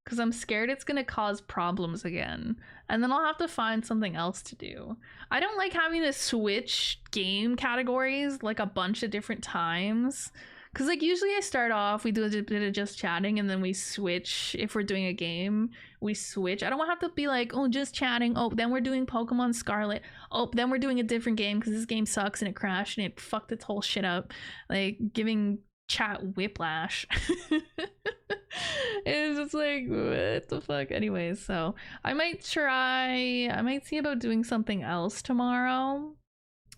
because I'm scared it's gonna cause problems again, and then I'll have to find something else to do. I don't like having to switch game categories like a bunch of different times, because like usually I start off, we do a bit of just chatting, and then we switch. If we're doing a game, we switch. I don't want to have to be like, oh, just chatting, oh, then we're doing Pokemon Scarlet, oh, then we're doing a different game because this game sucks and it crashed and it fucked its whole shit up, like giving chat whiplash. It's just like, what the fuck? Anyways, so I might see about doing something else tomorrow,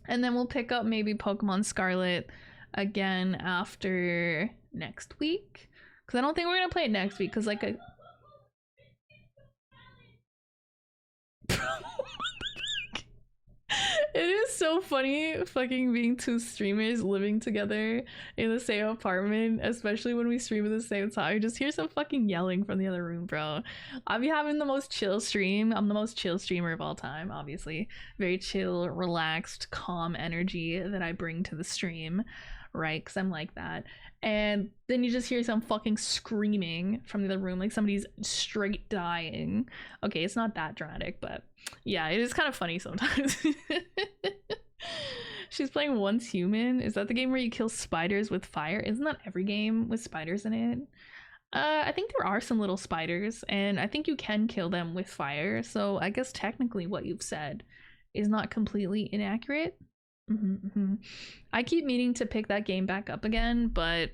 and then we'll pick up maybe Pokemon Scarlet again after next week, because I don't think we're gonna play it next week, because like it is so funny fucking being two streamers living together in the same apartment, especially when we stream at the same time. You just hear some fucking yelling from the other room, bro. I'll be having the most chill stream. I'm the most chill streamer of all time, obviously. Very chill, relaxed, calm energy that I bring to the stream, right? Because I'm like that. And then you just hear some fucking screaming from the other room, like somebody's straight dying. Okay, it's not that dramatic, but yeah, it is kind of funny sometimes. She's playing Once Human. Is that the game where you kill spiders with fire? Isn't that every game with spiders in it? I think there are some little spiders, and I think you can kill them with fire, so I guess technically what you've said is not completely inaccurate. I keep meaning to pick that game back up again, but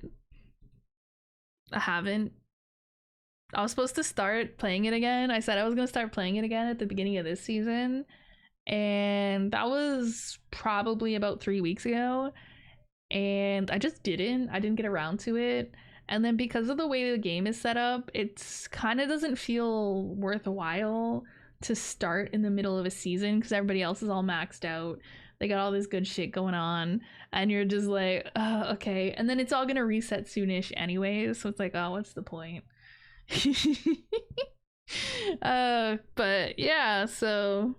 I haven't. I was supposed to start playing it again. I said I was gonna start playing it again at the beginning of this season, and that was probably about 3 weeks ago, and I just didn't get around to it. And then because of the way the game is set up, it's kind of doesn't feel worthwhile to start in the middle of a season because everybody else is all maxed out. They got all this good shit going on, and you're just like, okay. And then it's all gonna reset soonish anyways, so it's like, oh, what's the point? But yeah, so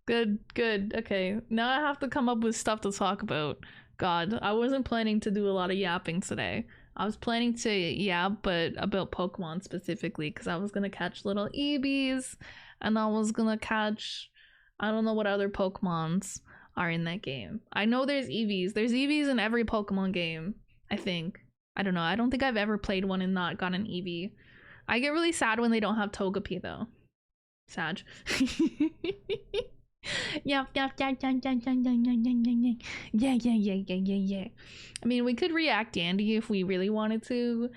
good. Okay, now I have to come up with stuff to talk about. God, I wasn't planning to do a lot of yapping today. I was planning to yap, but about Pokemon specifically, because I was gonna catch little Eevees, and I was gonna catch, I don't know what other Pokemons are in that game. I know there's Eevees. There's Eevees in every Pokemon game, I think. I don't know. I don't think I've ever played one and not got an Eevee. I get really sad when they don't have Togepi though. Sad. Yeah. I mean, we could react Andy if we really wanted to,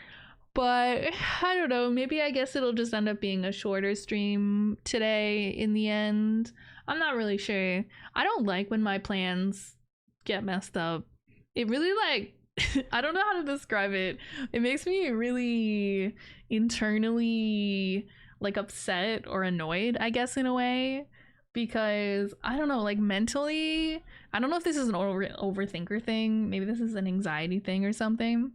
but I don't know. Maybe I guess it'll just end up being a shorter stream today in the end. I'm not really sure. I don't like when my plans get messed up. It really like I don't know how to describe it. It makes me really internally like upset or annoyed, I guess, in a way, because I don't know, like mentally, I don't know if this is an overthinker thing, maybe this is an anxiety thing or something,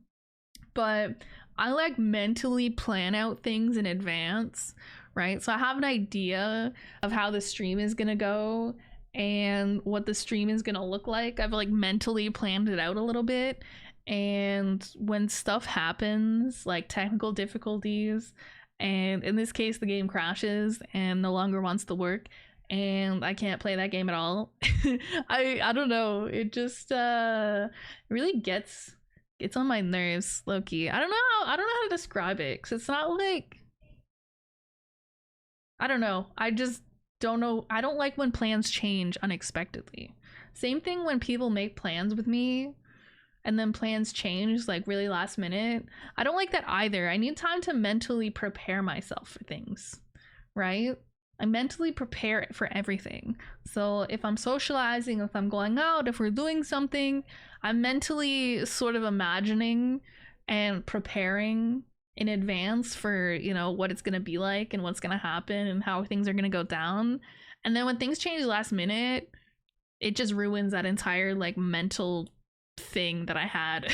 but I like mentally plan out things in advance, right? So I have an idea of how the stream is gonna go and what the stream is gonna look like. I've like mentally planned it out a little bit, and when stuff happens, like technical difficulties, and in this case the game crashes and no longer wants to work and I can't play that game at all, I don't know, it just really gets on my nerves, low-key. I don't know how to describe it, because it's not like, I don't know, I just don't know. I don't like when plans change unexpectedly. Same thing when people make plans with me and then plans change like really last minute. I don't like that either. I need time to mentally prepare myself for things, right? I mentally prepare for everything. So if I'm socializing, if I'm going out, if we're doing something, I'm mentally sort of imagining and preparing in advance for, you know, what it's going to be like and what's going to happen and how things are going to go down. And then when things change last minute, it just ruins that entire like mental thing that I had.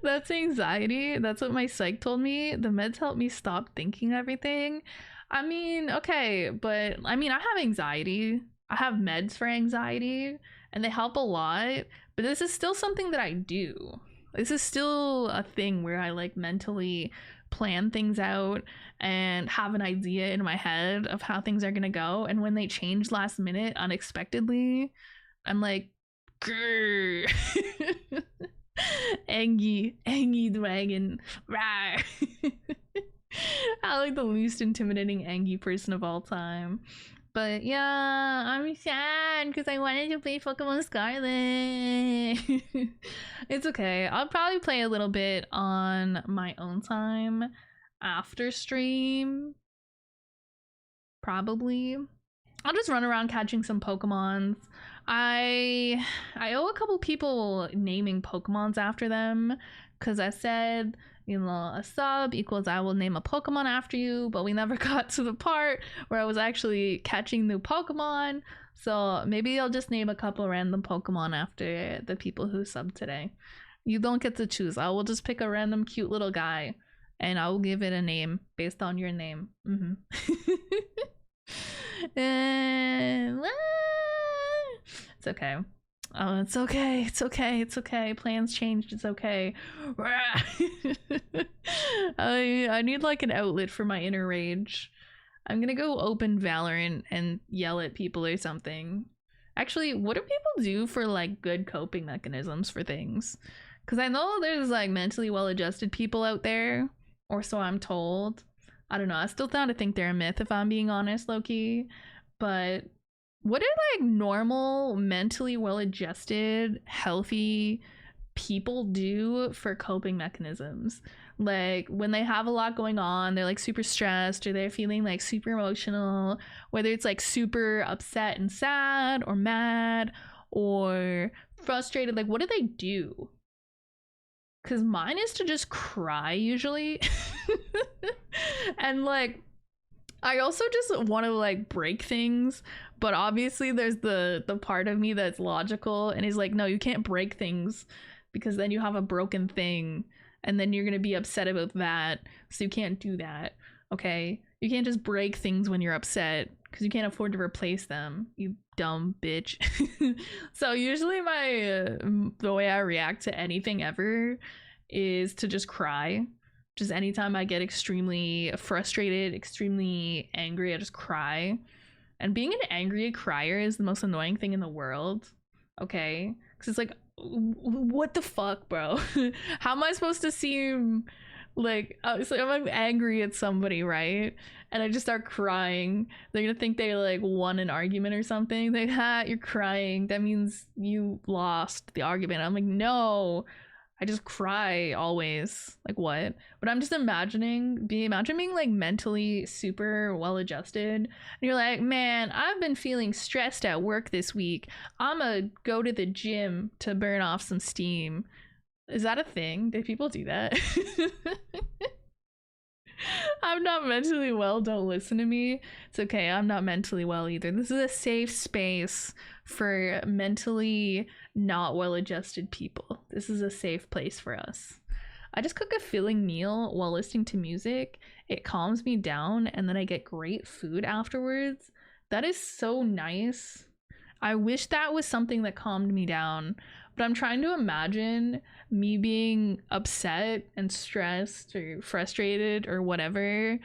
That's anxiety. That's what my psych told me. The meds helped me stop thinking everything. I mean, okay, but I mean, I have anxiety. I have meds for anxiety and they help a lot, but this is still something that I do. This is still a thing where I like mentally plan things out and have an idea in my head of how things are gonna go. And when they change last minute unexpectedly, I'm like, grrr. Angie dragon. Rawr. I like the least intimidating Angie person of all time. But yeah, I'm sad because I wanted to play Pokemon Scarlet. It's okay. I'll probably play a little bit on my own time after stream. Probably. I'll just run around catching some Pokemons. I owe a couple people naming Pokemons after them because I said, you know, a sub equals I will name a Pokemon after you, but we never got to the part where I was actually catching new Pokemon. So maybe I'll just name a couple random Pokemon after the people who subbed today. You don't get to choose. I will just pick a random cute little guy and I will give it a name based on your name. It's okay. Oh, it's okay. It's okay. It's okay. Plans changed. It's okay. I need like an outlet for my inner rage. I'm gonna go open Valorant and yell at people or something. Actually, what do people do for like good coping mechanisms for things? Because I know there's like mentally well-adjusted people out there, or so I'm told. I don't know. I still kind of think they're a myth if I'm being honest, low-key. But what do like normal, mentally well-adjusted, healthy people do for coping mechanisms? Like when they have a lot going on, they're like super stressed or they're feeling like super emotional, whether it's like super upset and sad or mad or frustrated, like what do they do? Because mine is to just cry usually. And like I also just want to like break things, but obviously there's the part of me that's logical and is like, no, you can't break things because then you have a broken thing and then you're gonna be upset about that, so you can't do that. Okay, you can't just break things when you're upset because you can't afford to replace them, you dumb bitch. So usually the way I react to anything ever is to just cry. Just anytime I get extremely frustrated, extremely angry, I just cry. And being an angry crier is the most annoying thing in the world. Okay? Because it's like, what the fuck, bro? How am I supposed to seem like, so I'm angry at somebody, right? And I just start crying. They're gonna think they like won an argument or something. Like, ha, you're crying. That means you lost the argument. I'm like, no. I just cry always. Like what? But I'm just imagine being like mentally super well adjusted. And you're like, man, I've been feeling stressed at work this week. I'ma go to the gym to burn off some steam. Is that a thing? Do people do that? I'm not mentally well. Don't listen to me. It's okay. I'm not mentally well either. This is a safe space for mentally not well adjusted people. This is a safe place for us. I just cook a filling meal while listening to music. It calms me down and then I get great food afterwards. That is so nice. I wish that was something that calmed me down, but I'm trying to imagine me being upset and stressed or frustrated or whatever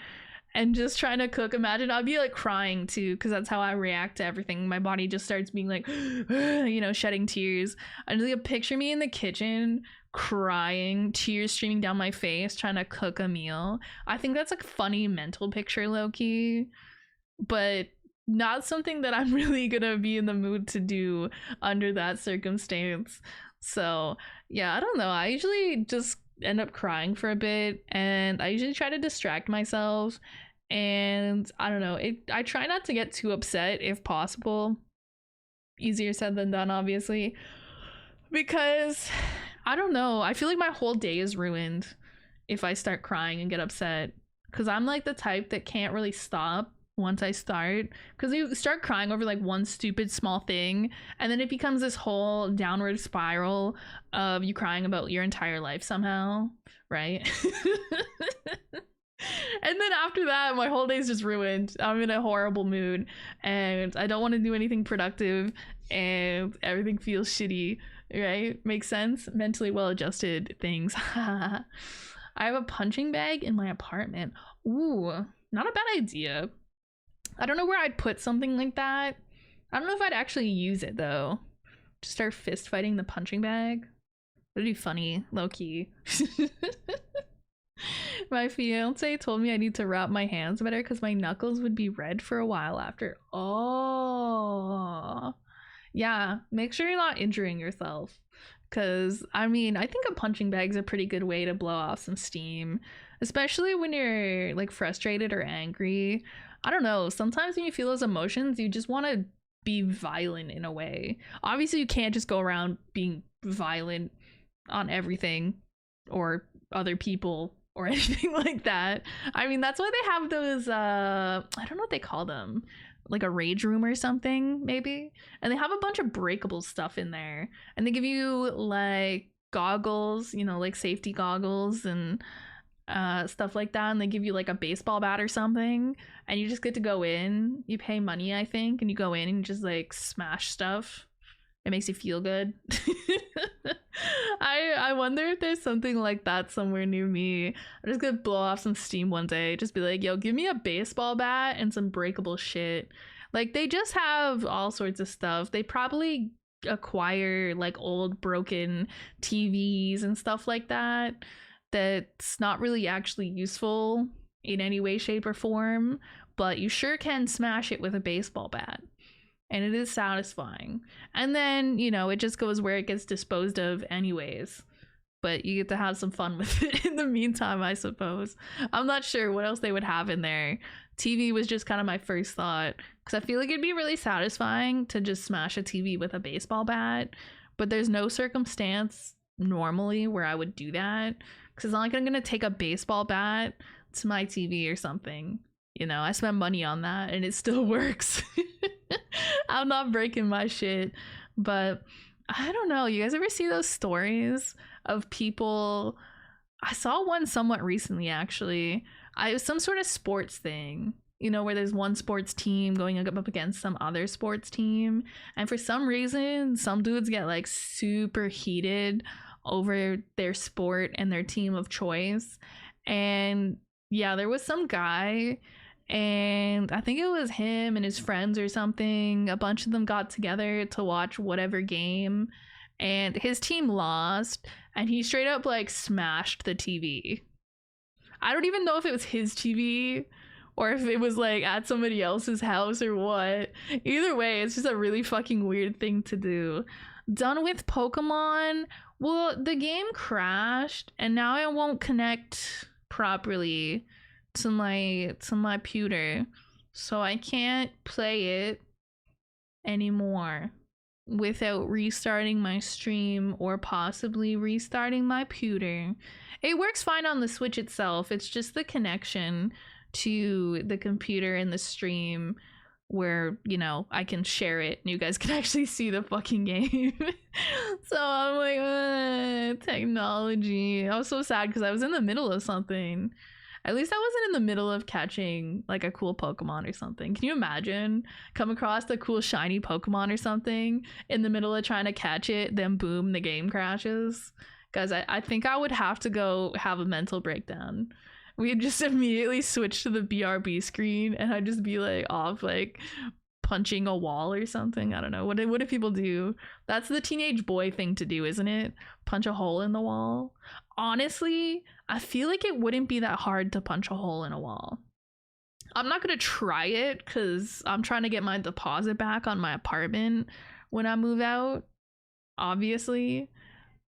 and just trying to cook. Imagine I'd be like crying too, because that's how I react to everything. My body just starts being like, you know, shedding tears. I just like picture me in the kitchen crying, tears streaming down my face, trying to cook a meal. I think that's like a funny mental picture, low-key, but not something that I'm really gonna be in the mood to do under that circumstance. So yeah, I don't know. I usually just end up crying for a bit and I usually try to distract myself, and I don't know, I try not to get too upset if possible. Easier said than done, obviously, because I don't know, I feel like my whole day is ruined if I start crying and get upset, because I'm like the type that can't really stop once I start, because you start crying over like one stupid small thing and then it becomes this whole downward spiral of you crying about your entire life somehow, right? And then after that my whole day's just ruined. I'm in a horrible mood and I don't want to do anything productive and everything feels shitty, right? Makes sense? Mentally well adjusted things. I have a punching bag in my apartment. Ooh, not a bad idea. I don't know where I'd put something like that. I don't know if I'd actually use it though. Just start fist fighting the punching bag. That'd be funny, low-key. My fiance told me I need to wrap my hands better because my knuckles would be red for a while after. Oh. Yeah, make sure you're not injuring yourself. Because, I mean, I think a punching bag's a pretty good way to blow off some steam. Especially when you're, like, frustrated or angry. I don't know, sometimes when you feel those emotions, you just want to be violent in a way. Obviously, you can't just go around being violent on everything or other people or anything like that. I mean, that's why they have those, I don't know what they call them, like a rage room or something, maybe. And they have a bunch of breakable stuff in there. And they give you, like, goggles, you know, like safety goggles and stuff like that, and they give you like a baseball bat or something, and you just get to go in. You pay money, I think, and you go in and you just like smash stuff. It makes you feel good. I wonder if there's something like that somewhere near me. I'm just gonna blow off some steam one day. Just be like, yo, give me a baseball bat and some breakable shit. Like, they just have all sorts of stuff. They probably acquire like old broken TVs and stuff like that that's not really actually useful in any way, shape, or form, but you sure can smash it with a baseball bat. And it is satisfying. And then, you know, it just goes where it gets disposed of anyways. But you get to have some fun with it in the meantime, I suppose. I'm not sure what else they would have in there. TV was just kind of my first thought, because I feel like it'd be really satisfying to just smash a TV with a baseball bat. But there's no circumstance normally where I would do that, because it's not like I'm gonna take a baseball bat to my TV or something. You know, I spent money on that and it still works. I'm not breaking my shit. But I don't know, you guys ever see those stories of people? I saw one somewhat recently, actually. It was some sort of sports thing, you know, where there's one sports team going up against some other sports team, and for some reason some dudes get like super heated over their sport and their team of choice. And yeah, there was some guy, and I think it was him and his friends or something. A bunch of them got together to watch whatever game, and his team lost, and he straight up like smashed the TV. I don't even know if it was his TV or if it was like at somebody else's house or what. Either way, it's just a really fucking weird thing to do. Done with Pokemon. Well, the game crashed and now it won't connect properly to my pewter, so I can't play it anymore. without restarting my stream or possibly restarting my pewter. It works fine on the Switch itself. It's just the connection to the computer and the stream where, you know, I can share it and you guys can actually see the fucking game. So I'm like, technology. I was so sad because I was in the middle of something. At least I wasn't in the middle of catching like a cool Pokemon or something. Can you imagine come across the cool shiny Pokemon or something in the middle of trying to catch it, then boom, the game crashes? Guys, I think I would have to go have a mental breakdown. We'd just immediately switch to the BRB screen and I'd just be like off like punching a wall or something. I don't know. What do people do? That's the teenage boy thing to do, isn't it? Punch a hole in the wall. Honestly, I feel like it wouldn't be that hard to punch a hole in a wall. I'm not gonna try it because I'm trying to get my deposit back on my apartment when I move out, obviously.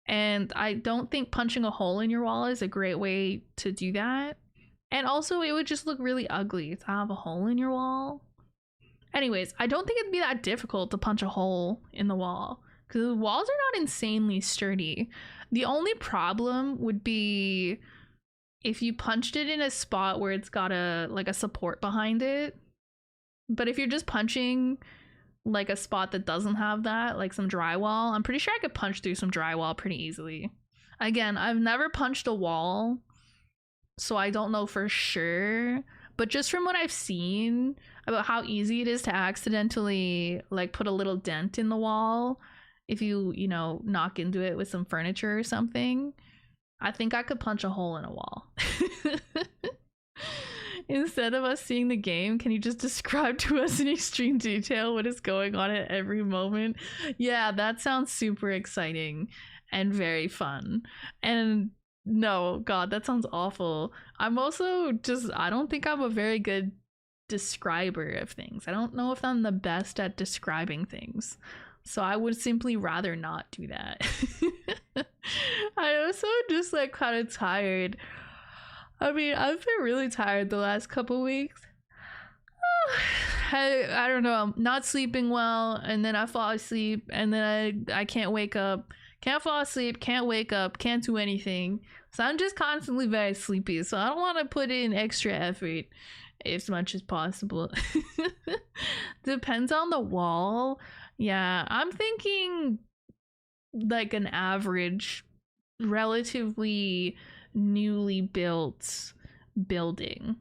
And I don't think punching a hole in your wall is a great way to do that. And also, it would just look really ugly to have a hole in your wall. Anyways, I don't think it'd be that difficult to punch a hole in the wall because the walls are not insanely sturdy. The only problem would be if you punched it in a spot where it's got a support behind it. But if you're just punching like a spot that doesn't have that, like some drywall, I'm pretty sure I could punch through some drywall pretty easily. Again, I've never punched a wall, so I don't know for sure. But just from what I've seen about how easy it is to accidentally like put a little dent in the wall if you know, knock into it with some furniture or something, I think I could punch a hole in a wall. Instead of us seeing the game, can you just describe to us in extreme detail what is going on at every moment? Yeah, that sounds super exciting and very fun. And no, God, that sounds awful. I'm also just, I don't think I'm a very good describer of things. I don't know if I'm the best at describing things. So I would simply rather not do that. I also just like kind of tired. I mean, I've been really tired the last couple weeks. I don't know, I'm not sleeping well, and then I fall asleep, and then I can't wake up. Can't fall asleep, can't wake up, can't do anything. So I'm just constantly very sleepy. So I don't want to put in extra effort as much as possible. Depends on the wall. Yeah, I'm thinking like an average, relatively newly built building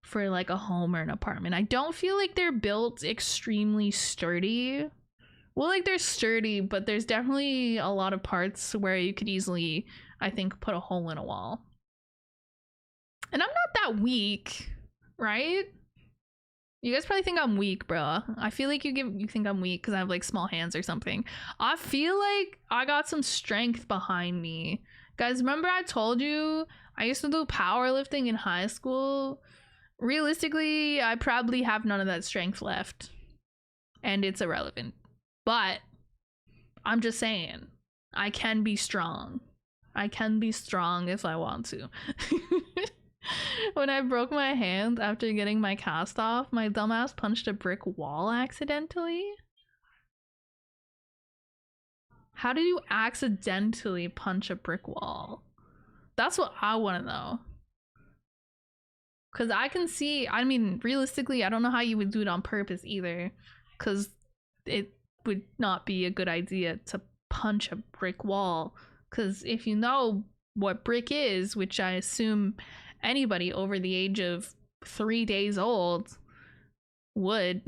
for like a home or an apartment. I don't feel like they're built extremely sturdy. Well, like they're sturdy, but there's definitely a lot of parts where you could easily, I think, put a hole in a wall. And I'm not that weak, right? You guys probably think I'm weak, bro. I feel like you think I'm weak because I have like small hands or something. I feel like I got some strength behind me. Guys, remember I told you I used to do powerlifting in high school? Realistically, I probably have none of that strength left. And it's irrelevant. But I'm just saying, I can be strong. I can be strong if I want to. When I broke my hand after getting my cast off, my dumbass punched a brick wall accidentally. How did you accidentally punch a brick wall? That's what I want to know. Because I can see, I mean, realistically, I don't know how you would do it on purpose either. Because it would not be a good idea to punch a brick wall. Because if you know what brick is, which I assume anybody over the age of 3 days old would.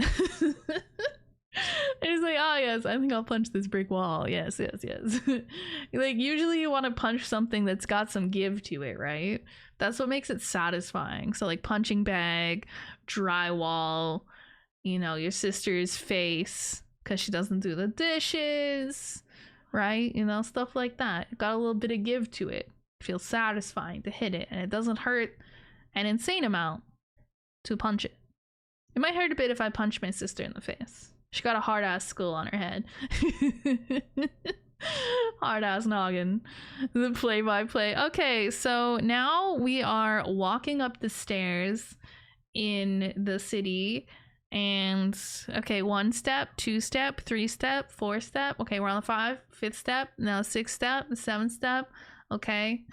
It's like, oh yes, I think I'll punch this brick wall. Yes. Like usually you want to punch something that's got some give to it, right? That's what makes it satisfying. So like punching bag, drywall, you know, your sister's face because she doesn't do the dishes, right? You know, stuff like that. It got a little bit of give to it. It feels satisfying to hit it, and it doesn't hurt an insane amount to punch it. It might hurt a bit if I punch my sister in the face. She got a hard ass skull on her head. Hard ass noggin. The play by play. Okay, so now we are walking up the stairs in the city, And okay, 1 step, 2 step, 3 step, 4 step. Okay, we're on the 5, 5th step, now 6th step, 7th step. Okay.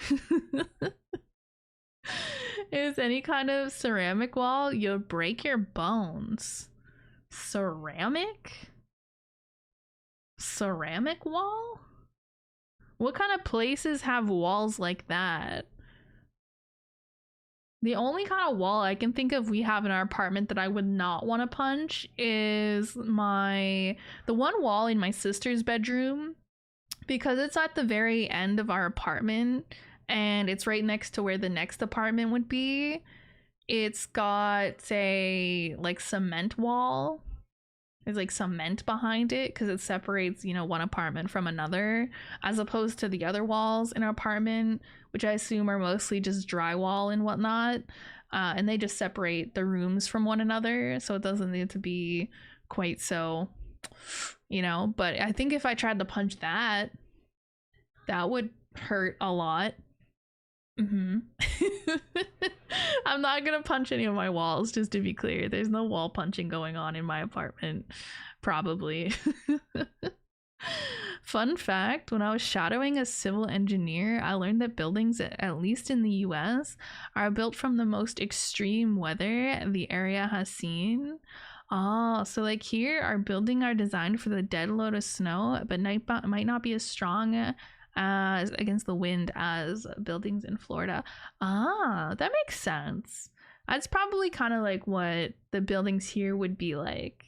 Is any kind of ceramic wall, you'll break your bones. Ceramic? Ceramic wall? What kind of places have walls like that? The only kind of wall I can think of we have in our apartment that I would not want to punch is the one wall in my sister's bedroom, because it's at the very end of our apartment and it's right next to where the next apartment would be. It's got a like cement wall. There's like cement behind it because it separates, you know, one apartment from another, as opposed to the other walls in our apartment, which I assume are mostly just drywall and whatnot. And they just separate the rooms from one another, so it doesn't need to be quite so, you know. But I think if I tried to punch that, that would hurt a lot. I'm not gonna punch any of my walls, just to be clear. There's no wall punching going on in my apartment, probably. Fun fact, when I was shadowing a civil engineer, I learned that buildings, at least in the US, are built from the most extreme weather the area has seen. Oh, so like here, our buildings are designed for the dead load of snow, but might not be as strong as against the wind as buildings in Florida. Ah, that makes sense. That's probably kind of like what the buildings here would be like,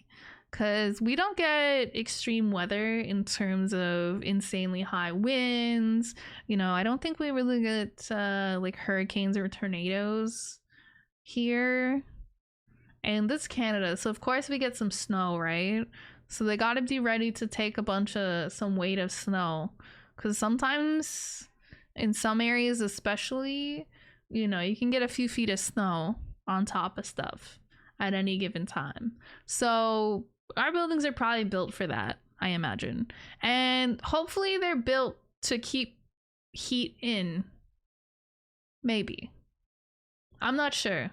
because we don't get extreme weather in terms of insanely high winds. You know, I don't think we really get like hurricanes or tornadoes here. And this is Canada, so of course we get some snow, right? So they gotta be ready to take some weight of snow. Because sometimes in some areas especially, you know, you can get a few feet of snow on top of stuff at any given time. So our buildings are probably built for that, I imagine. And hopefully they're built to keep heat in. Maybe. I'm not sure.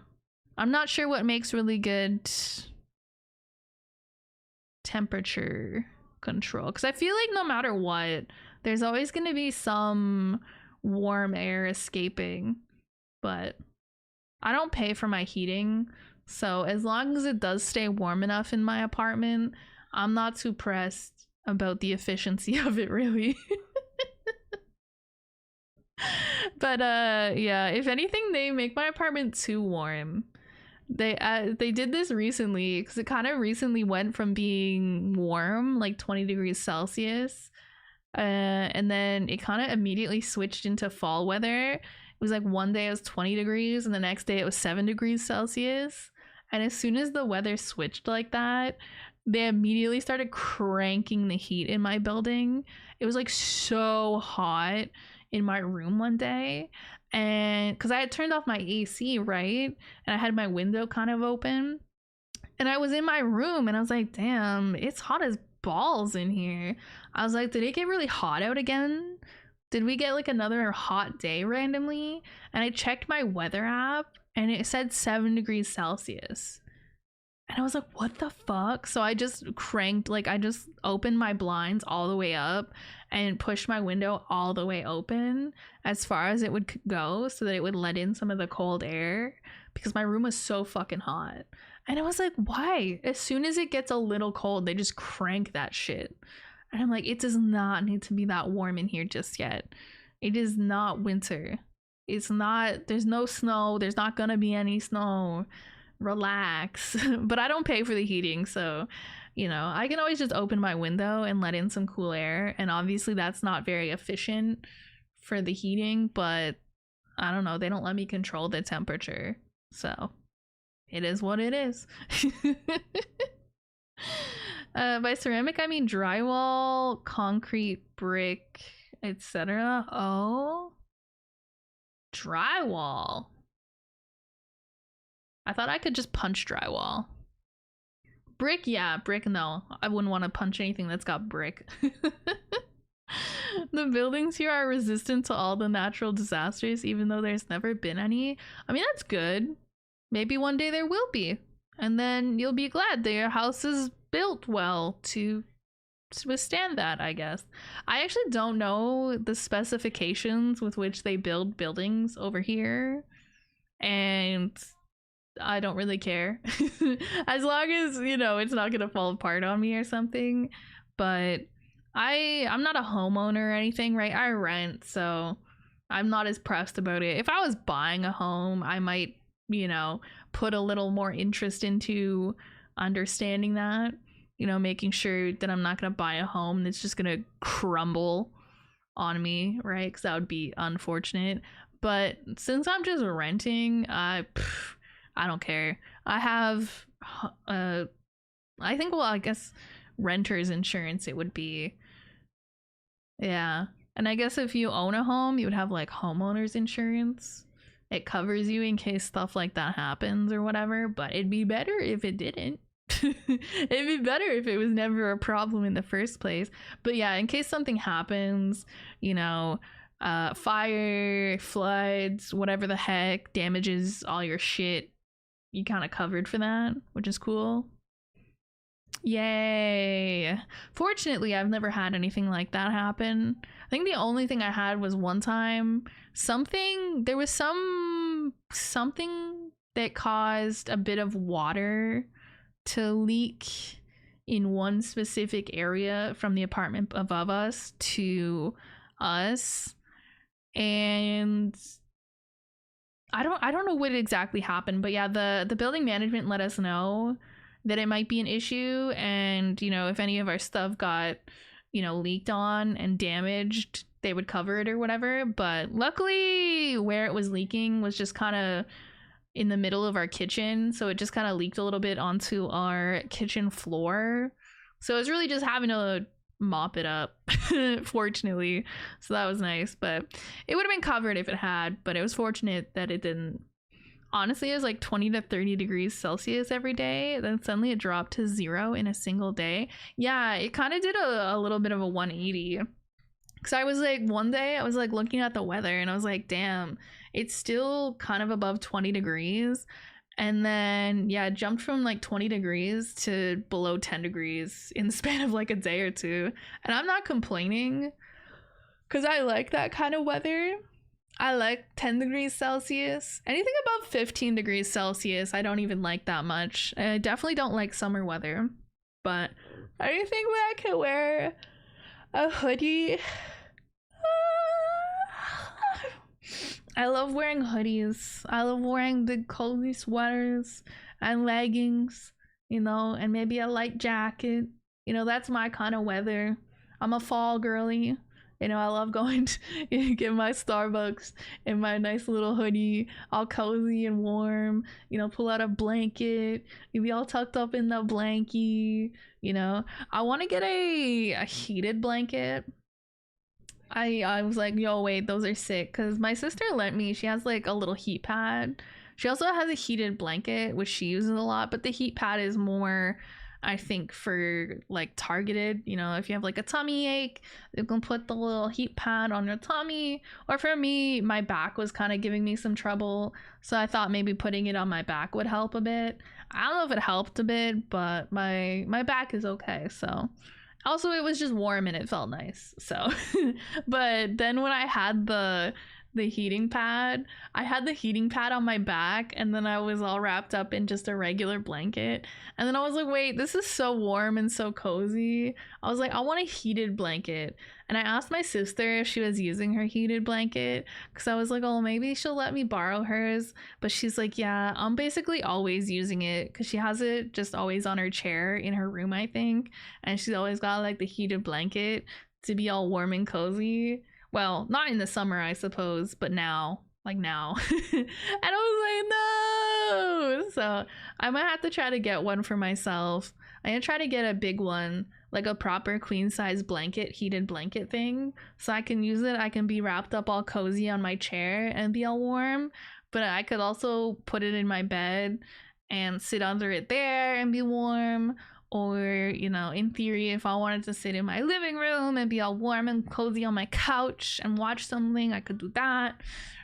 I'm not sure what makes really good temperature control. Because I feel like no matter what, there's always going to be some warm air escaping, but I don't pay for my heating, so as long as it does stay warm enough in my apartment, I'm not too pressed about the efficiency of it, really. But yeah, if anything, they make my apartment too warm. They did this recently because it kind of recently went from being warm, like 20 degrees Celsius, and then it kind of immediately switched into fall weather. It was like one day it was 20 degrees and the next day it was 7 degrees Celsius. And as soon as the weather switched like that, they immediately started cranking the heat in my building. It was like so hot in my room one day, and because I had turned off my AC, right, and I had my window kind of open, and I was in my room and I was like, damn, it's hot as balls in here. I was like, did it get really hot out again? Did we get like another hot day randomly? And I checked my weather app and it said 7 degrees Celsius. And I was like, what the fuck? So I just I just opened my blinds all the way up and pushed my window all the way open as far as it would go so that it would let in some of the cold air, because my room was so fucking hot. And I was like, why? As soon as it gets a little cold, they just crank that shit. And I'm like, it does not need to be that warm in here just yet. It is not winter. It's not, there's no snow. There's not gonna be any snow. Relax. But I don't pay for the heating, so you know, I can always just open my window and let in some cool air, and obviously that's not very efficient for the heating, but I don't know, they don't let me control the temperature, so it is what it is. By ceramic I mean drywall, concrete, brick, etc. Oh, drywall. I thought I could just punch drywall. Brick, yeah. Brick, no. I wouldn't want to punch anything that's got brick. The buildings here are resistant to all the natural disasters, even though there's never been any. I mean, that's good. Maybe one day there will be. and then you'll be glad that your house is built well to withstand that, I guess. I actually don't know the specifications with which they build buildings over here, and I don't really care. As long as, you know, it's not gonna fall apart on me or something. But I'm not a homeowner or anything, right? I rent, so I'm not as pressed about it. If I was buying a home, I might, you know, put a little more interest into understanding that, you know, making sure that I'm not gonna buy a home that's just gonna crumble on me, right? Because that would be unfortunate. But since I'm just renting, I don't care. I have I think, well, I guess renter's insurance it would be. Yeah. And I guess if you own a home, you would have like homeowner's insurance. It covers you in case stuff like that happens or whatever, but it'd be better if it didn't. It'd be better if it was never a problem in the first place. But yeah, in case something happens, you know, fire, floods, whatever the heck, damages all your shit, you kind of covered for that, which is cool. Yay. Fortunately, I've never had anything like that happen. I think the only thing I had was one time there was something that caused a bit of water to leak in one specific area from the apartment above us to us, and I don't know what exactly happened, but yeah, the building management let us know that it might be an issue, and, you know, if any of our stuff got, you know, leaked on and damaged, they would cover it or whatever. But luckily where it was leaking was just kind of in the middle of our kitchen, so it just kind of leaked a little bit onto our kitchen floor, so it was really just having to mop it up. Fortunately, so that was nice. But it would have been covered if it had, but it was fortunate that it didn't. Honestly, it was like 20 to 30 degrees Celsius every day, then suddenly it dropped to 0 in a single day. Yeah, it kind of did a little bit of a 180. Because I was like, one day I was like looking at the weather and I was like, damn, it's still kind of above 20 degrees. And then, yeah, it jumped from like 20 degrees to below 10 degrees in the span of like a day or two. And I'm not complaining because I like that kind of weather. I like 10 degrees Celsius. Anything above 15 degrees Celsius, I don't even like that much. I definitely don't like summer weather. But anything where I can wear a hoodie. I love wearing hoodies. I love wearing big cozy sweaters and leggings, you know, and maybe a light jacket. You know, that's my kind of weather. I'm a fall girly. You know, I love going to get my Starbucks in my nice little hoodie, all cozy and warm. You know, pull out a blanket, you be all tucked up in the blankie. You know, I want to get a heated blanket. I was like, yo, wait, those are sick, because my sister lent me. She has like a little heat pad. She also has a heated blanket, which she uses a lot, but the heat pad is more, I think, for like targeted, you know, if you have like a tummy ache, you can put the little heat pad on your tummy. Or for me, my back was kind of giving me some trouble, so I thought maybe putting it on my back would help a bit. I don't know if it helped a bit, but my back is okay. So also it was just warm and it felt nice. So but then when I had the heating pad, I had the heating pad on my back, and then I was all wrapped up in just a regular blanket, and then I was like, wait, this is so warm and so cozy. I was like, I want a heated blanket. And I asked my sister if she was using her heated blanket, because I was like, oh, maybe she'll let me borrow hers. But she's like, yeah, I'm basically always using it, because she has it just always on her chair in her room, I think, and she's always got like the heated blanket to be all warm and cozy. Well, not in the summer, I suppose, but now, like now. And I was like, no. So I might have to try to get one for myself. I'm gonna try to get a big one, like a proper queen size blanket, heated blanket thing, so I can use it. I can be wrapped up all cozy on my chair and be all warm, but I could also put it in my bed and sit under it there and be warm. Or, you know, in theory, if I wanted to sit in my living room and be all warm and cozy on my couch and watch something, I could do that.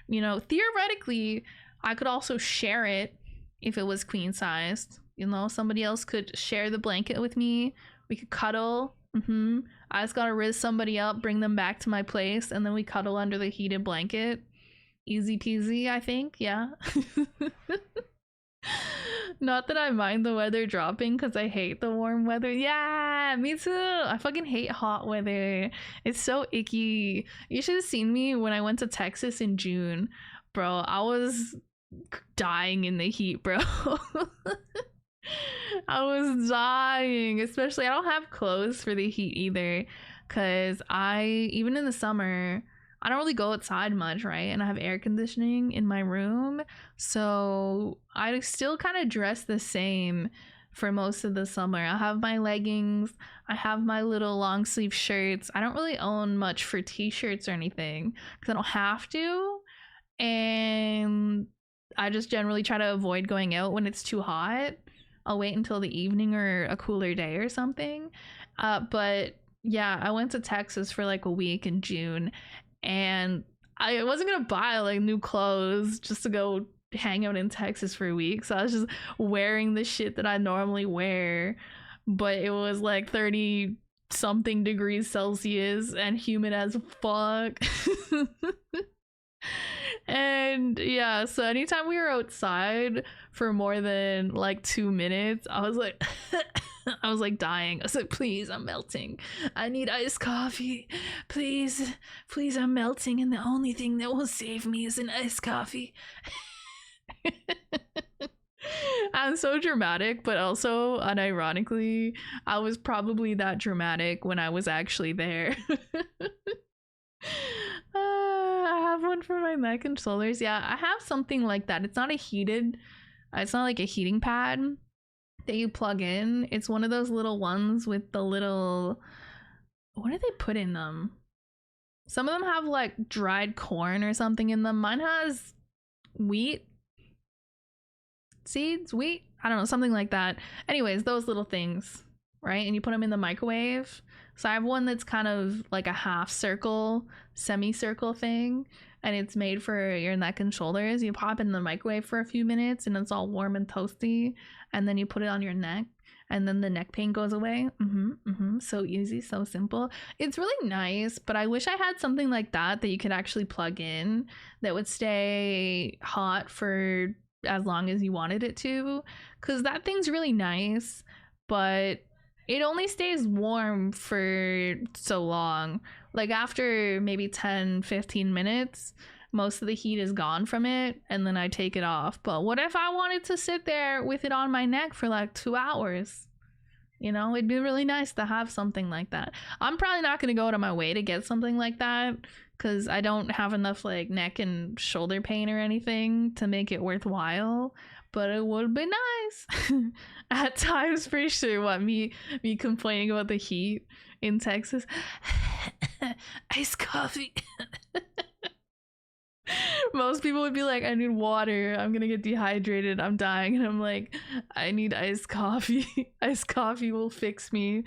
You know, theoretically, I could also share it if it was queen sized. You know, somebody else could share the blanket with me. We could cuddle. I just gotta riz somebody up, bring them back to my place, and then we cuddle under the heated blanket. Easy peasy, I think. Yeah. Not that I mind the weather dropping because I hate the warm weather. Yeah, me too. I fucking hate hot weather. It's so icky. You should have seen me when I went to Texas in June. Bro, I was dying in the heat, bro. I was dying. Especially, I don't have clothes for the heat either. Because even in the summer, I don't really go outside much, right? And I have air conditioning in my room. So I still kind of dress the same for most of the summer. I have my leggings. I have my little long sleeve shirts. I don't really own much for t-shirts or anything because I don't have to. And I just generally try to avoid going out when it's too hot. I'll wait until the evening or a cooler day or something. But yeah, I went to Texas for like a week in June, and I wasn't gonna buy like new clothes just to go hang out in Texas for a week. So I was just wearing the shit that I normally wear, but it was like 30 something degrees Celsius and humid as fuck. And yeah, so anytime we were outside for more than like 2 minutes, I was like I was like dying. I was like, please, I'm melting. I need iced coffee. Please, please, I'm melting, and the only thing that will save me is an iced coffee. I'm so dramatic, but also unironically, I was probably that dramatic when I was actually there. I have one for my neck and shoulders. Yeah, I have something like that. It's not like a heating pad that you plug in. It's one of those little ones with the little, what do they put in them? Some of them have like dried corn or something in them. Mine has wheat seeds, I don't know, something like that. Anyways, those little things, right? And you put them in the microwave. So I have one that's kind of like a half circle, semicircle thing, and it's made for your neck and shoulders. You pop it in the microwave for a few minutes and it's all warm and toasty, and then you put it on your neck, and then the neck pain goes away. So easy, so simple. It's really nice, but I wish I had something like that you could actually plug in that would stay hot for as long as you wanted it to, because that thing's really nice, but it only stays warm for so long. Like after maybe 10-15 minutes, most of the heat is gone from it, and then I take it off. But what if I wanted to sit there with it on my neck for like 2 hours? You know, it'd be really nice to have something like that. I'm probably not going to go out of my way to get something like that because I don't have enough like neck and shoulder pain or anything to make it worthwhile. But it would be nice at times, for sure. What, me complaining about the heat in Texas? Iced coffee. Most people would be like, I need water, I'm gonna get dehydrated, I'm dying. And I'm like, I need iced coffee. Iced coffee will fix me.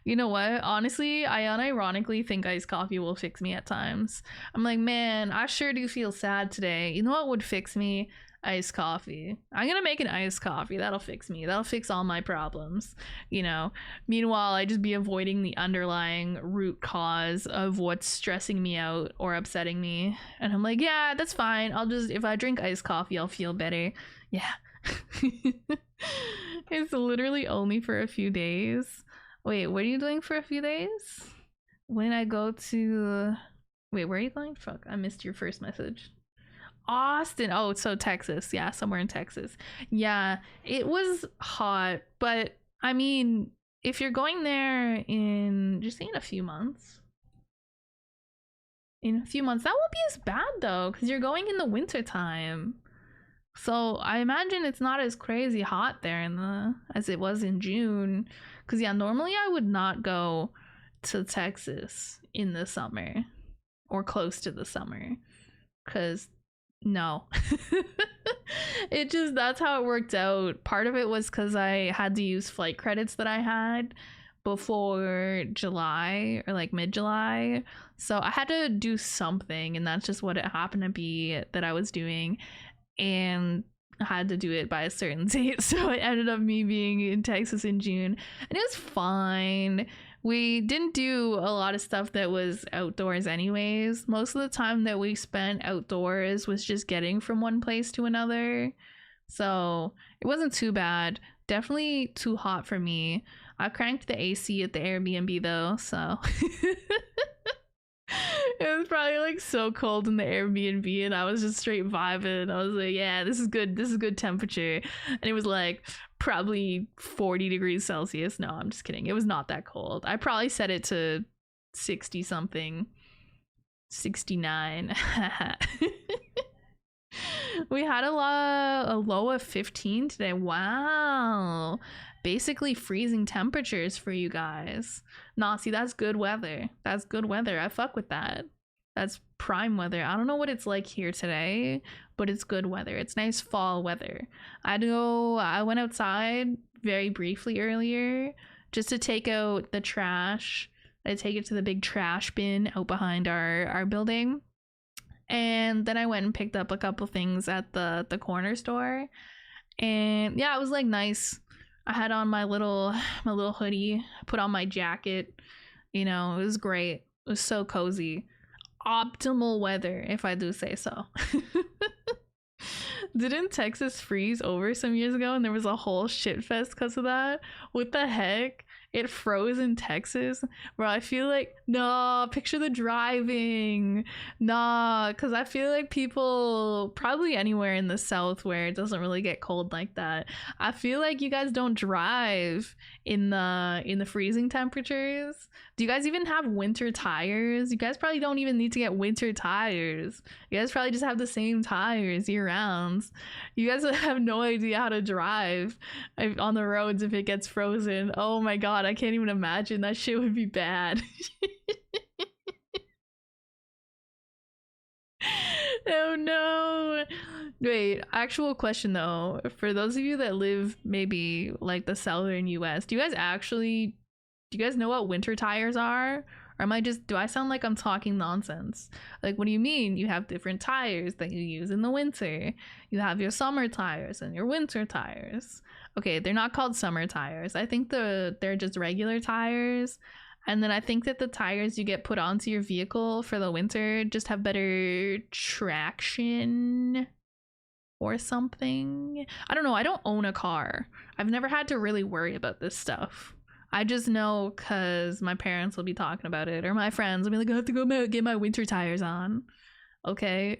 You know what? Honestly, I unironically think iced coffee will fix me at times. I'm like, man, I sure do feel sad today. You know what would fix me? Iced coffee. I'm gonna make an iced coffee. That'll fix me. That'll fix all my problems, you know. Meanwhile, I just be avoiding the underlying root cause of what's stressing me out or upsetting me. And I'm like, yeah, that's fine. If I drink iced coffee, I'll feel better. Yeah. It's literally only for a few days. Wait, what are you doing for a few days? When I go to... Wait, where are you going? Fuck, I missed your first message. Austin. Oh, so Texas. Yeah, somewhere in Texas. Yeah, it was hot, but I mean, if you're going there in a few months, that won't be as bad though, because you're going in the winter time. So I imagine it's not as crazy hot there as it was in June. Because yeah, normally I would not go to Texas in the summer or close to the summer, because no. That's how it worked out. Part of it was because I had to use flight credits that I had before July or like mid-July, so I had to do something, and that's just what it happened to be that I was doing. And I had to do it by a certain date, so it ended up me being in Texas in June, and it was fine. We didn't do a lot of stuff that was outdoors anyways. Most of the time that we spent outdoors was just getting from one place to another, so it wasn't too bad. Definitely too hot for me. I cranked the AC at the Airbnb though, so it was probably like so cold in the Airbnb, and I was just straight vibing. I was like, yeah, this is good. This is good temperature. And it was like probably 40 degrees Celsius. No, I'm just kidding. It was not that cold. I probably set it to 60 something, 69. We had a low of 15 today. Wow. Basically freezing temperatures for you guys. Nah, see, that's good weather. That's good weather. I fuck with that. That's prime weather. I don't know what it's like here today, but it's good weather. It's nice fall weather. I went outside very briefly earlier just to take out the trash. I take it to the big trash bin out behind our building. And then I went and picked up a couple things at the corner store. And yeah, it was like nice. I had on my little hoodie, put on my jacket. You know, it was great. It was so cozy. Optimal weather, if I do say so. Didn't Texas freeze over some years ago and there was a whole shit fest because of that? What the heck? It froze in Texas, bro. I feel like, nah, picture the driving. Nah, because I feel like people, probably anywhere in the South where it doesn't really get cold like that, I feel like you guys don't drive in the freezing temperatures. Do you guys even have winter tires? You guys probably don't even need to get winter tires. You guys probably just have the same tires year round. You guys have no idea how to drive on the roads if it gets frozen. Oh my god, I can't even imagine. That shit would be bad. Oh no. Wait, actual question though. For those of you that live maybe like the southern US, do you guys know what winter tires are? Or do I sound like I'm talking nonsense? Like, what do you mean? You have different tires that you use in the winter. You have your summer tires and your winter tires. Okay, they're not called summer tires. I think they're just regular tires. And then I think that the tires you get put onto your vehicle for the winter just have better traction or something. I don't know. I don't own a car. I've never had to really worry about this stuff. I just know because my parents will be talking about it, or my friends will be like, I have to go get my winter tires on. Okay.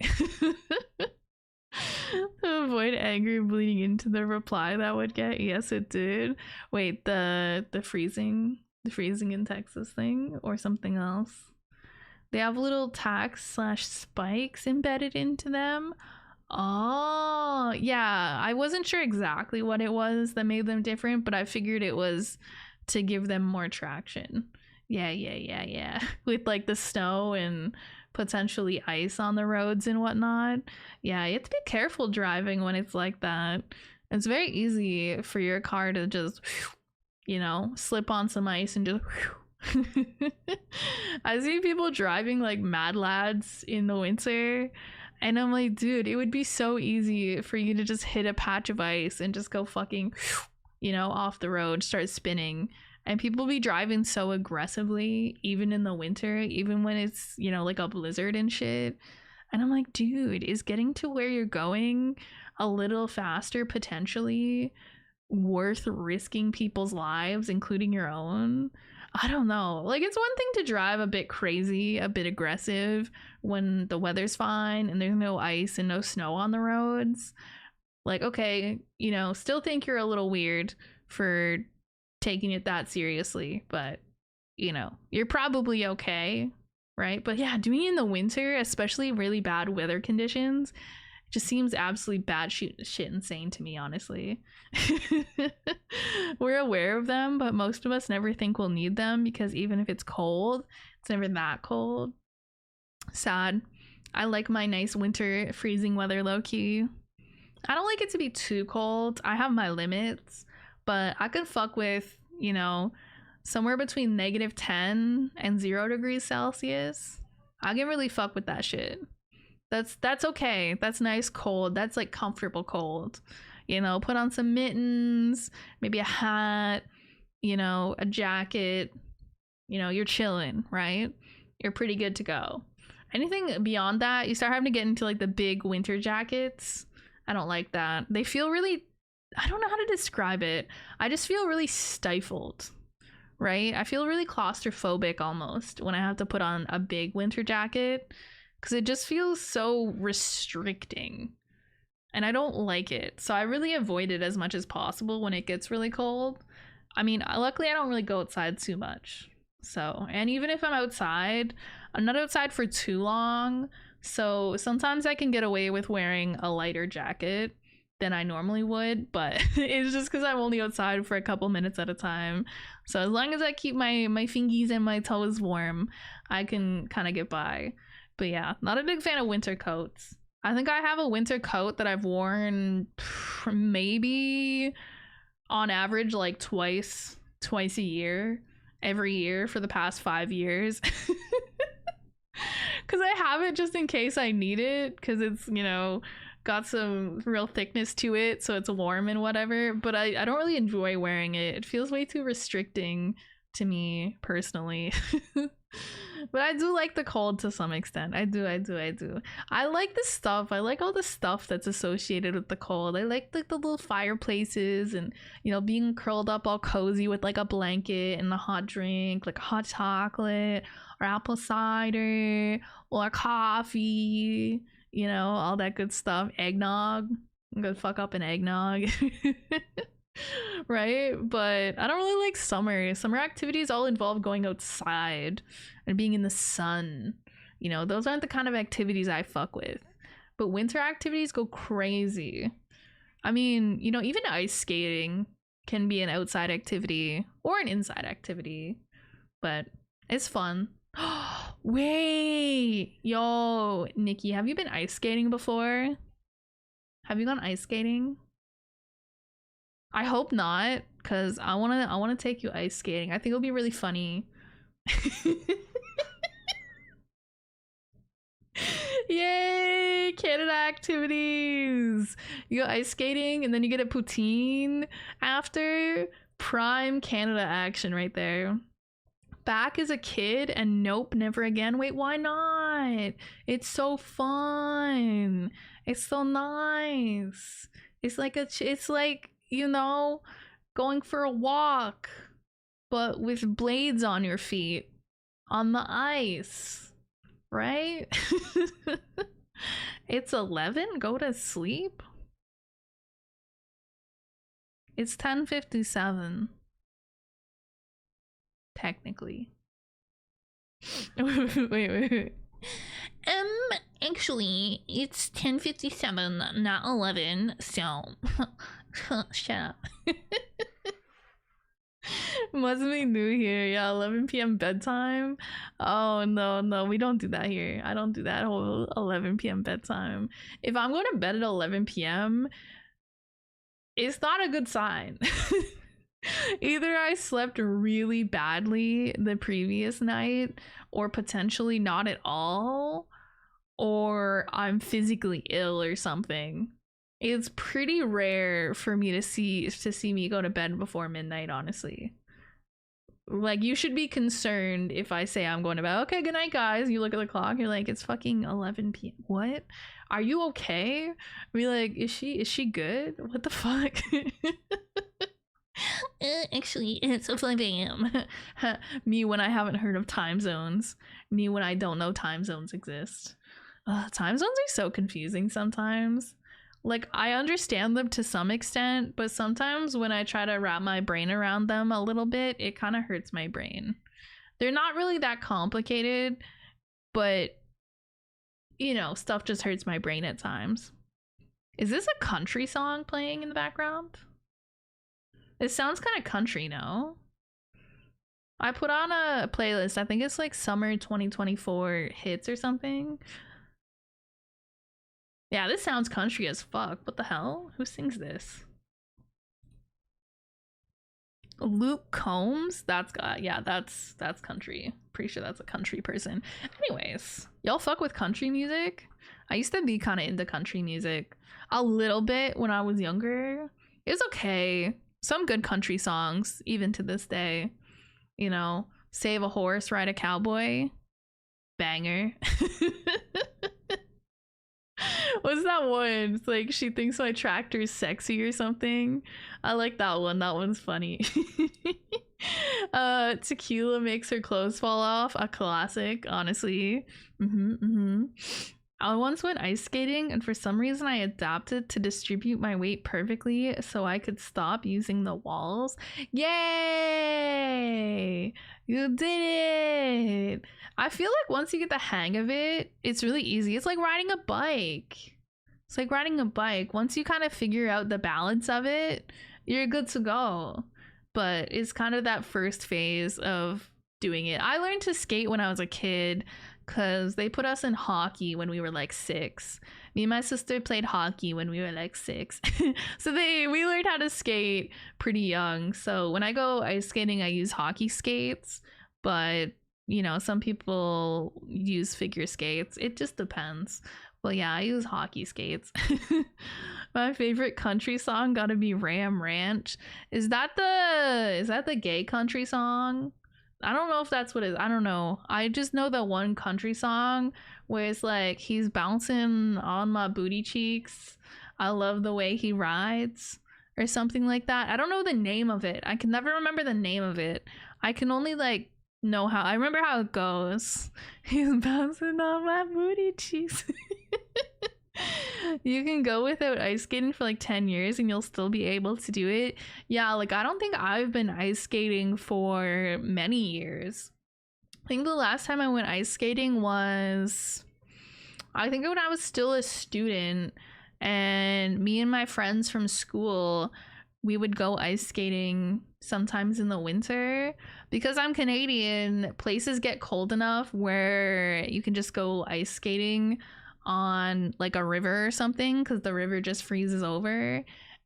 To avoid anger bleeding into the reply that would get. Yes, it did. Wait, the freezing in Texas thing or something else? They have little tacks/spikes embedded into them. Oh, yeah. I wasn't sure exactly what it was that made them different, but I figured it was to give them more traction. Yeah. With like the snow and potentially ice on the roads and whatnot. Yeah, you have to be careful driving when it's like that. It's very easy for your car to just, you know, slip on some ice and just I see people driving like mad lads in the winter, and I'm like, dude, it would be so easy for you to just hit a patch of ice and just go fucking, you know, off the road, start spinning. And people be driving so aggressively, even in the winter, even when it's, you know, like a blizzard and shit. And I'm like, dude, is getting to where you're going a little faster potentially worth risking people's lives, including your own? I don't know. Like, it's one thing to drive a bit crazy, a bit aggressive when the weather's fine and there's no ice and no snow on the roads. Like, okay, you know, still think you're a little weird for taking it that seriously, but, you know, you're probably okay, right? But yeah, doing it in the winter, especially really bad weather conditions, just seems absolutely bad shit insane to me, honestly. We're aware of them, but most of us never think we'll need them because even if it's cold, it's never that cold. Sad. I like my nice winter freezing weather low-key. I don't like it to be too cold. I have my limits, but I could fuck with, you know, somewhere between -10 and 0 degrees Celsius. I can really fuck with that shit. That's okay. That's nice cold. That's like comfortable cold. You know, put on some mittens, maybe a hat, you know, a jacket. You know, you're chilling, right? You're pretty good to go. Anything beyond that, you start having to get into like the big winter jackets. I don't like that. They feel really, I don't know how to describe it. I just feel really stifled, right? I feel really claustrophobic almost when I have to put on a big winter jacket because it just feels so restricting and I don't like it. So I really avoid it as much as possible when it gets really cold. I mean, luckily I don't really go outside too much. So, and even if I'm outside, I'm not outside for too long. So sometimes I can get away with wearing a lighter jacket than I normally would, but it's just because I'm only outside for a couple minutes at a time. So as long as I keep my fingies and my toes warm, I can kind of get by. But yeah, not a big fan of winter coats. I think I have a winter coat that I've worn maybe on average like twice a year, every year for the past 5 years. Because I have it just in case I need it, because it's, you know, got some real thickness to it, so it's warm and whatever. But I don't really enjoy wearing it. It feels way too restricting to me personally. But I do like the cold to some extent. I do. I like the stuff. I like all the stuff that's associated with the cold. I like the little fireplaces and, you know, being curled up all cozy with like a blanket and a hot drink, like hot chocolate or apple cider or coffee, you know, all that good stuff. Eggnog. I'm gonna fuck up an eggnog. Right? But I don't really like summer. Summer activities all involve going outside and being in the sun. You know, those aren't the kind of activities I fuck with. But winter activities go crazy. I mean, you know, even ice skating can be an outside activity or an inside activity, but it's fun. Wait, yo, Nikki, have you been ice skating before? Have you gone ice skating? I hope not, because I wanna take you ice skating. I think it'll be really funny. Yay, Canada activities. You go ice skating and then you get a poutine after. Prime Canada action right there. Back as a kid and nope, never again. Wait, why not? It's so fun. It's so nice. It's like, you know, going for a walk, but with blades on your feet on the ice, right? It's 11. Go to sleep. It's 10:57. Technically. wait. Actually, it's 10:57, not 11. So, shut up. Must be new here. Yeah, 11 p.m. bedtime. Oh, no, we don't do that here. I don't do that whole 11 p.m. bedtime. If I'm going to bed at 11 p.m., it's not a good sign. Either I slept really badly the previous night, or potentially not at all, or I'm physically ill or something. It's pretty rare for me to see me go to bed before midnight, honestly. Like, you should be concerned if I say I'm going to bed. Okay, good night, guys. You look at the clock, you're like, it's fucking 11 p.m. What? Are you okay? Be like, is she good? What the fuck? Actually, it's 5 a.m. Me when I haven't heard of time zones. Me when I don't know time zones exist. Time zones are so confusing sometimes. Like, I understand them to some extent, but sometimes when I try to wrap my brain around them a little bit, it kind of hurts my brain. They're not really that complicated, but, you know, stuff just hurts my brain at times. Is this a country song playing in the background? It sounds kind of country, no? I put on a playlist. I think it's like summer 2024 hits or something. Yeah, this sounds country as fuck. What the hell? Who sings this? Luke Combs? That's got, yeah, that's country. Pretty sure that's a country person. Anyways, y'all fuck with country music? I used to be kind of into country music a little bit when I was younger. It was okay. Some good country songs, even to this day. You know, Save a Horse, Ride a Cowboy. Banger. What's that one? It's like she thinks my tractor's sexy or something. I like that one. That one's funny. Tequila makes her clothes fall off. A classic, honestly. I once went ice skating, and for some reason I adapted to distribute my weight perfectly so I could stop using the walls. Yay! You did it! I feel like once you get the hang of it, it's really easy. It's like riding a bike. It's like riding a bike. Once you kind of figure out the balance of it, you're good to go. But it's kind of that first phase of doing it. I learned to skate when I was a kid because they put us in hockey when we were like 6. Me and my sister played hockey when we were like 6. So we learned how to skate pretty young. So when I go ice skating, I use hockey skates. But, you know, some people use figure skates. It just depends. Well, yeah, I use hockey skates. My favorite country song gotta be Ram Ranch. Is that the gay country song? I don't know if that's what it is. I don't know. I just know the one country song where it's like, he's bouncing on my booty cheeks. I love the way he rides, or something like that. I don't know the name of it. I can never remember the name of it. I can only like know how. I remember how it goes. He's bouncing on my booty cheeks. You can go without ice skating for like 10 years and you'll still be able to do it. Yeah, like I don't think I've been ice skating for many years. I think the last time I went ice skating was, I think when I was still a student, and me and my friends from school, we would go ice skating sometimes in the winter. Because I'm Canadian, places get cold enough where you can just go ice skating on like a river or something, because the river just freezes over.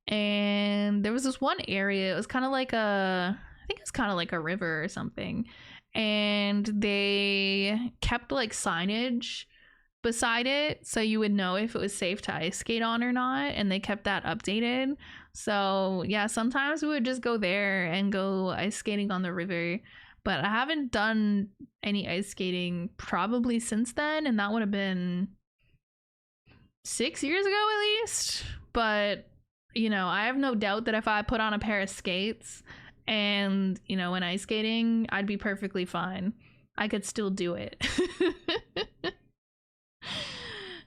And there was this one area, it was kind of like I think it's kind of like a river or something, and they kept like signage beside it so you would know if it was safe to ice skate on or not, and they kept that updated. So yeah, sometimes we would just go there and go ice skating on the river, but I haven't done any ice skating probably since then, and that would have been 6 years ago at least. But you know, I have no doubt that if I put on a pair of skates and, you know, went ice skating, I'd be perfectly fine. I could still do it.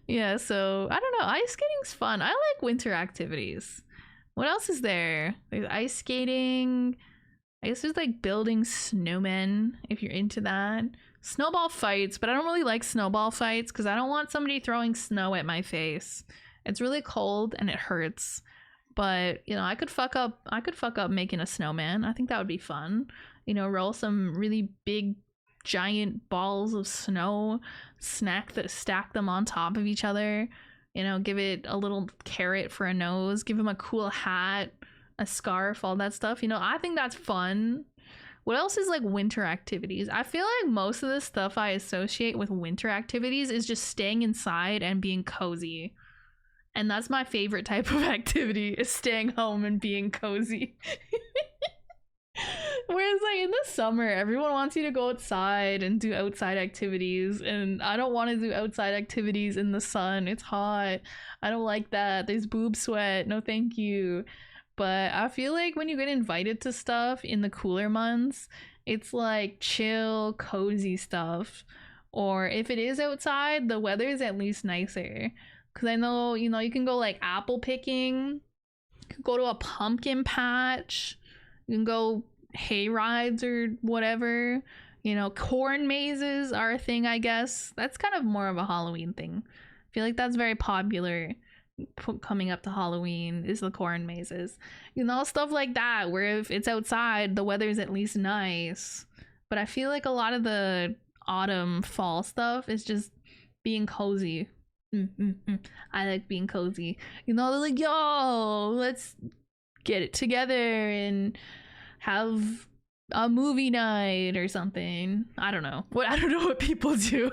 Yeah, so I don't know, ice skating's fun. I like winter activities. What else is there? There's ice skating. I guess there's like building snowmen if you're into that. Snowball fights, but I don't really like snowball fights because I don't want somebody throwing snow at my face. It's really cold and it hurts. But, you know, I could fuck up making a snowman. I think that would be fun. You know, roll some really big giant balls of snow, stack them on top of each other. You know, give it a little carrot for a nose, give him a cool hat, a scarf, all that stuff. You know, I think that's fun. What else is like winter activities? I feel like most of the stuff I associate with winter activities is just staying inside and being cozy. And that's my favorite type of activity, is staying home and being cozy. Whereas like in the summer, everyone wants you to go outside and do outside activities, and I don't want to do outside activities in the sun. It's hot. I don't like that. There's boob sweat. No thank you. But I feel like when you get invited to stuff in the cooler months, it's like chill, cozy stuff. Or if it is outside, the weather is at least nicer. Because I know, you know, you can go like apple picking, you can go to a pumpkin patch, you can go hay rides or whatever. You know, corn mazes are a thing, I guess. That's kind of more of a Halloween thing. I feel like that's very popular coming up to Halloween, is the corn mazes. You know, stuff like that, where if it's outside, the weather is at least nice. But I feel like a lot of the autumn, fall stuff is just being cozy. I like being cozy. You know, they're like, yo, let's get it together and have a movie night or something. I don't know what people do.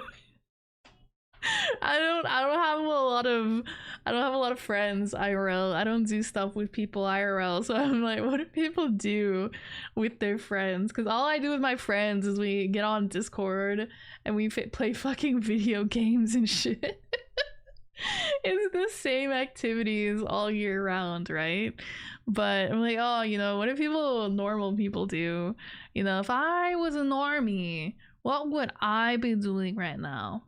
I don't have a lot of friends IRL. I don't do stuff with people IRL. So I'm like, what do people do with their friends? Because all I do with my friends is we get on Discord and we play fucking video games and shit. It's the same activities all year round, right? But I'm like, oh, you know, what do normal people do? You know, if I was a normie, what would I be doing right now?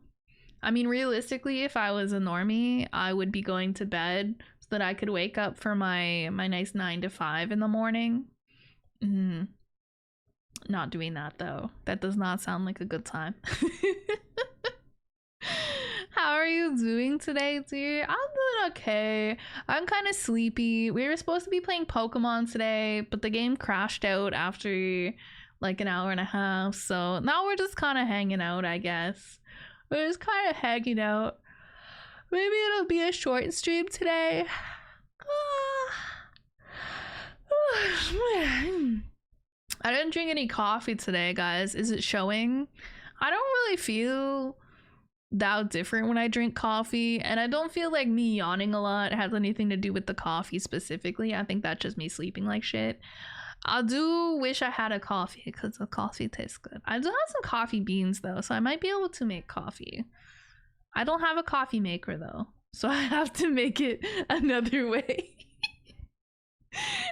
I mean, realistically, if I was a normie, I would be going to bed so that I could wake up for my nice 9 to 5 in the morning. Not doing that though. That does not sound like a good time. How are you doing today, dear? I'm doing okay. I'm kind of sleepy. We were supposed to be playing Pokemon today, but the game crashed out after like an hour and a half. So now we're just kind of hanging out, I guess. We're just kind of hanging out. Maybe it'll be a short stream today. I didn't drink any coffee today, guys. Is it showing? I don't really feel that different when I drink coffee, and I don't feel like me yawning a lot has anything to do with the coffee specifically. I think that's just me sleeping like shit. I do wish I had a coffee because the coffee tastes good. I do have some coffee beans though, so I might be able to make coffee. I don't have a coffee maker though, so I have to make it another way.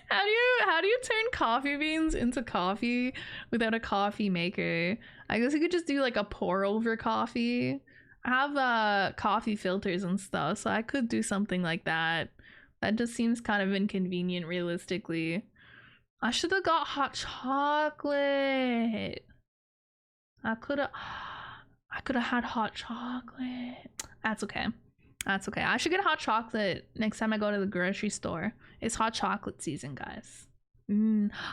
How do you turn coffee beans into coffee without a coffee maker? I guess you could just do like a pour over coffee. I have coffee filters and stuff, so I could do something like that. That just seems kind of inconvenient realistically. I should have got hot chocolate. I could have had hot chocolate. That's okay. That's okay. I should get hot chocolate next time I go to the grocery store. It's hot chocolate season, guys.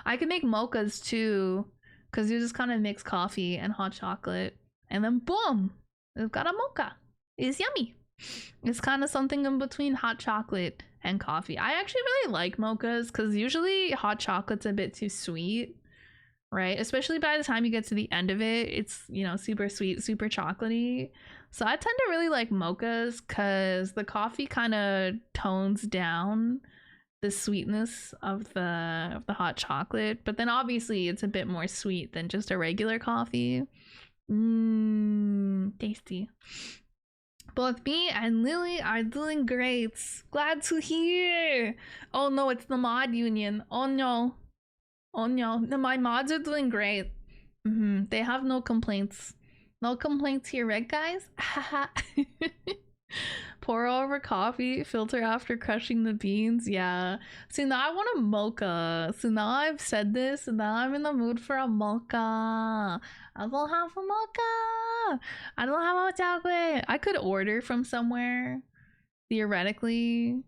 I can make mochas too, because you just kind of mix coffee and hot chocolate, and then boom, we've got a mocha. It's yummy. It's kind of something in between hot chocolate and coffee. I actually really like mochas because usually hot chocolate's a bit too sweet, right? Especially by the time you get to the end of it, it's, you know, super sweet, super chocolatey. So I tend to really like mochas because the coffee kind of tones down the sweetness of the hot chocolate, but then obviously it's a bit more sweet than just a regular coffee. Tasty. Both me and Lily are doing great. Glad to hear. Oh no, it's the mod union. Oh no. Oh no. My mods are doing great. They have no complaints. No complaints here, right guys? Pour over coffee, filter after crushing the beans. Yeah. See, now I want a mocha. So now I've said this, and now I'm in the mood for a mocha. I don't have a mocha. I don't have hot chocolate. I could order from somewhere, theoretically,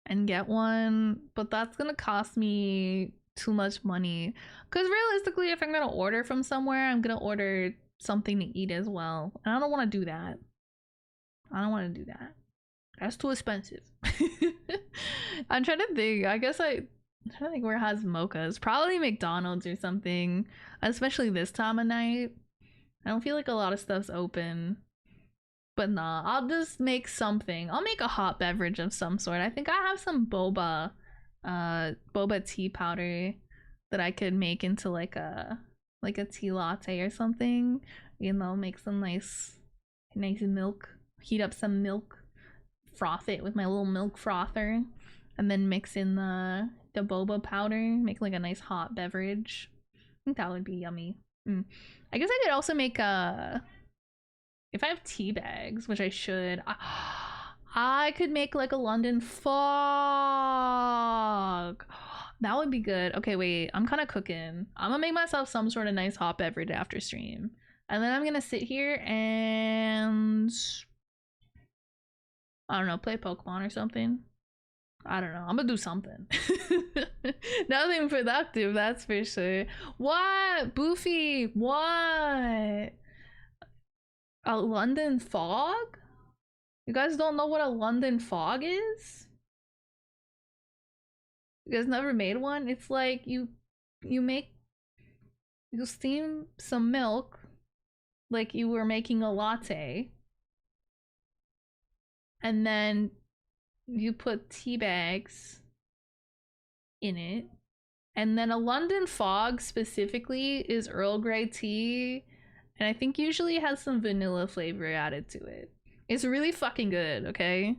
and get one, but that's gonna cost me too much money. Because realistically, if I'm gonna order from somewhere, I'm gonna order something to eat as well. And I don't want to do that. I don't want to do that. That's too expensive. I'm trying to think. I'm trying to think where has mochas. Probably McDonald's or something. Especially this time of night. I don't feel like a lot of stuff's open. But nah, I'll just make something. I'll make a hot beverage of some sort. I think I have some boba tea powder that I could make into like a tea latte or something. You know, make some nice milk. Heat up some milk, froth it with my little milk frother, and then mix in the boba powder, make like a nice hot beverage. I think that would be yummy. I guess I could also make if I have tea bags, which I should, I could make like a London fog. That would be good. Okay, wait, I'm kind of cooking. I'm gonna make myself some sort of nice hot beverage after stream, and then I'm gonna sit here and I don't know, play Pokemon or something. I don't know. I'm gonna do something. Nothing productive, that's for sure. What? Boofy, what? A London fog? You guys don't know what a London fog is? You guys never made one? It's like you make You steam some milk like you were making a latte, and then you put tea bags in it. And then a London fog specifically is Earl Grey tea, and I think usually has some vanilla flavor added to it. It's really fucking good, okay?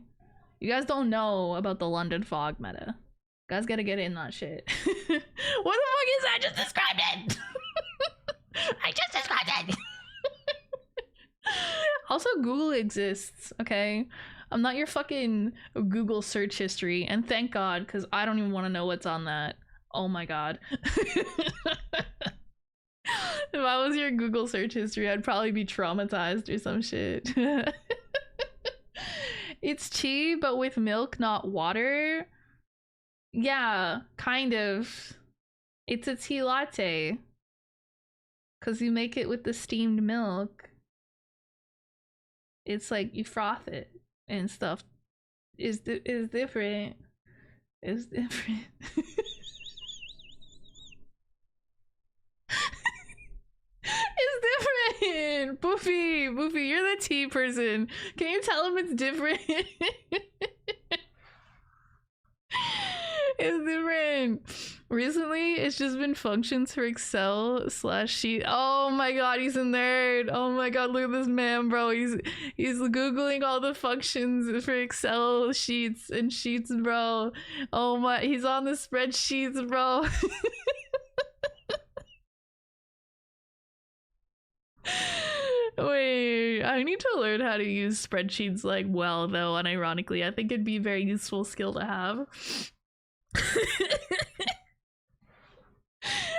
You guys don't know about the London fog meta. You guys gotta get in that shit. What the fuck is that? I just described it! I just described it! Also, Google exists, okay? I'm not your fucking Google search history, and thank God, because I don't even want to know what's on that. Oh my God. If I was your Google search history, I'd probably be traumatized or some shit. It's tea, but with milk, not water. Yeah, kind of. It's a tea latte. Because you make it with the steamed milk. It's like you froth it and stuff. Is different. It's different. It's different. Boofy, you're the tea person. Can you tell him it's different? It's different. Recently, it's just been functions for Excel/sheet. Oh my God, he's a nerd. Oh my God, look at this man, bro. He's googling all the functions for Excel sheets and sheets, bro. Oh my, he's on the spreadsheets, bro. Wait, I need to learn how to use spreadsheets like well though, unironically. I think it'd be a very useful skill to have.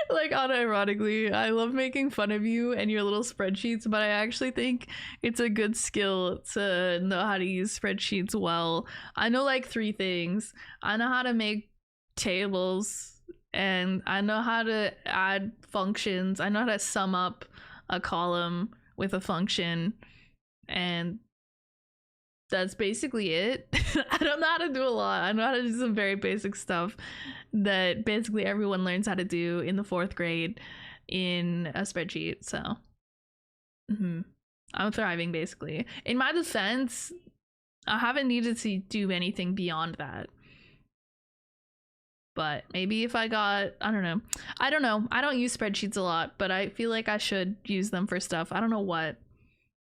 Like, unironically, I love making fun of you and your little spreadsheets, but I actually think it's a good skill to know how to use spreadsheets well. I know like 3 things. I know how to make tables, and I know how to add functions. I know how to sum up a column with a function, and that's basically it. I don't know how to do a lot. I know how to do some very basic stuff that basically everyone learns how to do in the 4th grade in a spreadsheet. So I'm thriving basically. In my defense, I haven't needed to do anything beyond that. But maybe if I got, I don't know. I don't use spreadsheets a lot, but I feel like I should use them for stuff. I don't know what.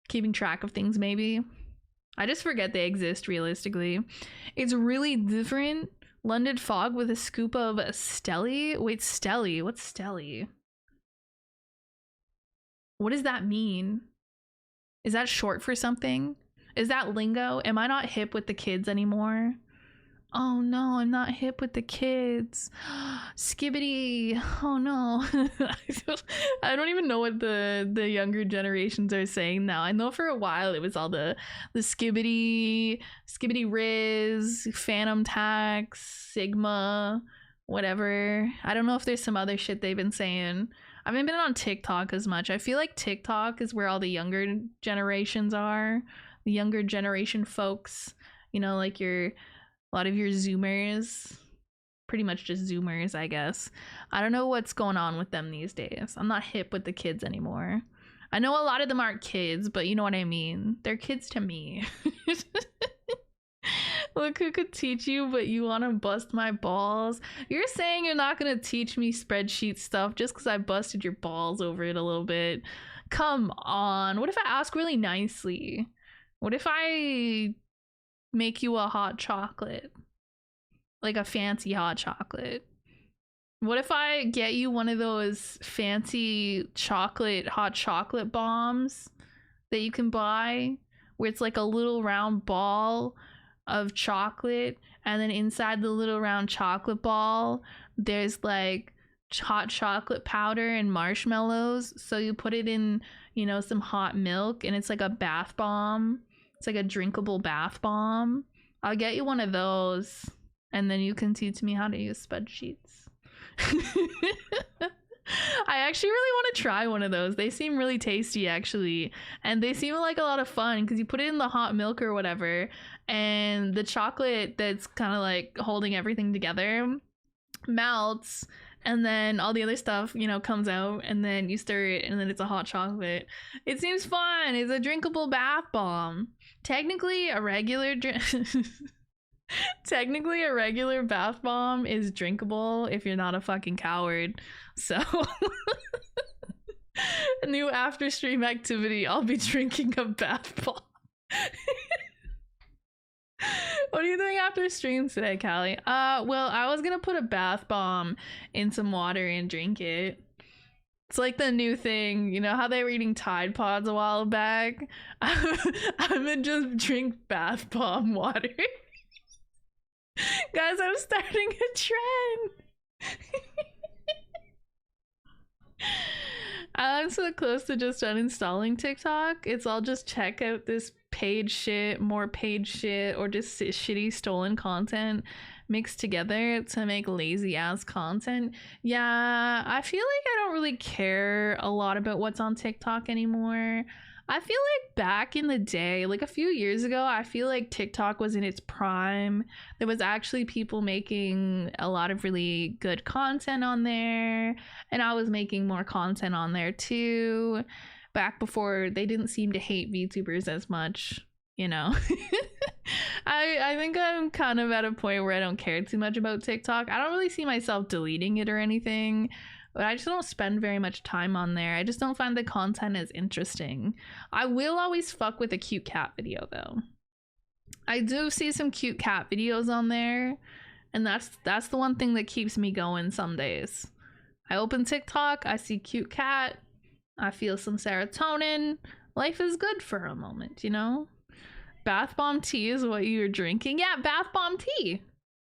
Keeping track of things, maybe. I just forget they exist, realistically. It's really different. London fog with a scoop of Stelly. Wait, Stelly? What's Stelly? What does that mean? Is that short for something? Is that lingo? Am I not hip with the kids anymore? Oh no, I'm not hip with the kids. Skibbity. Oh no. I don't even know what the younger generations are saying now. I know for a while it was all the skibbity riz, phantom tax, sigma, whatever. I don't know if there's some other shit they've been saying. I haven't been on TikTok as much. I feel like TikTok is where all the younger generations are. The younger generation folks. You know, like a lot of your Zoomers, pretty much just Zoomers, I guess. I don't know what's going on with them these days. I'm not hip with the kids anymore. I know a lot of them aren't kids, but you know what I mean. They're kids to me. Look who could teach you, but you want to bust my balls. You're saying you're not going to teach me spreadsheet stuff just because I busted your balls over it a little bit. Come on. What if I ask really nicely? What if I make you a hot chocolate, like a fancy hot chocolate? What if I get you one of those fancy hot chocolate bombs that you can buy, where it's like a little round ball of chocolate, and then inside the little round chocolate ball there's like hot chocolate powder and marshmallows, so you put it in, you know, some hot milk, and it's like a bath bomb. It's like a drinkable bath bomb. I'll get you one of those, and then you can teach me how to use spreadsheets. I actually really want to try one of those. They seem really tasty, actually, and they seem like a lot of fun because you put it in the hot milk or whatever, and the chocolate that's kind of like holding everything together melts, and then all the other stuff, you know, comes out, and then you stir it, and then it's a hot chocolate. It seems fun. It's a drinkable bath bomb. Technically, a regular technically a regular bath bomb is drinkable if you're not a fucking coward. So a new after stream activity, I'll be drinking a bath bomb. What are you doing after stream today, Callie? Well, I was gonna put a bath bomb in some water and drink it. It's like the new thing, you know how they were eating Tide Pods a while back? I'm gonna just drink bath bomb water. Guys, I'm starting a trend. I'm so close to just uninstalling TikTok. It's all just check out this page shit, more page shit, or just shitty stolen content mixed together to make lazy ass content. Yeah, I feel like I don't really care a lot about what's on TikTok anymore. I feel like back in the day, like a few years ago, I feel like TikTok was in its prime. There was actually people making a lot of really good content on there, and I was making more content on there too, back before they didn't seem to hate VTubers as much, you know. I think I'm kind of at a point where I don't care too much about TikTok. I don't really see myself deleting it or anything, but I just don't spend very much time on there. I just don't find the content as interesting. I will always fuck with a cute cat video though. I do see some cute cat videos on there, and that's the one thing that keeps me going some days. I open TikTok, I see cute cat, I feel some serotonin. Life is good for a moment, you know? Bath bomb tea is what you're drinking? Yeah, bath bomb tea.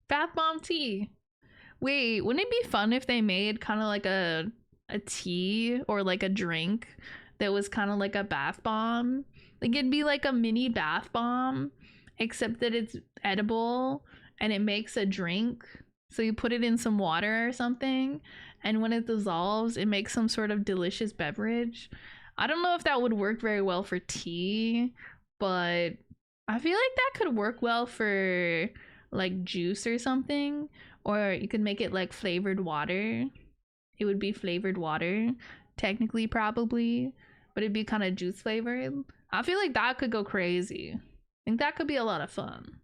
Bath bomb tea. Wait, wouldn't it be fun if they made kind of like a tea or like a drink that was kind of like a bath bomb? Like it'd be like a mini bath bomb, except that it's edible and it makes a drink. So you put it in some water or something, and when it dissolves, it makes some sort of delicious beverage. I don't know if that would work very well for tea, but I feel like that could work well for like juice or something. Or you could make it like flavored water. It would be flavored water, technically, probably, but it'd be kind of juice flavored. I feel like that could go crazy. I think that could be a lot of fun.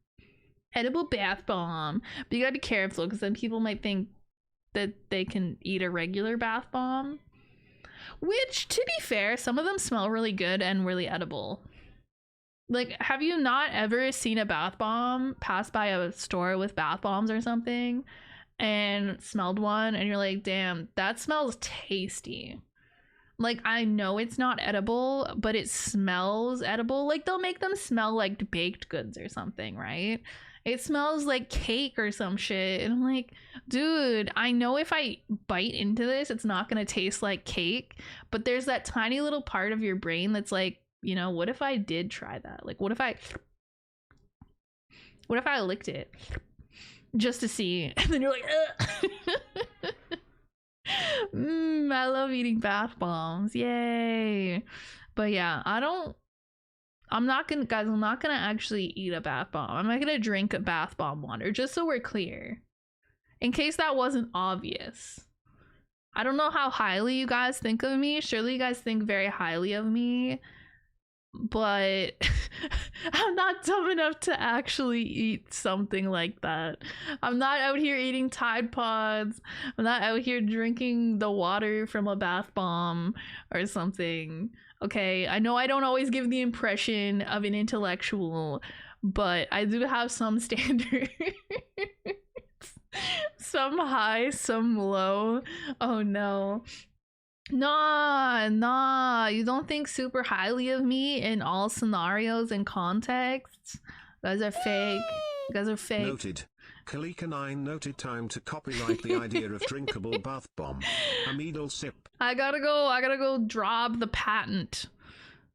Edible bath bomb. But you gotta be careful, because then people might think that they can eat a regular bath bomb. Which, to be fair, some of them smell really good and really edible. Like, have you not ever seen a bath bomb pass by a store with bath bombs or something and smelled one and you're like, damn, that smells tasty? Like, I know it's not edible, but it smells edible. Like, they'll make them smell like baked goods or something, right? It smells like cake or some shit. And I'm like, dude, I know if I bite into this, it's not gonna taste like cake. But there's that tiny little part of your brain that's like, you know, what if I did try that? Like, what if I licked it just to see? And then you're like, I love eating bath bombs. Yay. But yeah, I'm not gonna actually eat a bath bomb. I'm not gonna drink a bath bomb water, just so we're clear. In case that wasn't obvious. I don't know how highly you guys think of me. Surely you guys think very highly of me. But I'm not dumb enough to actually eat something like that. I'm not out here eating Tide Pods. I'm not out here drinking the water from a bath bomb or something. Okay, I know I don't always give the impression of an intellectual, but I do have some standards. Some high, some low. Oh no. Nah, you don't think super highly of me in all scenarios and contexts. You guys are fake. You guys are fake. Noted. Kalika9 noted time to copyright the idea of drinkable bath bomb. A needle sip. I gotta go drop the patent.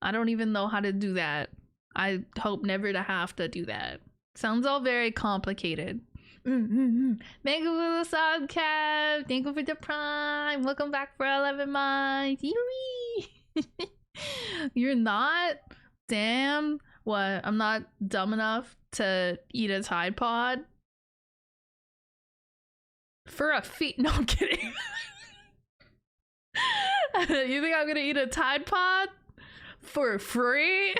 I don't even know how to do that. I hope never to have to do that. Sounds all very complicated. Thank you for the sub, Kev. Thank you for the prime. Welcome back for 11 months. You're not? Damn. What? I'm not dumb enough to eat a Tide Pod? For a fee? No, I'm kidding. You think I'm gonna eat a Tide Pod for free?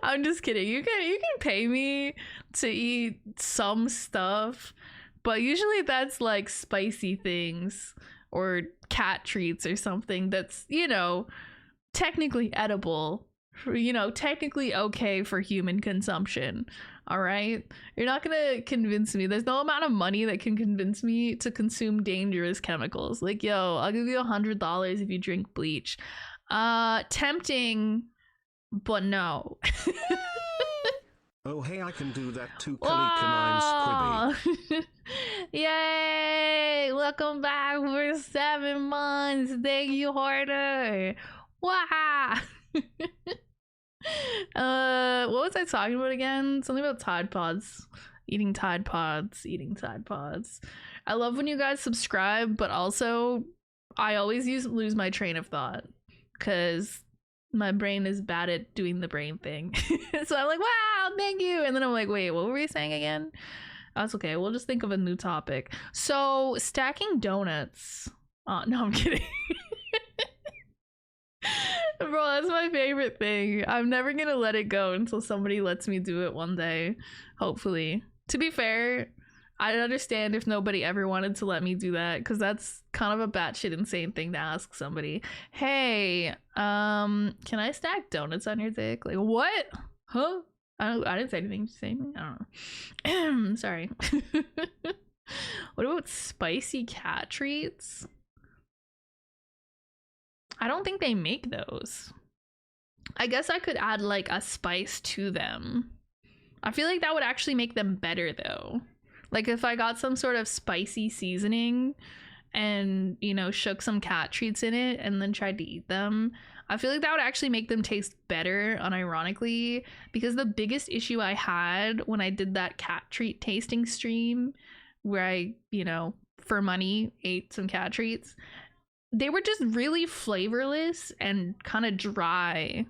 I'm just kidding. You can pay me to eat some stuff, but usually that's like spicy things or cat treats or something that's, you know, technically edible, you know, technically okay for human consumption. All right, you're not gonna convince me. There's no amount of money that can convince me to consume dangerous chemicals. Like, yo, I'll give you $100 if you drink bleach. Tempting, but no. Oh hey, I can do that too, Kalika 9 Squibby. Yay! Welcome back for 7 months. Thank you, Hoarder. Wow. What was I talking about again? Something about Tide Pods. Eating Tide Pods. I love when you guys subscribe, but also I always lose my train of thought because my brain is bad at doing the brain thing. So I'm like, wow, thank you. And then I'm like, wait, what were we saying again? That's okay. We'll just think of a new topic. So stacking donuts. Oh, no, I'm kidding. Bro, that's my favorite thing. I'm never gonna let it go until somebody lets me do it one day. Hopefully. To be fair, I'd understand if nobody ever wanted to let me do that, because that's kind of a batshit insane thing to ask somebody. Hey, can I stack donuts on your dick? Like, what? Huh? I didn't say anything. Did you say anything? I don't know. Sorry. What about spicy cat treats? I don't think they make those. I guess I could add like a spice to them. I feel like that would actually make them better though. Like if I got some sort of spicy seasoning and, you know, shook some cat treats in it and then tried to eat them, I feel like that would actually make them taste better, unironically, because the biggest issue I had when I did that cat treat tasting stream where I, you know, for money ate some cat treats, they were just really flavorless and kind of dry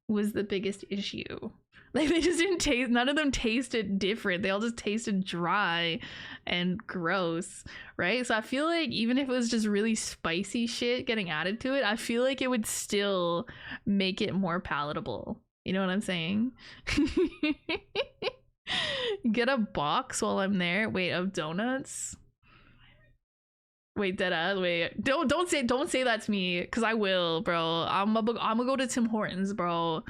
was the biggest issue. Like they just didn't taste, none of them tasted different. They all just tasted dry and gross, right? So I feel like even if it was just really spicy shit getting added to it, I feel like it would still make it more palatable. You know what I'm saying? Get a box while I'm there. Wait, of donuts? Wait, deadass. Wait, don't say that to me, because I will, bro. I'm gonna go to Tim Hortons, bro.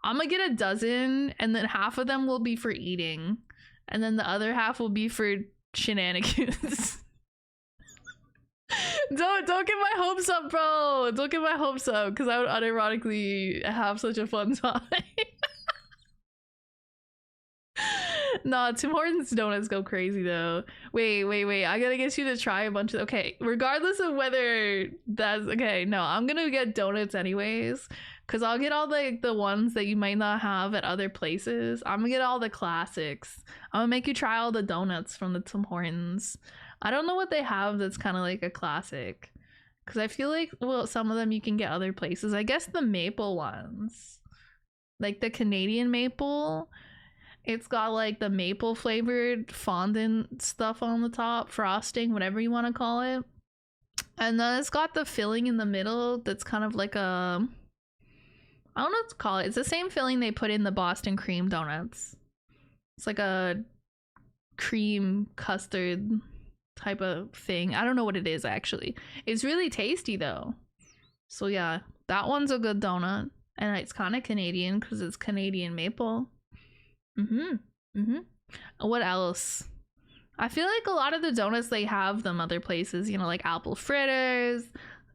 I'm gonna get a dozen, and then half of them will be for eating, and then the other half will be for shenanigans. Don't get my hopes up, bro. Don't get my hopes up, because I would unironically have such a fun time. Nah, Tim Hortons donuts go crazy though. Wait. I gotta get you to try a bunch of. Okay, regardless of whether that's okay. No, I'm gonna get donuts anyways, because I'll get all the ones that you might not have at other places. I'm gonna get all the classics. I'm gonna make you try all the donuts from the Tim Hortons. I don't know what they have that's kind of like a classic, because I feel like, well, some of them you can get other places. I guess the maple ones, like the Canadian maple. It's got like the maple flavored fondant stuff on the top, frosting, whatever you want to call it. And then it's got the filling in the middle that's kind of like a, I don't know what to call it. It's the same filling they put in the Boston cream donuts. It's like a cream custard type of thing. I don't know what it is actually. It's really tasty though. So yeah, that one's a good donut. And it's kind of Canadian because it's Canadian maple. What else? I feel like a lot of the donuts, they have them other places, you know, like apple fritters.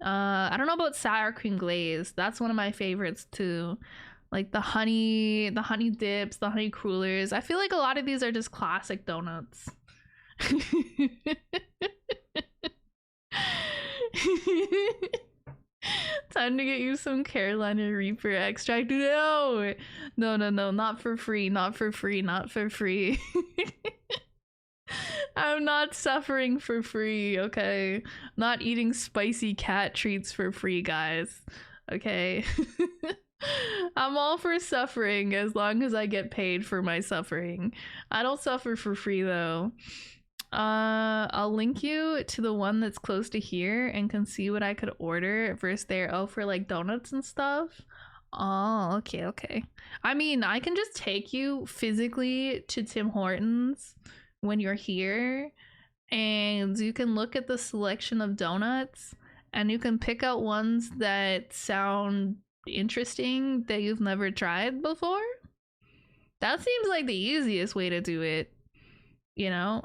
I don't know about sour cream glaze. That's one of my favorites too. Like the honey dips, the honey crullers. I feel like a lot of these are just classic donuts. Time to get you some Carolina Reaper extract. No, not for free. I'm not suffering for free, okay? Not eating spicy cat treats for free, guys. Okay? I'm all for suffering as long as I get paid for my suffering. I don't suffer for free though. I'll link you to the one that's close to here and can see what I could order versus there. Oh, for like donuts and stuff. Oh, okay. I mean, I can just take you physically to Tim Hortons when you're here, and you can look at the selection of donuts and you can pick out ones that sound interesting that you've never tried before. That seems like the easiest way to do it. You know,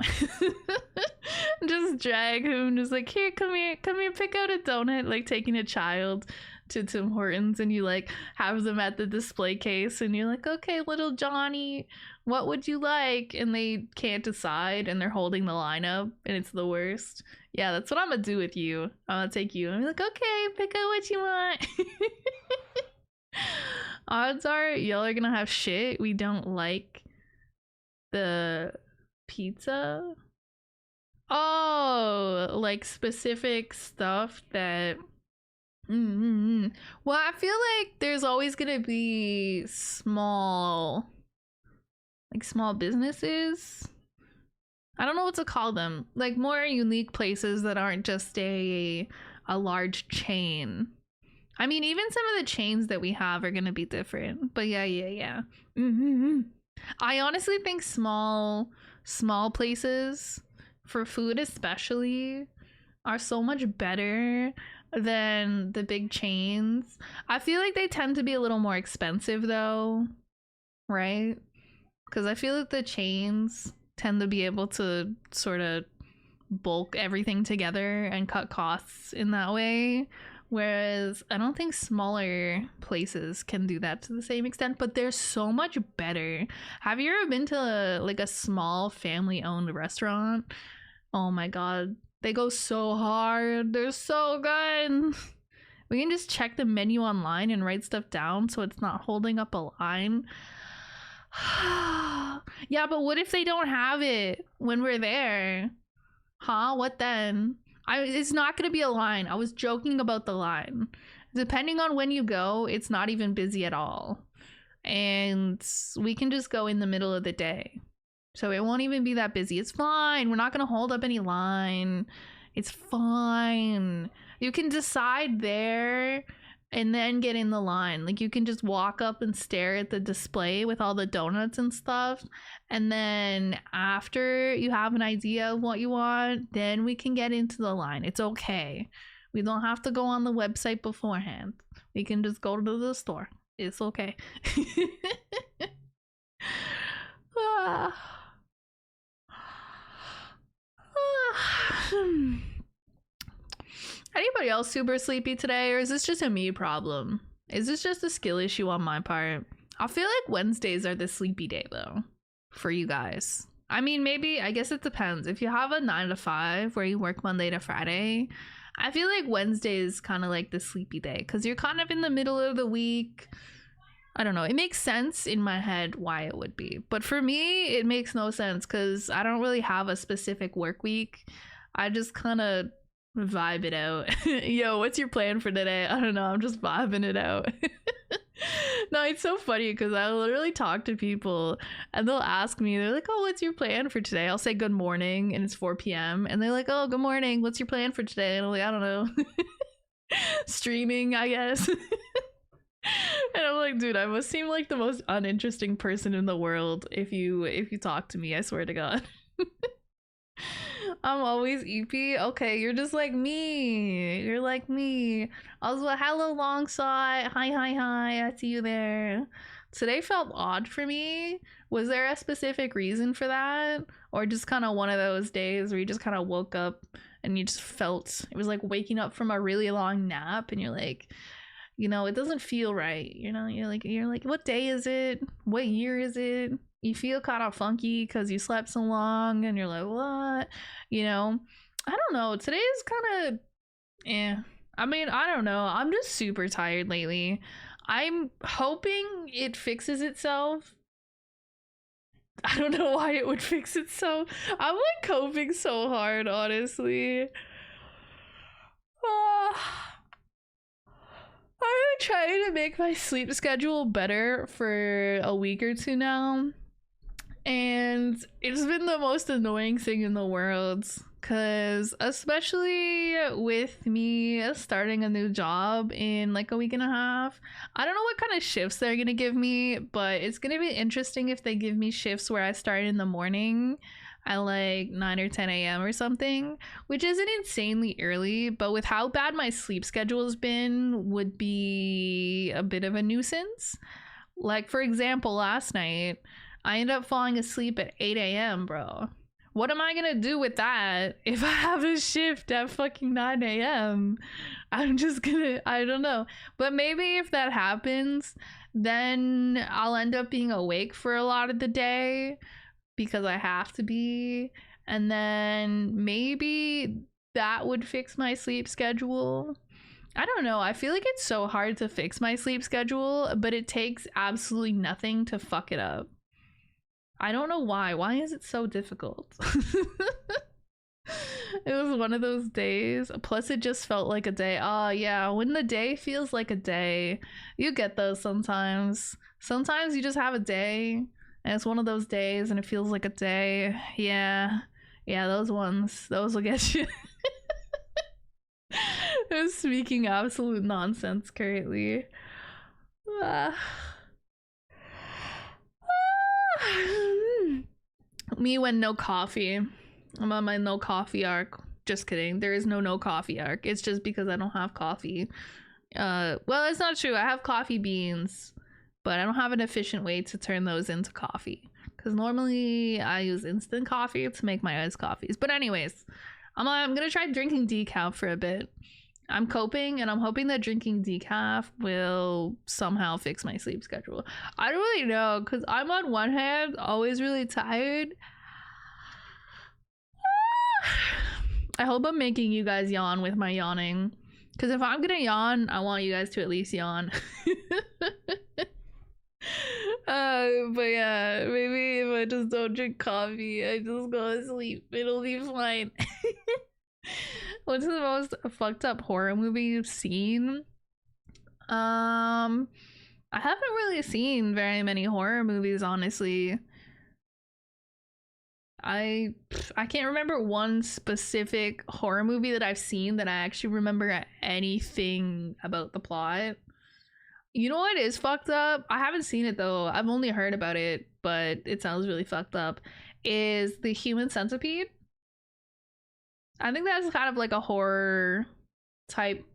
just drag him, just like, here, come here, pick out a donut, like taking a child to Tim Hortons, and you like have them at the display case, and you're like, okay, little Johnny, what would you like? And they can't decide, and they're holding the line up, and it's the worst. Yeah, that's what I'm gonna do with you. I'm gonna take you and be like, okay, pick out what you want. Odds are y'all are gonna have shit we don't like the pizza. Oh, like specific stuff that well, I feel like there's always gonna be small businesses. I don't know what to call them, like more unique places that aren't just a large chain. I mean, even some of the chains that we have are gonna be different, but yeah. I honestly think small places for food especially are so much better than the big chains. I feel like they tend to be a little more expensive though, right? Because I feel like the chains tend to be able to sort of bulk everything together and cut costs in that way. Whereas I don't think smaller places can do that to the same extent, but they're so much better. Have you ever been to like a small family-owned restaurant? Oh my god, they go so hard. They're so good. We can just check the menu online and write stuff down so it's not holding up a line. Yeah, but what if they don't have it when we're there? Huh? What then? It's not gonna be a line. I was joking about the line. Depending on when you go, it's not even busy at all. And we can just go in the middle of the day. So it won't even be that busy. It's fine. We're not gonna hold up any line. It's fine. You can decide there and then get in the line. Like you can just walk up and stare at the display with all the donuts and stuff. And then after you have an idea of what you want, then we can get into the line. It's okay. We don't have to go on the website beforehand. We can just go to the store. It's okay. Anybody else super sleepy today, or is this just a me problem? Is this just a skill issue on my part? I feel like Wednesdays are the sleepy day though for you guys. I mean, maybe, I guess it depends. If you have a 9 to 5 where you work Monday to Friday, I feel like Wednesday is kind of like the sleepy day because you're kind of in the middle of the week. I don't know. It makes sense in my head why it would be. But for me, it makes no sense because I don't really have a specific work week. I just kind of vibe it out. Yo, what's your plan for today? I don't know. I'm just vibing it out. No, it's so funny because I literally talk to people and they'll ask me, they're like, oh, what's your plan for today? I'll say good morning and it's 4 p.m. and they're like, oh, good morning. What's your plan for today? And I'm like, I don't know. Streaming, I guess. And I'm like, dude, I must seem like the most uninteresting person in the world if you talk to me, I swear to God. I'm always EP. Okay, you're just like me. You're like me. Also, hello, Longside. Hi. I see you there. Today felt odd for me. Was there a specific reason for that? Or just kind of one of those days where you just kind of woke up and you just felt, it was like waking up from a really long nap and you're like, you know, it doesn't feel right. You know, you're like, what day is it? What year is it? You feel kind of funky because you slept so long and you're like, what? You know, I don't know. Today is kind of, I mean, I don't know. I'm just super tired lately. I'm hoping it fixes itself. I don't know why it would fix itself. I'm like coping so hard, honestly. I've been trying to make my sleep schedule better for a week or two now. And it's been the most annoying thing in the world, because especially with me starting a new job in like a week and a half, I don't know what kind of shifts they're gonna give me, but it's gonna be interesting if they give me shifts where I start in the morning at like 9 or 10 a.m. or something, which isn't insanely early, but with how bad my sleep schedule has been, would be a bit of a nuisance. Like, for example, last night I ended up falling asleep at 8 a.m., bro. What am I gonna do with that if I have a shift at fucking 9 a.m.? I'm just gonna, I don't know. But maybe if that happens, then I'll end up being awake for a lot of the day because I have to be. And then maybe that would fix my sleep schedule. I don't know. I feel like it's so hard to fix my sleep schedule, but it takes absolutely nothing to fuck it up. I don't know why. Why is it so difficult? It was one of those days. Plus, it just felt like a day. Oh, yeah. When the day feels like a day, you get those sometimes. Sometimes you just have a day, and it's one of those days, and it feels like a day. Yeah. Yeah, those ones. Those will get you. I'm speaking absolute nonsense currently. Me when no coffee. I'm on my no coffee arc. Just kidding. There is no coffee arc. It's just because I don't have coffee. Well, it's not true. I have coffee beans, but I don't have an efficient way to turn those into coffee. Because normally I use instant coffee to make my iced coffees. But anyways, I'm gonna try drinking decaf for a bit. I'm coping, and I'm hoping that drinking decaf will somehow fix my sleep schedule. I don't really know, because I'm on one hand always really tired. I hope I'm making you guys yawn with my yawning, because if I'm gonna yawn, I want you guys to at least yawn. But yeah, maybe if I just don't drink coffee, I just go to sleep, it'll be fine. What's the most fucked up horror movie you've seen? I haven't really seen very many horror movies, honestly. I can't remember one specific horror movie that I've seen that I actually remember anything about the plot. You know what is fucked up? I haven't seen it though. I've only heard about it, but it sounds really fucked up. Is The Human Centipede? I think that's kind of like a horror type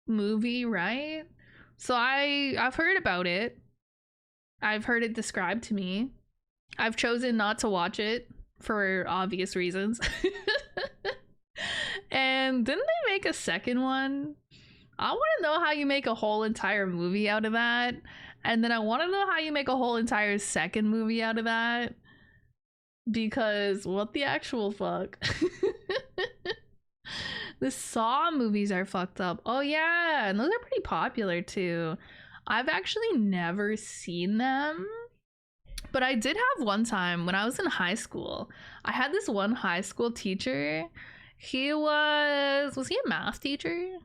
movie, right? So I've heard about it. I've heard it described to me. I've chosen not to watch it for obvious reasons. And didn't they make a second one? I want to know how you make a whole entire movie out of that. And then I want to know how you make a whole entire second movie out of that. Because what the actual fuck? The Saw movies are fucked up. Oh yeah, and those are pretty popular too. I've actually never seen them, but I did have one time when I was in high school. I had this one high school teacher. He was he a math teacher?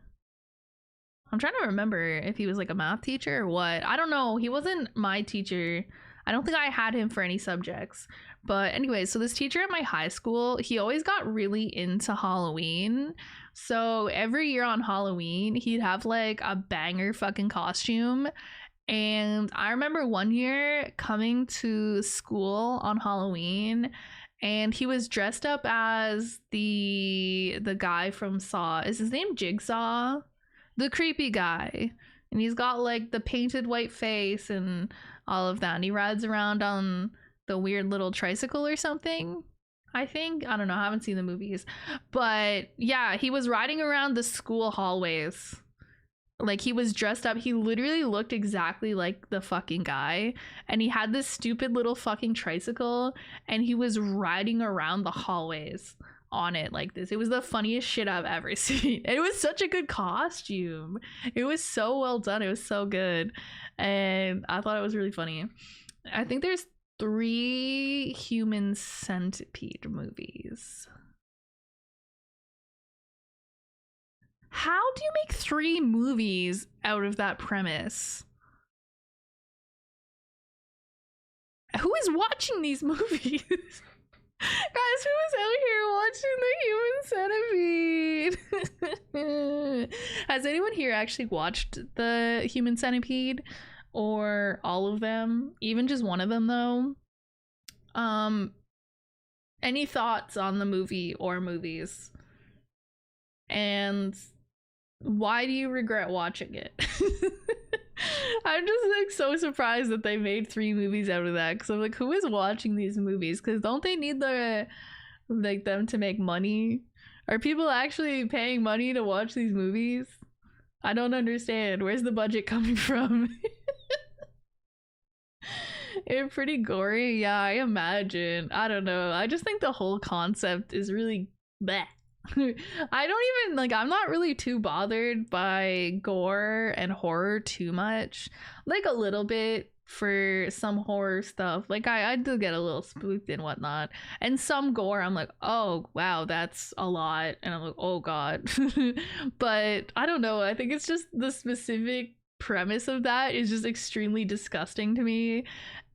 I'm trying to remember if he was like a math teacher or what. I don't know. He wasn't my teacher. I don't think I had him for any subjects. But anyway, so this teacher at my high school, he always got really into Halloween. So every year on Halloween, he'd have like a banger fucking costume. And I remember one year coming to school on Halloween, and he was dressed up as the guy from Saw. Is his name Jigsaw? The creepy guy. And he's got like the painted white face and all of that. And he rides around on the weird little tricycle or something, I think. I don't know. I haven't seen the movies. But yeah, he was riding around the school hallways. Like, he was dressed up. He literally looked exactly like the fucking guy. And he had this stupid little fucking tricycle. And he was riding around the hallways on it like this. It was the funniest shit I've ever seen. It was such a good costume. It was so well done. It was so good. And I thought it was really funny. I think there's 3 Human Centipede movies. How do you make 3 movies out of that premise? Who is watching these movies? Guys, who is out here watching the Human Centipede? Has anyone here actually watched the Human Centipede? Or all of them? Even just one of them, though? Any thoughts on the movie or movies? And why do you regret watching it? I'm just like so surprised that they made 3 movies out of that, because I'm like, who is watching these movies? Because don't they need the like them to make money? Are people actually paying money to watch these movies? I don't understand. Where's the budget coming from? It's pretty gory. Yeah, I imagine. I don't know. I just think the whole concept is really bleh. I don't even like, I'm not really too bothered by gore and horror too much. Like a little bit for some horror stuff. Like I do get a little spooked and whatnot. And some gore, I'm like, oh wow, that's a lot. And I'm like, oh god. But I don't know. I think it's just the specific premise of that is just extremely disgusting to me.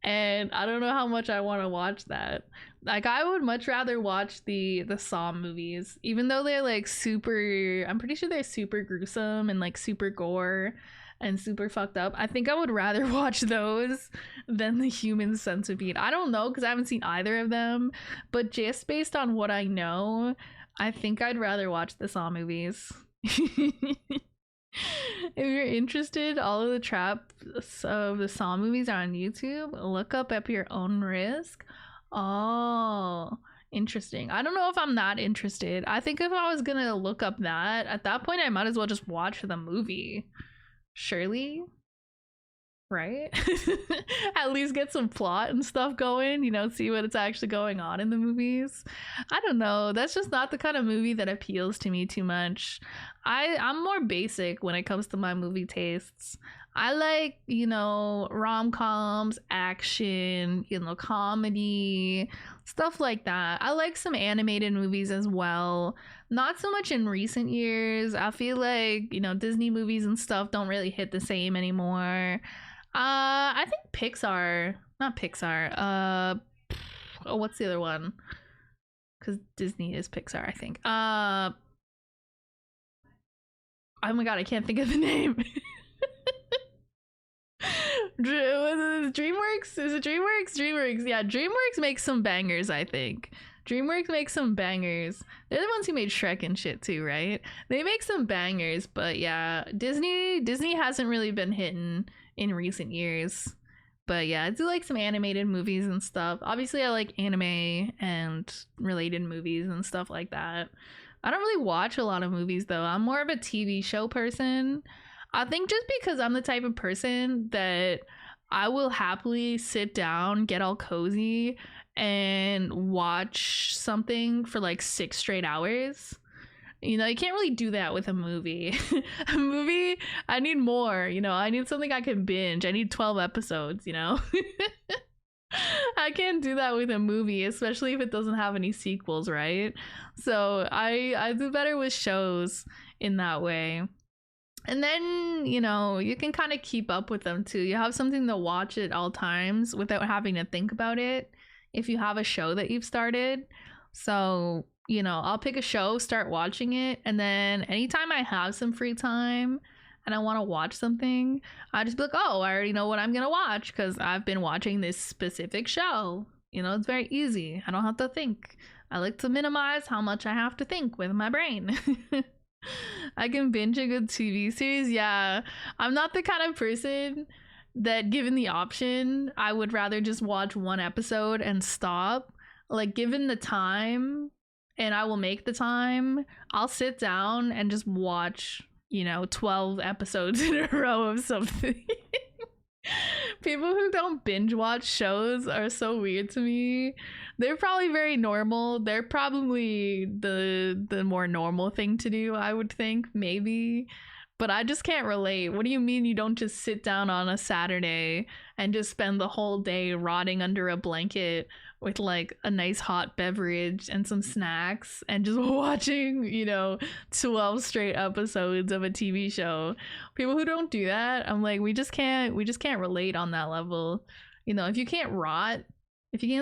And I don't know how much I want to watch that. Like I would much rather watch the Saw movies, even though they're like super, I'm pretty sure they're super gruesome and like super gore and super fucked up. I think I would rather watch those than the Human Centipede. I don't know, because I haven't seen either of them, but just based on what I know, I think I'd rather watch the Saw movies. If you're interested, all of the traps of the Saw movies are on YouTube. Look up at your own risk. Oh, interesting. I don't know if I'm not interested. I think if I was gonna look up that, at that point I might as well just watch the movie. Surely? Right? At least get some plot and stuff going, you know, see what it's actually going on in the movies. I don't know. That's just not the kind of movie that appeals to me too much. I'm more basic when it comes to my movie tastes. I like, you know, rom-coms, action, you know, comedy, stuff like that. I like some animated movies as well. Not so much in recent years. I feel like, you know, Disney movies and stuff don't really hit the same anymore. I think Pixar, not Pixar. Oh, what's the other one? Because Disney is Pixar, I think. Oh my god, I can't think of the name. DreamWorks? Is it DreamWorks? DreamWorks, yeah. DreamWorks makes some bangers, I think. DreamWorks makes some bangers. They're the ones who made Shrek and shit too, right? They make some bangers, but yeah, Disney hasn't really been hitting in recent years. But yeah, I do like some animated movies and stuff. Obviously, I like anime and related movies and stuff like that. I don't really watch a lot of movies though. I'm more of a TV show person. I think just because I'm the type of person that I will happily sit down, get all cozy, and watch something for like 6 straight hours. You know, you can't really do that with a movie. A movie, I need more, you know, I need something I can binge. I need 12 episodes, you know? I can't do that with a movie, especially if it doesn't have any sequels, right? So I do better with shows in that way. And then, you know, you can kind of keep up with them too. You have something to watch at all times without having to think about it if you have a show that you've started. So, you know, I'll pick a show, start watching it, and then anytime I have some free time and I want to watch something, I just be like, oh, I already know what I'm gonna watch because I've been watching this specific show. You know, it's very easy. I don't have to think. I like to minimize how much I have to think with my brain. I can binge a good TV series. Yeah, I'm not the kind of person that, given the option, I would rather just watch one episode and stop. Like, given the time, and I will make the time, I'll sit down and just watch, you know, 12 episodes in a row of something. People who don't binge watch shows are so weird to me. They're probably very normal. They're probably the more normal thing to do, I would think, maybe. But I just can't relate. What do you mean you don't just sit down on a Saturday and just spend the whole day rotting under a blanket with like a nice hot beverage and some snacks and just watching, you know, 12 straight episodes of a TV show? People who don't do that, I'm like, we just can't relate on that level. You know, if you can't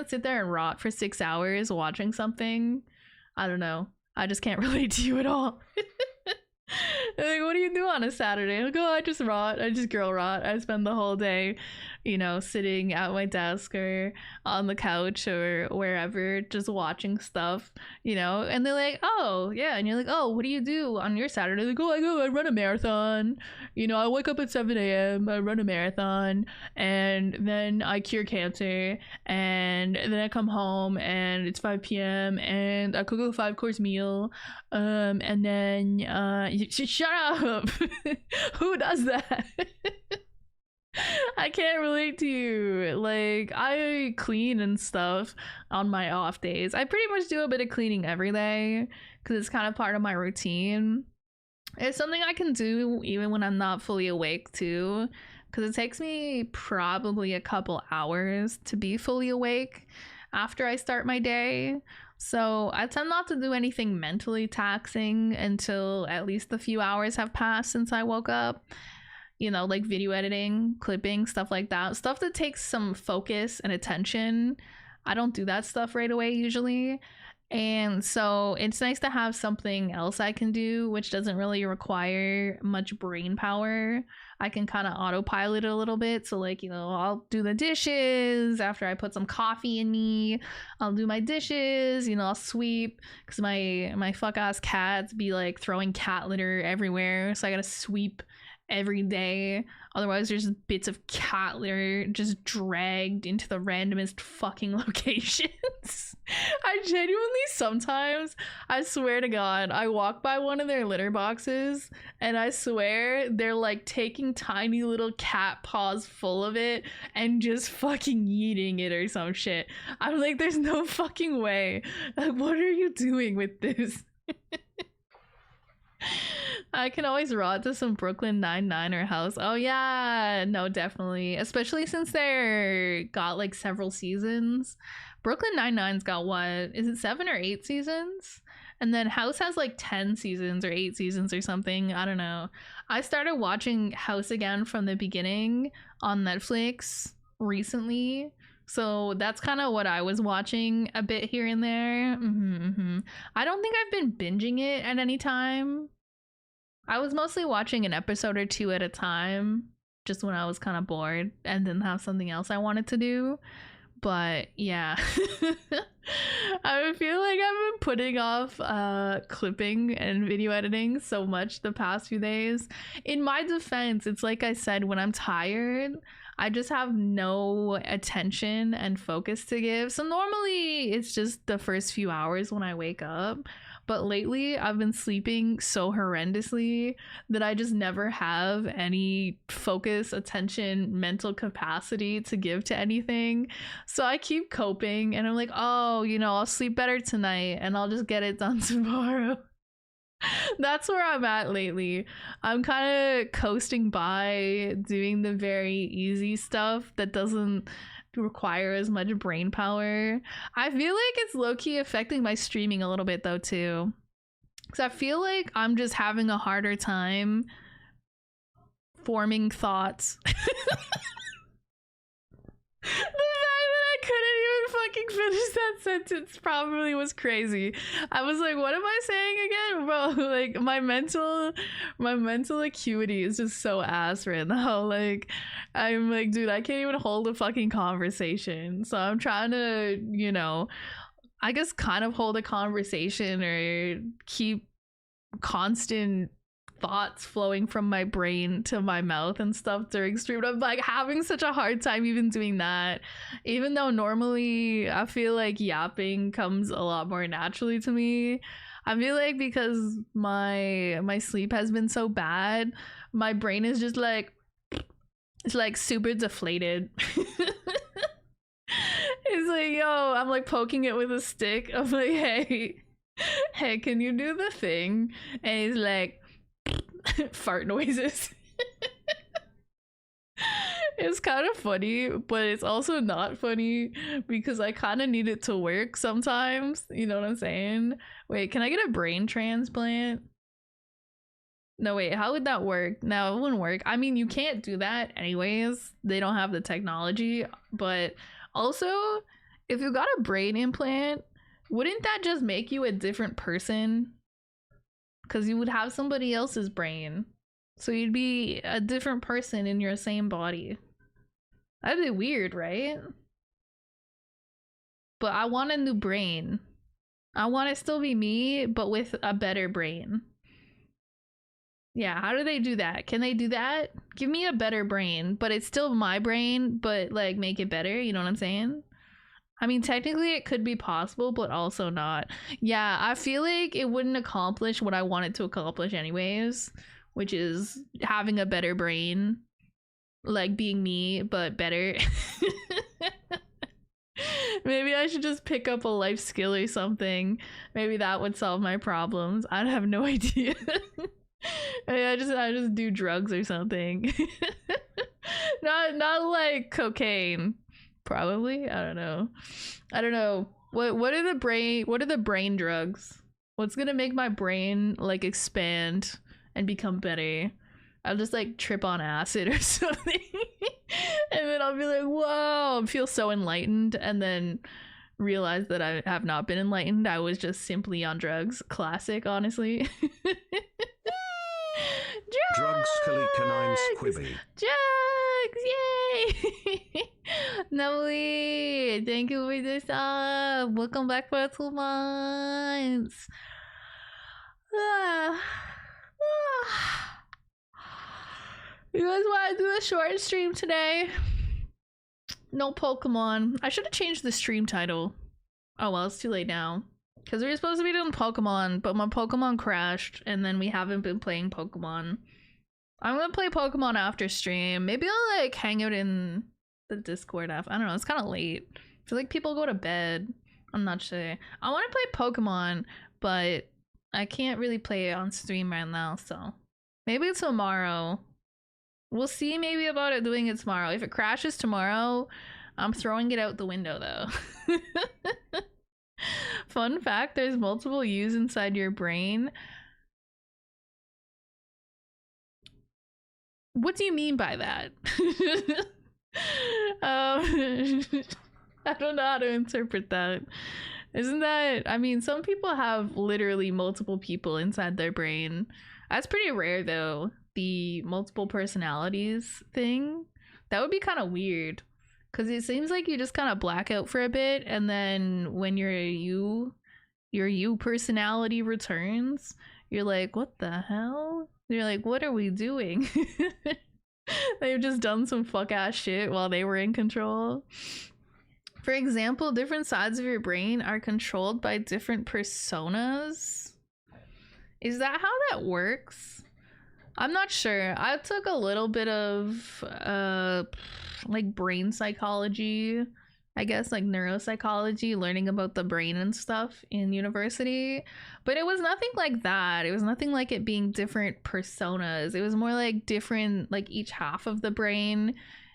sit there and rot for 6 hours watching something, I don't know. I just can't relate to you at all. Like, what do you do on a Saturday? Like, oh, I just rot. I just girl rot. I spend the whole day, you know, sitting at my desk or on the couch or wherever, just watching stuff, you know. And they're like, oh, yeah. And you're like, oh, what do you do on your Saturday? Like, oh, I run a marathon. You know, I wake up at 7 a.m. I run a marathon, and then I cure cancer, and then I come home and it's 5 p.m. and I cook a 5-course meal, and then shut up. Who does that? I can't relate to you. Like, I clean and stuff on my off days. I pretty much do a bit of cleaning every day because it's kind of part of my routine. It's something I can do even when I'm not fully awake too, because it takes me probably a couple hours to be fully awake after I start my day. So I tend not to do anything mentally taxing until at least a few hours have passed since I woke up. You know, like video editing, clipping, stuff like that. Stuff that takes some focus and attention. I don't do that stuff right away usually. And so it's nice to have something else I can do, which doesn't really require much brain power. I can kind of autopilot it a little bit. So, like, you know, I'll do the dishes after I put some coffee in me. I'll do my dishes, you know, I'll sweep because my fuck ass cats be like throwing cat litter everywhere. So I gotta sweep every day. Otherwise, there's bits of cat litter just dragged into the randomest fucking locations. I genuinely sometimes, I swear to God, I walk by one of their litter boxes and I swear they're like taking tiny little cat paws full of it and just fucking eating it or some shit. I'm like, there's no fucking way. Like, what are you doing with this? I can always rot to some Brooklyn Nine-Nine or House. Oh yeah, no, definitely. Especially since they're got like several seasons. Brooklyn Nine-Nine's got what? Is it 7 or 8 seasons? And then House has like 10 seasons or 8 seasons or something. I don't know. I started watching House again from the beginning on Netflix recently. So that's kind of what I was watching a bit here and there. I don't think I've been binging it at any time. I was mostly watching an episode or two at a time, just when I was kind of bored and didn't have something else I wanted to do. But yeah, I feel like I've been putting off clipping and video editing so much the past few days. In my defense, it's like I said, when I'm tired, I just have no attention and focus to give. So normally it's just the first few hours when I wake up. But lately I've been sleeping so horrendously that I just never have any focus, attention, mental capacity to give to anything. So I keep coping and I'm like, oh, you know, I'll sleep better tonight and I'll just get it done tomorrow. That's where I'm at lately. I'm kind of coasting by, doing the very easy stuff that doesn't require as much brain power. I feel like it's low-key affecting my streaming a little bit though too, because I feel like I'm just having a harder time forming thoughts. The fact that I couldn't even fucking finish that sentence probably was crazy. I was like, what am I saying again? Bro, like my mental acuity is just so ass right now. Like, I'm like, dude, I can't even hold a fucking conversation. So I'm trying to, you know, I guess kind of hold a conversation or keep constant thoughts flowing from my brain to my mouth and stuff during stream. I'm like having such a hard time even doing that, even though normally I feel like yapping comes a lot more naturally to me. I feel like because my sleep has been so bad, my brain is just like, it's like super deflated. It's like, yo, I'm like poking it with a stick. I'm like, hey, can you do the thing? And he's like, fart noises. It's kind of funny, but it's also not funny because I kind of need it to work sometimes. You know what I'm saying? Wait, can I get a brain transplant? No, wait, how would that work? No, it wouldn't work. I mean, you can't do that anyways. They don't have the technology. But also, if you got a brain implant, wouldn't that just make you a different person? Because you would have somebody else's brain. So you'd be a different person in your same body. That'd be weird, right? But I want a new brain. I want to still be me, but with a better brain. Yeah, how do they do that? Can they do that? Give me a better brain, but it's still my brain, but like make it better, you know what I'm saying? I mean, technically it could be possible, but also not. Yeah, I feel like it wouldn't accomplish what I wanted to accomplish anyways, which is having a better brain, like being me, but better. Maybe I should just pick up a life skill or something. Maybe that would solve my problems. I have no idea. I just do drugs or something. not like cocaine. Probably. I don't know. What are the brain drugs? What's gonna make my brain like expand and become better? I'll just like trip on acid or something. And then I'll be like, whoa, feel so enlightened, and then realize that I have not been enlightened. I was just simply on drugs. Classic, honestly. Drugs Kalikanine's Quibi. Drugs! Yay! Nelly, thank you for this welcome back for 2 months. You guys want to do a short stream today? No Pokemon. I should have changed the stream title. Oh well, it's too late now. Because we were supposed to be doing Pokemon, but my Pokemon crashed, and then we haven't been playing Pokemon. I'm gonna play Pokemon after stream. Maybe I'll like hang out in the Discord after. I don't know, it's kind of late. I feel like people go to bed. I'm not sure. I want to play Pokemon, but I can't really play it on stream right now, so maybe tomorrow. We'll see maybe about it doing it tomorrow. If it crashes tomorrow, I'm throwing it out the window though. Fun fact, there's multiple U's inside your brain. What do you mean by that? I don't know how to interpret that. Isn't that, I mean, some people have literally multiple people inside their brain. That's pretty rare though. The multiple personalities thing, that would be kind of weird, because it seems like you just kind of black out for a bit, and then when your you personality returns, you're like, what the hell? You're like, what are we doing? They've just done some fuck ass shit while they were in control. For example, different sides of your brain are controlled by different personas. Is that how that works? I'm not sure. I took a little bit of like brain psychology, I guess, like neuropsychology, learning about the brain and stuff in university, but it was nothing like that. It was nothing like it being different personas. It was more like different, like each half of the brain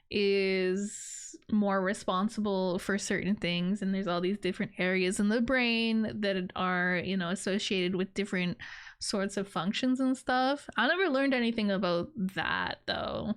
is more responsible for certain things, and there's all these different areas in the brain that are, you know, associated with different sorts of functions and stuff. I never learned anything about that though,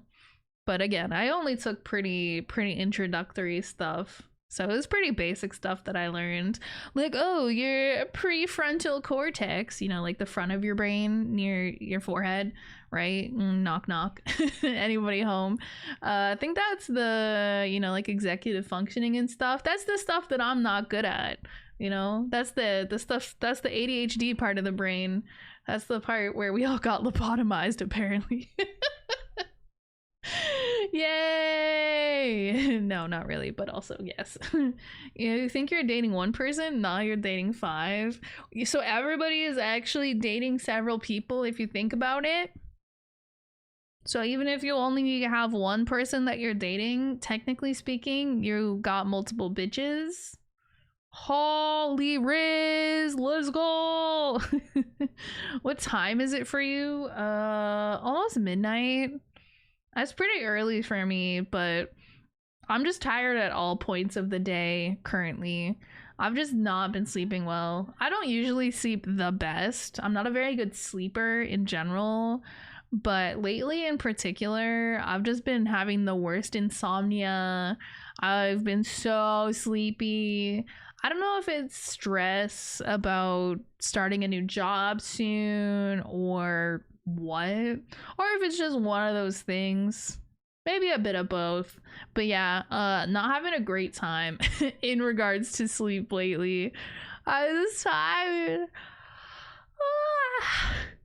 but again, I only took pretty introductory stuff, so it was pretty basic stuff that I learned, like, oh, your prefrontal cortex, you know, like the front of your brain near your forehead, right? Knock knock. Anybody home? I think that's the, you know, like executive functioning and stuff. That's the stuff that I'm not good at, you know. That's the stuff, that's the ADHD part of the brain. That's the part where we all got lobotomized, apparently. Yay! No, not really, but also yes. You think you're dating one person? Nah, you're dating 5. So everybody is actually dating several people if you think about it. So even if you only have one person that you're dating, technically speaking, you got multiple bitches. Holy Riz, let's go. What time is it for you? Almost midnight. That's pretty early for me, but I'm just tired at all points of the day currently. I've just not been sleeping well. I don't usually sleep the best. I'm not a very good sleeper in general, but lately in particular, I've just been having the worst insomnia. I've been so sleepy. I don't know if it's stress about starting a new job soon or what, or if it's just one of those things. Maybe a bit of both. But yeah, not having a great time in regards to sleep lately. I was tired.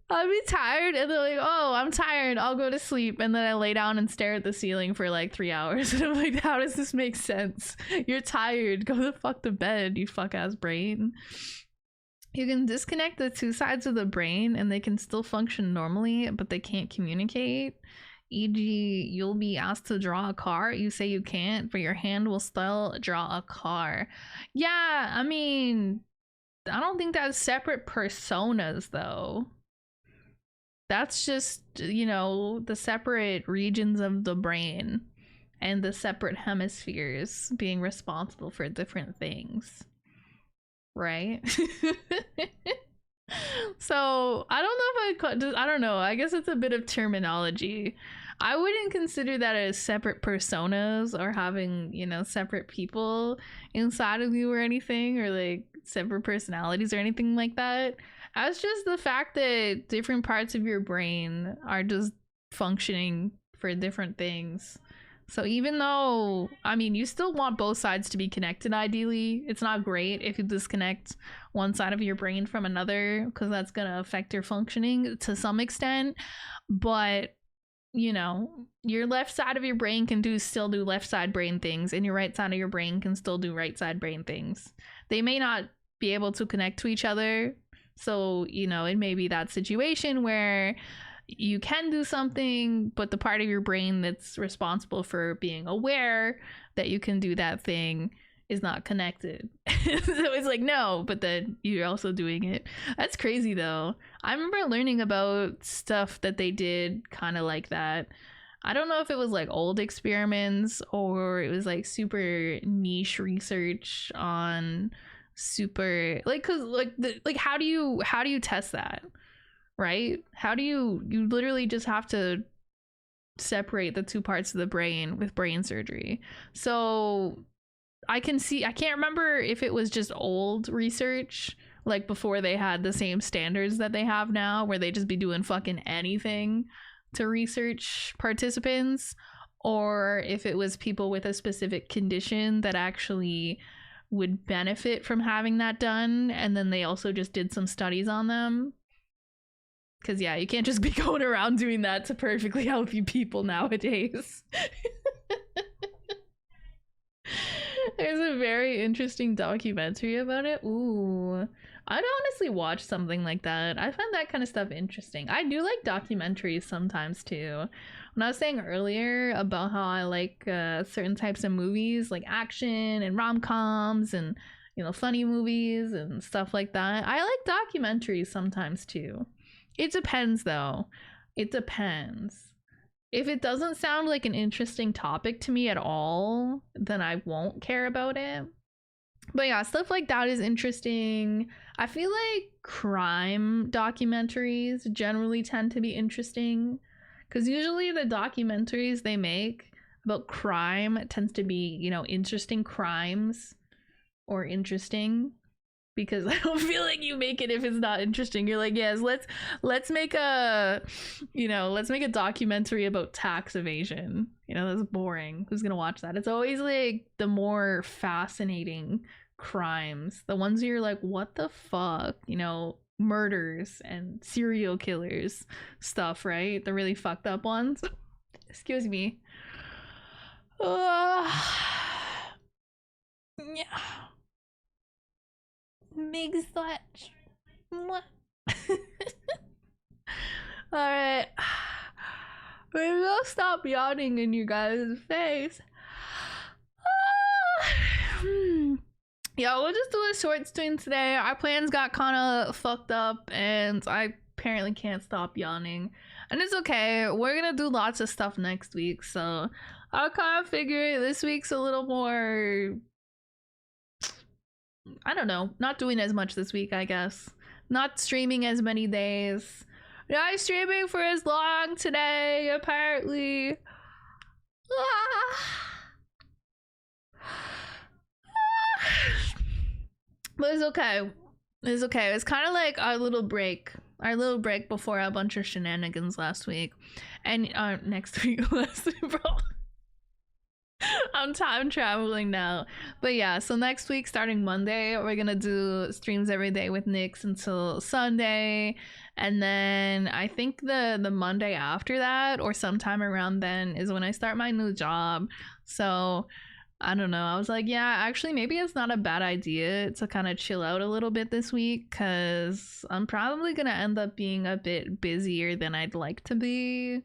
I'd be tired and they're like, oh, I'm tired, I'll go to sleep. And then I lay down and stare at the ceiling for like 3 hours. And I'm like, how does this make sense? You're tired. Go the fuck to bed, you fuck ass brain. You can disconnect the two sides of the brain and they can still function normally, but they can't communicate. E.g., you'll be asked to draw a car. You say you can't, but your hand will still draw a car. Yeah, I mean, I don't think that's separate personas, though. That's just, you know, the separate regions of the brain and the separate hemispheres being responsible for different things. Right? So I don't know if I don't know. I guess it's a bit of terminology. I wouldn't consider that as separate personas or having, you know, separate people inside of you or anything, or like separate personalities or anything like that. That's just the fact that different parts of your brain are just functioning for different things. So even though, I mean, you still want both sides to be connected ideally, it's not great if you disconnect one side of your brain from another, because that's going to affect your functioning to some extent. But, you know, your left side of your brain can still do left side brain things, and your right side of your brain can still do right side brain things. They may not be able to connect to each other. So, you know, it may be that situation where you can do something, but the part of your brain that's responsible for being aware that you can do that thing is not connected. So it's like, no, but then you're also doing it. That's crazy though. I remember learning about stuff that they did kind of like that. I don't know if it was like old experiments or it was like super niche research on super like, cause like how do you test that? Right? How do you literally just have to separate the two parts of the brain with brain surgery. So I can't remember if it was just old research, like before they had the same standards that they have now, where they just be doing fucking anything to research participants, or if it was people with a specific condition that actually would benefit from having that done, and then they also just did some studies on them. Because, yeah, you can't just be going around doing that to perfectly healthy people nowadays. There's a very interesting documentary about it. Ooh, I'd honestly watch something like that. I find that kind of stuff interesting. I do like documentaries sometimes, too. When I was saying earlier about how I like certain types of movies, like action and rom-coms and, you know, funny movies and stuff like that, I like documentaries sometimes, too. It depends, though. It depends. If it doesn't sound like an interesting topic to me at all, then I won't care about it. But yeah, stuff like that is interesting. I feel like crime documentaries generally tend to be interesting, because usually the documentaries they make about crime tends to be, you know, interesting crimes or interesting. Because I don't feel like you make it if it's not interesting. You're like, yes, let's make a, you know, let's make a documentary about tax evasion. You know, that's boring. Who's gonna watch that? It's always like the more fascinating crimes, the ones where you're like, what the fuck? You know, murders and serial killers stuff, right? The really fucked up ones. Excuse me. Yeah. Big stretch. What? Alright. Maybe I'll stop yawning in you guys' face. Yeah, we'll just do a short stream today. Our plans got kind of fucked up and I apparently can't stop yawning. And it's okay. We're gonna do lots of stuff next week, so I kind of figure this week's a little more I don't know, not doing as much this week, I guess. Not streaming as many days. Not streaming for as long today, apparently. But it's okay. It's okay. It's kind of like our little break. Our little break before a bunch of shenanigans last week. And next week, last week, bro. I'm time traveling now. But yeah, so next week, starting Monday, we're gonna do streams every day with Nyx until Sunday. And then I think the Monday after that, or sometime around then, is when I start my new job. So I don't know. I was like, yeah, actually, maybe it's not a bad idea to kind of chill out a little bit this week, because I'm probably going to end up being a bit busier than I'd like to be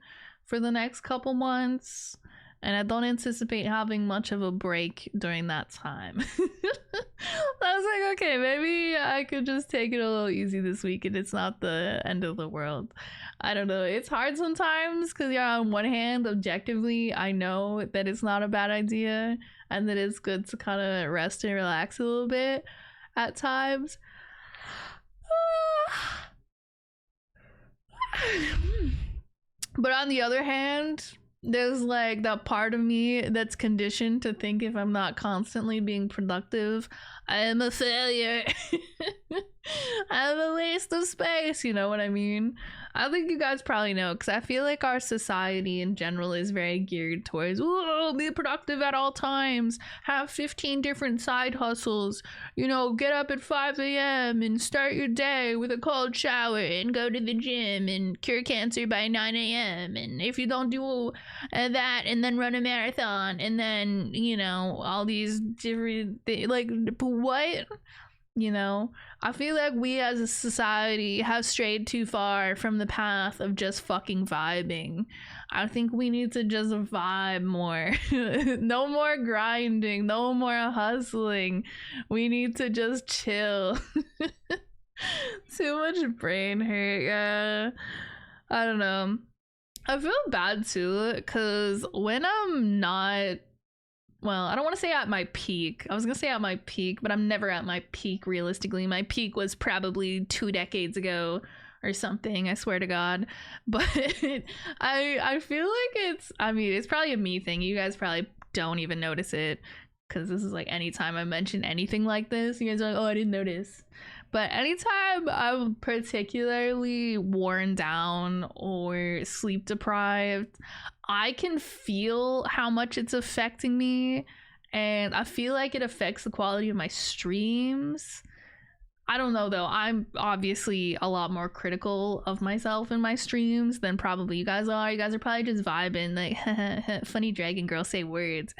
for the next couple months. And I don't anticipate having much of a break during that time. I was like, okay, maybe I could just take it a little easy this week and it's not the end of the world. I don't know. It's hard sometimes because, yeah, on one hand, objectively, I know that it's not a bad idea and that it's good to kind of rest and relax a little bit at times. But on the other hand, there's like that part of me that's conditioned to think if I'm not constantly being productive, I am a failure. I'm a waste of space, you know what I mean? I think you guys probably know, because I feel like our society in general is very geared towards, oh, be productive at all times, have 15 different side hustles, you know, get up at 5 a.m. and start your day with a cold shower and go to the gym and cure cancer by 9 a.m. And if you don't do that, and then run a marathon, and then, you know, all these different things, like, what? You know, I feel like we as a society have strayed too far from the path of just fucking vibing. I think we need to just vibe more. No more grinding, no more hustling. We need to just chill. Too much brain hurt, yeah. I don't know. I feel bad too, because when I'm not, well, I don't want to say at my peak. I was going to say at my peak, but I'm never at my peak realistically. My peak was probably 2 decades ago or something, I swear to God. But I feel like it's probably a me thing. You guys probably don't even notice it, because this is like anytime I mention anything like this, you guys are like, oh, I didn't notice. But anytime I'm particularly worn down or sleep deprived, I can feel how much it's affecting me, and I feel like it affects the quality of my streams. I don't know though, I'm obviously a lot more critical of myself in my streams than probably you guys are. You guys are probably just vibing like, funny dragon girl say words,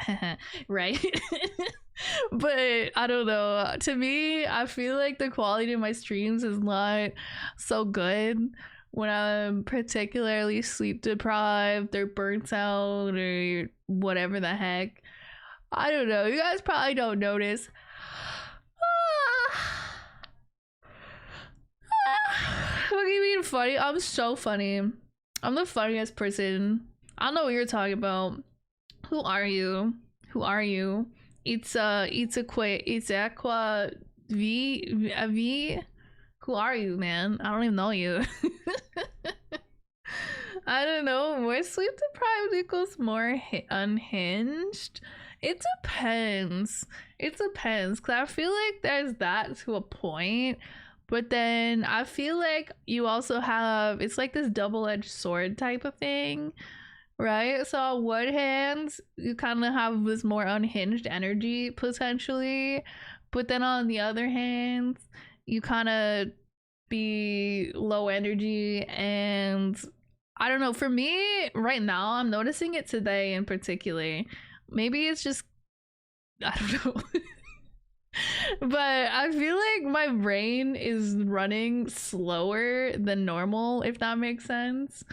right? But I don't know, to me, I feel like the quality of my streams is not so good when I'm particularly sleep deprived or burnt out or whatever the heck. I don't know, you guys probably don't notice. What do you mean funny? I'm so funny. I'm the funniest person. I don't know what you're talking about. Who are you? Who are you? It's Aqua V. Who are you, man? I don't even know you. I don't know. More sleep deprived equals more unhinged. It depends. It depends, because I feel like there's that to a point. But then I feel like you also have, it's like this double-edged sword type of thing, right? So on one hand, you kind of have this more unhinged energy potentially, but then on the other hand, you kind of be low energy. And I don't know, for me right now, I'm noticing it today in particular. Maybe it's just, I don't know. But I feel like my brain is running slower than normal, if that makes sense.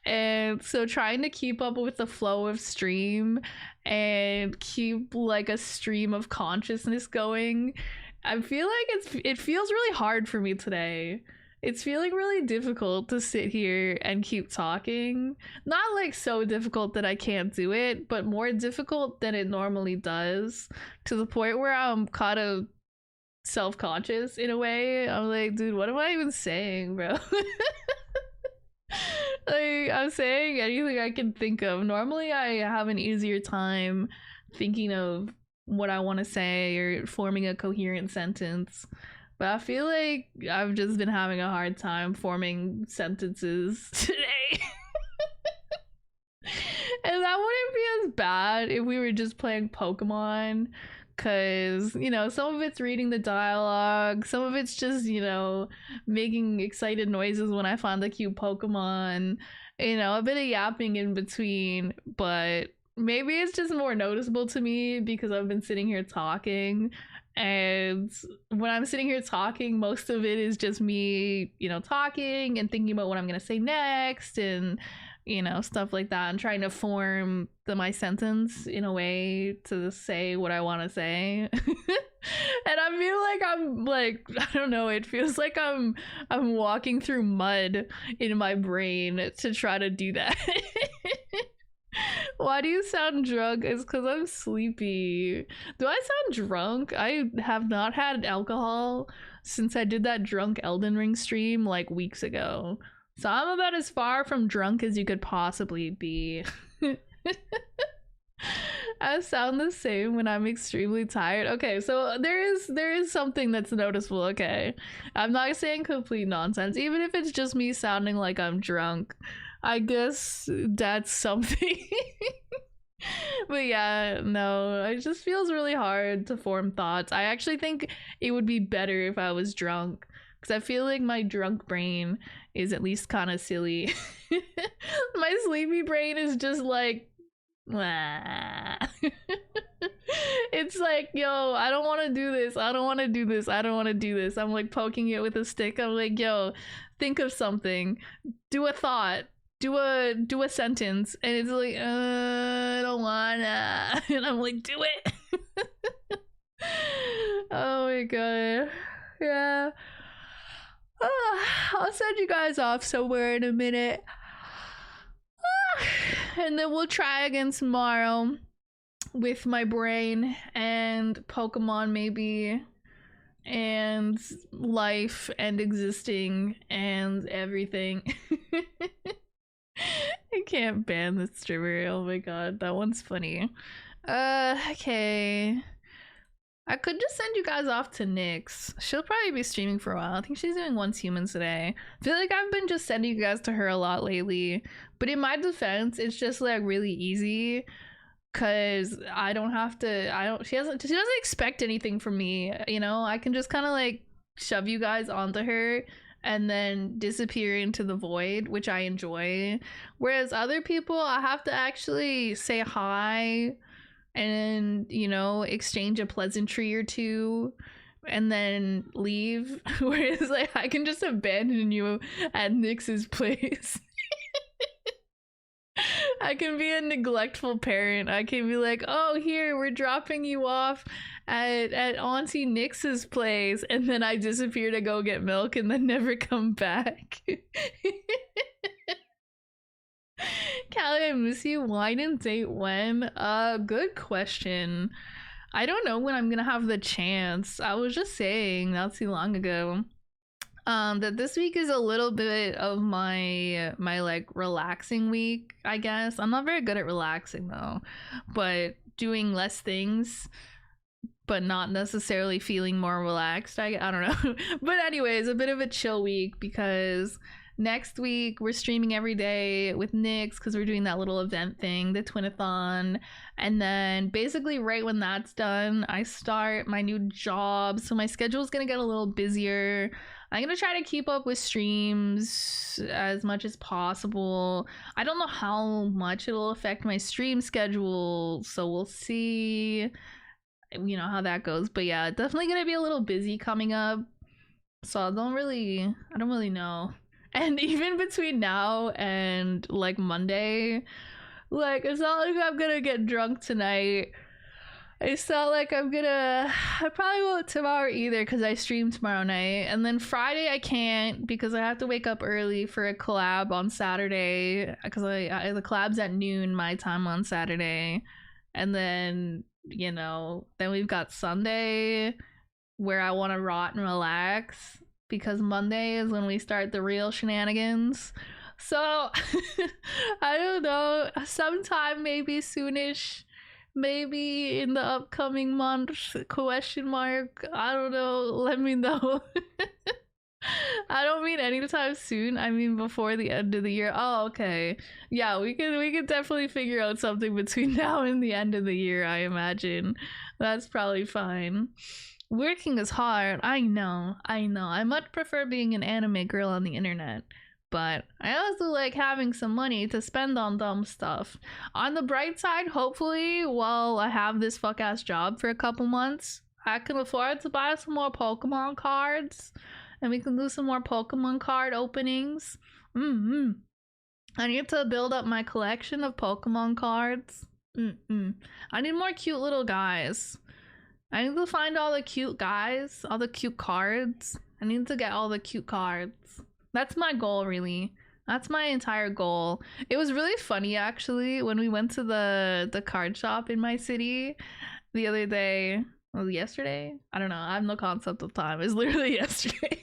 And so trying to keep up with the flow of stream and keep like a stream of consciousness going, I feel like it feels really hard for me today. It's feeling really difficult to sit here and keep talking. Not like so difficult that I can't do it, but more difficult than it normally does, to the point where I'm kind of self-conscious in a way. I'm like, dude, what am I even saying, bro? Like, I'm saying anything I can think of. Normally I have an easier time thinking of what I want to say or forming a coherent sentence, but I feel like I've just been having a hard time forming sentences today. And that wouldn't be as bad if we were just playing Pokemon, because, you know, some of it's reading the dialogue, some of it's just, you know, making excited noises when I find the cute Pokemon, you know, a bit of yapping in between, but maybe it's just more noticeable to me because I've been sitting here talking. And when I'm sitting here talking, most of it is just me, you know, talking and thinking about what I'm going to say next and, you know, stuff like that, and trying to form my sentence in a way to say what I want to say. And I feel like I'm like, I don't know, it feels like I'm walking through mud in my brain to try to do that. Why do you sound drunk? It's because I'm sleepy. Do I sound drunk? I have not had alcohol since I did that drunk Elden Ring stream like weeks ago. So I'm about as far from drunk as you could possibly be. I sound the same when I'm extremely tired. Okay, so there is something that's noticeable, okay? I'm not saying complete nonsense, even if it's just me sounding like I'm drunk. I guess that's something. But yeah, no, it just feels really hard to form thoughts. I actually think it would be better if I was drunk, because I feel like my drunk brain is at least kind of silly. My sleepy brain is just like, it's like, yo, I don't want to do this. I don't want to do this. I don't want to do this. I'm like poking it with a stick. I'm like, yo, think of something. Do a thought. Do a sentence. And it's like, I don't wanna. And I'm like, do it. Oh my god. Yeah. I'll send you guys off somewhere in a minute. And then we'll try again tomorrow with my brain and Pokemon maybe, and life and existing and everything. I can't ban this streamer. Oh my god, that one's funny. Okay. I could just send you guys off to Nyx. She'll probably be streaming for a while. I think she's doing Once Human today. I feel like I've been just sending you guys to her a lot lately. But in my defense, it's just like really easy, because I don't have to, she doesn't expect anything from me, you know? I can just kind of like shove you guys onto her and then disappear into the void, which I enjoy. Whereas other people, I have to actually say hi and, you know, exchange a pleasantry or two and then leave. Whereas like I can just abandon you at Nyx's place. I can be a neglectful parent. I can be like, oh, here, we're dropping you off at Auntie Nyx's place, and then I disappear to go get milk and then never come back. Callie, I miss you. Wine and date when? Good question. I don't know when I'm gonna have the chance. I was just saying not too long ago that this week is a little bit of my like relaxing week, I guess. I'm not very good at relaxing though, but doing less things but not necessarily feeling more relaxed. I don't know. But anyways, a bit of a chill week, because next week we're streaming every day with Nyx because we're doing that little event thing, the Twinathon. And then basically right when that's done, I start my new job, so my schedule is gonna get a little busier. I'm gonna try to keep up with streams as much as possible. I don't know how much it'll affect my stream schedule, so we'll see, you know, how that goes. But yeah, definitely gonna be a little busy coming up, so I don't really know. And even between now and like Monday, like it's not like I'm gonna get drunk tonight. It's not like I probably won't tomorrow either, because I stream tomorrow night. And then Friday I can't, because I have to wake up early for a collab on Saturday, because the collab's at noon my time on Saturday. And then, you know, then we've got Sunday, where I want to rot and relax, because Monday is when we start the real shenanigans. So I don't know, sometime maybe soonish, maybe in the upcoming month, question mark, I don't know, let me know. I don't mean anytime soon, I mean before the end of the year. Oh, okay. Yeah, we could definitely figure out something between now and the end of the year, I imagine. That's probably fine. Working is hard. I know. I much prefer being an anime girl on the internet. But I also like having some money to spend on dumb stuff. On the bright side, hopefully, while I have this fuck ass job for a couple months, I can afford to buy some more Pokemon cards. And we can do some more Pokemon card openings. I need to build up my collection of Pokemon cards. I need more cute little guys. I need to find all the cute guys, all the cute cards. I need to get all the cute cards. That's my goal, really. That's my entire goal. It was really funny, actually, when we went to the card shop in my city the other day. Was it yesterday? I don't know. I have no concept of time. It's literally yesterday.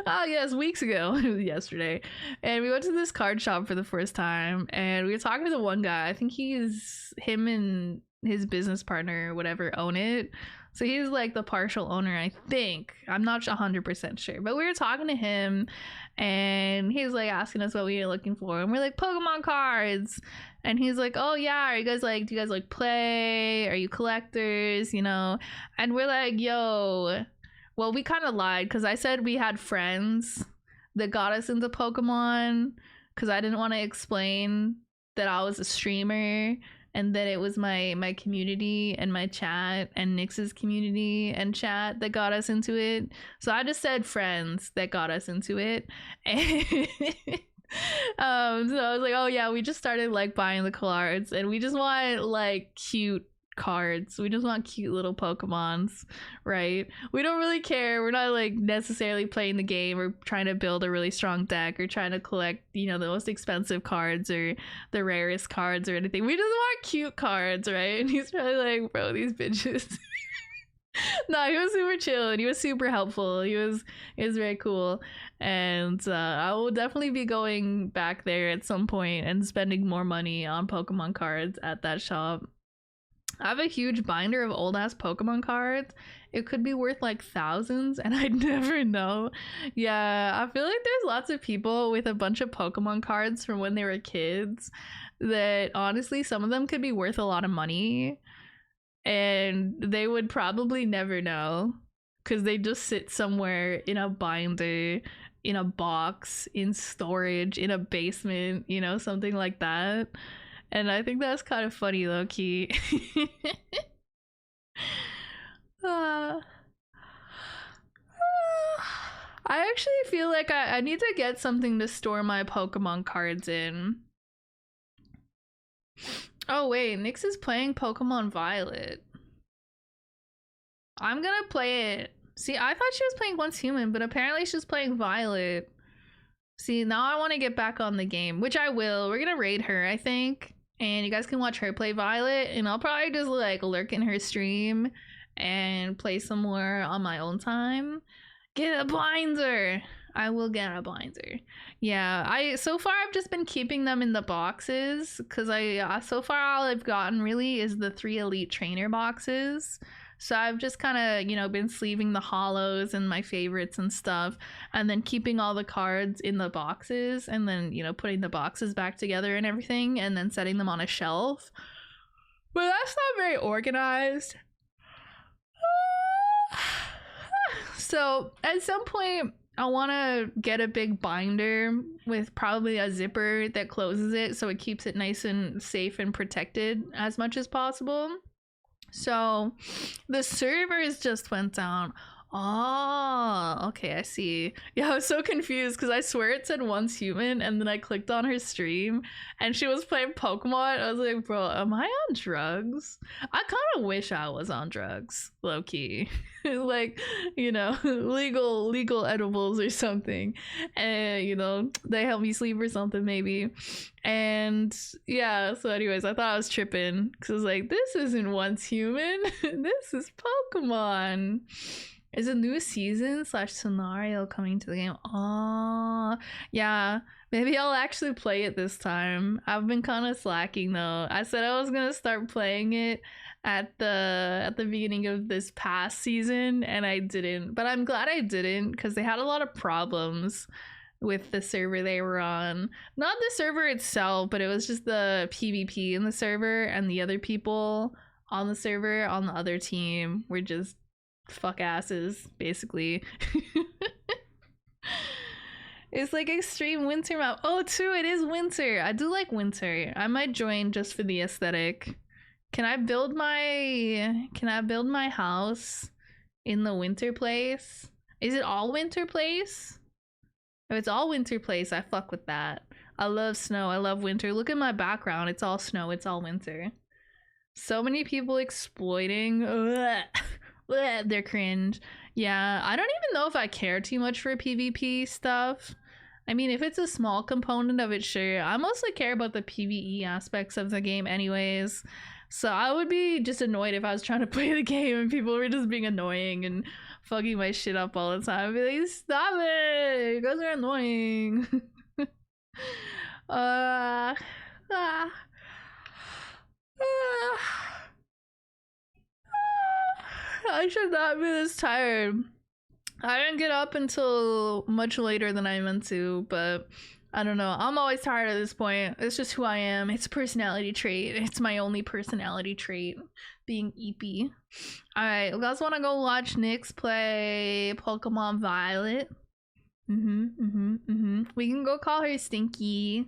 Oh yes, weeks ago. It was yesterday. And we went to this card shop for the first time, and we were talking to the one guy. I think him and his business partner or whatever own it. So he's like the partial owner, I think. I'm not 100% sure. But we were talking to him, and he's like asking us what we were looking for. And we're like, Pokemon cards. And he's like, oh yeah, do you guys like play? Are you collectors? You know? And we're like, yo. Well, we kind of lied, because I said we had friends that got us into Pokemon, because I didn't want to explain that I was a streamer and that it was my community and my chat and Nyx's community and chat that got us into it. So I just said friends that got us into it. And so I was like, oh yeah, we just started like buying the cards, and we just want like cute cards. We just want cute little Pokemons, right? We don't really care. We're not like necessarily playing the game or trying to build a really strong deck or trying to collect, you know, the most expensive cards or the rarest cards or anything. We just want cute cards, right? And he's probably like, bro, these bitches. No, he was super chill and he was super helpful. He was very cool. And I will definitely be going back there at some point and spending more money on Pokemon cards at that shop. I have a huge binder of old ass Pokemon cards. It could be worth like thousands, and I'd never know. Yeah, I feel like there's lots of people with a bunch of Pokemon cards from when they were kids that honestly, some of them could be worth a lot of money, and they would probably never know because they just sit somewhere in a binder, in a box, in storage, in a basement, you know, something like that. And I think that's kind of funny, low key. I actually feel like I need to get something to store my Pokemon cards in. Oh wait, Nyx is playing Pokemon Violet. I'm gonna play it. See, I thought she was playing Once Human, but apparently she's playing Violet. See, now I want to get back on the game, which I will. We're gonna raid her, I think. And you guys can watch her play Violet, and I'll probably just like lurk in her stream and play some more on my own time. Get a binder. I will get a binder. Yeah, so far I've just been keeping them in the boxes because so far all I've gotten really is the 3 elite trainer boxes. So I've just kind of, you know, been sleeving the hollows and my favorites and stuff, and then keeping all the cards in the boxes, and then, you know, putting the boxes back together and everything, and then setting them on a shelf. But that's not very organized. So at some point, I want to get a big binder with probably a zipper that closes it so it keeps it nice and safe and protected as much as possible. So the servers just went down. Oh, okay, I see. Yeah, I was so confused because I swear it said once human, and then I clicked on her stream and she was playing Pokemon. I was like, bro, am I on drugs? I kind of wish I was on drugs, low key. Like, you know, legal edibles or something. And, you know, they help me sleep or something, maybe. And yeah, so anyways, I thought I was tripping because I was like, this isn't once human. This is Pokemon. Is a new season / scenario coming to the game? Oh, yeah. Maybe I'll actually play it this time. I've been kind of slacking though. I said I was gonna start playing it at the beginning of this past season, and I didn't. But I'm glad I didn't because they had a lot of problems with the server they were on. Not the server itself, but it was just the PvP in the server, and the other people on the server on the other team were just fuck asses, basically. It's like extreme winter map. Oh, true, it is winter. I do like winter. I might join just for the aesthetic. Can I build my house in the winter place? Is it all winter place? If it's all winter place, I fuck with that. I love snow. I love winter. Look at my background. It's all snow. It's all winter. So many people exploiting. Ugh. They're cringe. Yeah, I don't even know if I care too much for PvP stuff. I mean, if it's a small component of it, sure. I mostly care about the PvE aspects of the game anyways. So I would be just annoyed if I was trying to play the game and people were just being annoying and fucking my shit up all the time. I'd be like, stop it! You guys are annoying. I should not be this tired. I didn't get up until much later than I meant to, but I don't know. I'm always tired at this point. It's just who I am. It's a personality trait. It's my only personality trait, being eepy. Alright, you guys want to go watch Nyx play Pokemon Violet? We can go call her Stinky.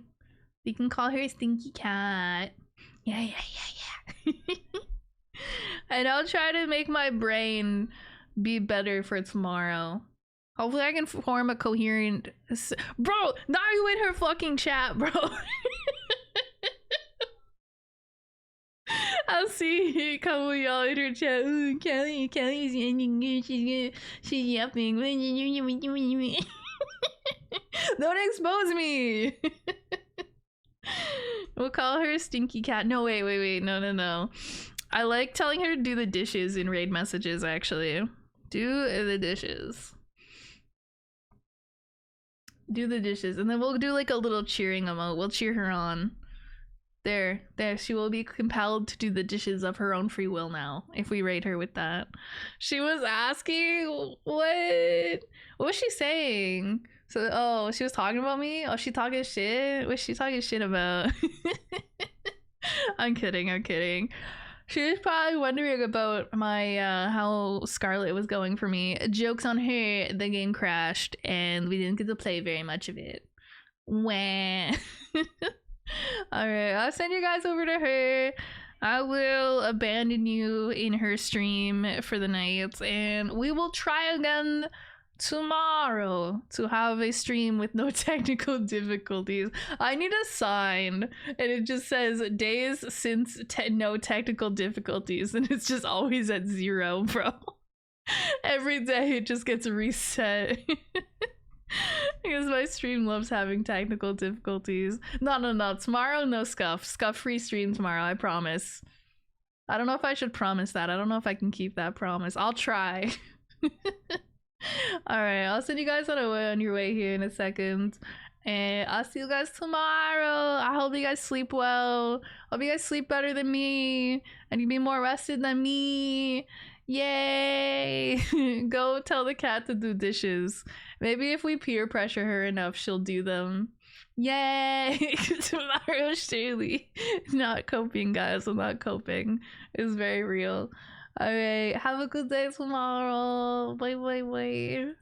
We can call her Stinky Cat. Yeah. And I'll try to make my brain be better for tomorrow. Hopefully I can form a coherent... Bro, now you in her fucking chat, bro. I'll see a couple of y'all in her chat. Ooh, Kelly's she's yapping. Don't expose me. We'll call her Stinky Cat. No, wait. No. I like telling her to do the dishes in raid messages, actually. Do the dishes. Do the dishes. And then we'll do like a little cheering emote. We'll cheer her on. There. She will be compelled to do the dishes of her own free will now, if we raid her with that. She was asking, what was she saying? So, oh, she was talking about me? Oh, she talking shit? What's she talking shit about? I'm kidding. She was probably wondering about my how Scarlet was going for me. Joke's on her, the game crashed and we didn't get to play very much of it. Wah. Alright, I'll send you guys over to her. I will abandon you in her stream for the night, and we will try again tomorrow to have a stream with no technical difficulties. I need a sign and it just says days since no technical difficulties, and it's just always at 0, bro. Every day it just gets reset. Because my stream loves having technical difficulties. No, tomorrow no scuff free stream tomorrow, I promise. I don't know if I should promise that. I don't know if I can keep that promise. I'll try. Alright, I'll send you guys on your way here in a second. And I'll see you guys tomorrow. I hope you guys sleep well. Hope you guys sleep better than me. And you be more rested than me. Yay! Go tell the cat to do dishes. Maybe if we peer pressure her enough, she'll do them. Yay! Tomorrow, surely. Not coping, guys. I'm not coping. It's very real. Alright, have a good day tomorrow. Bye.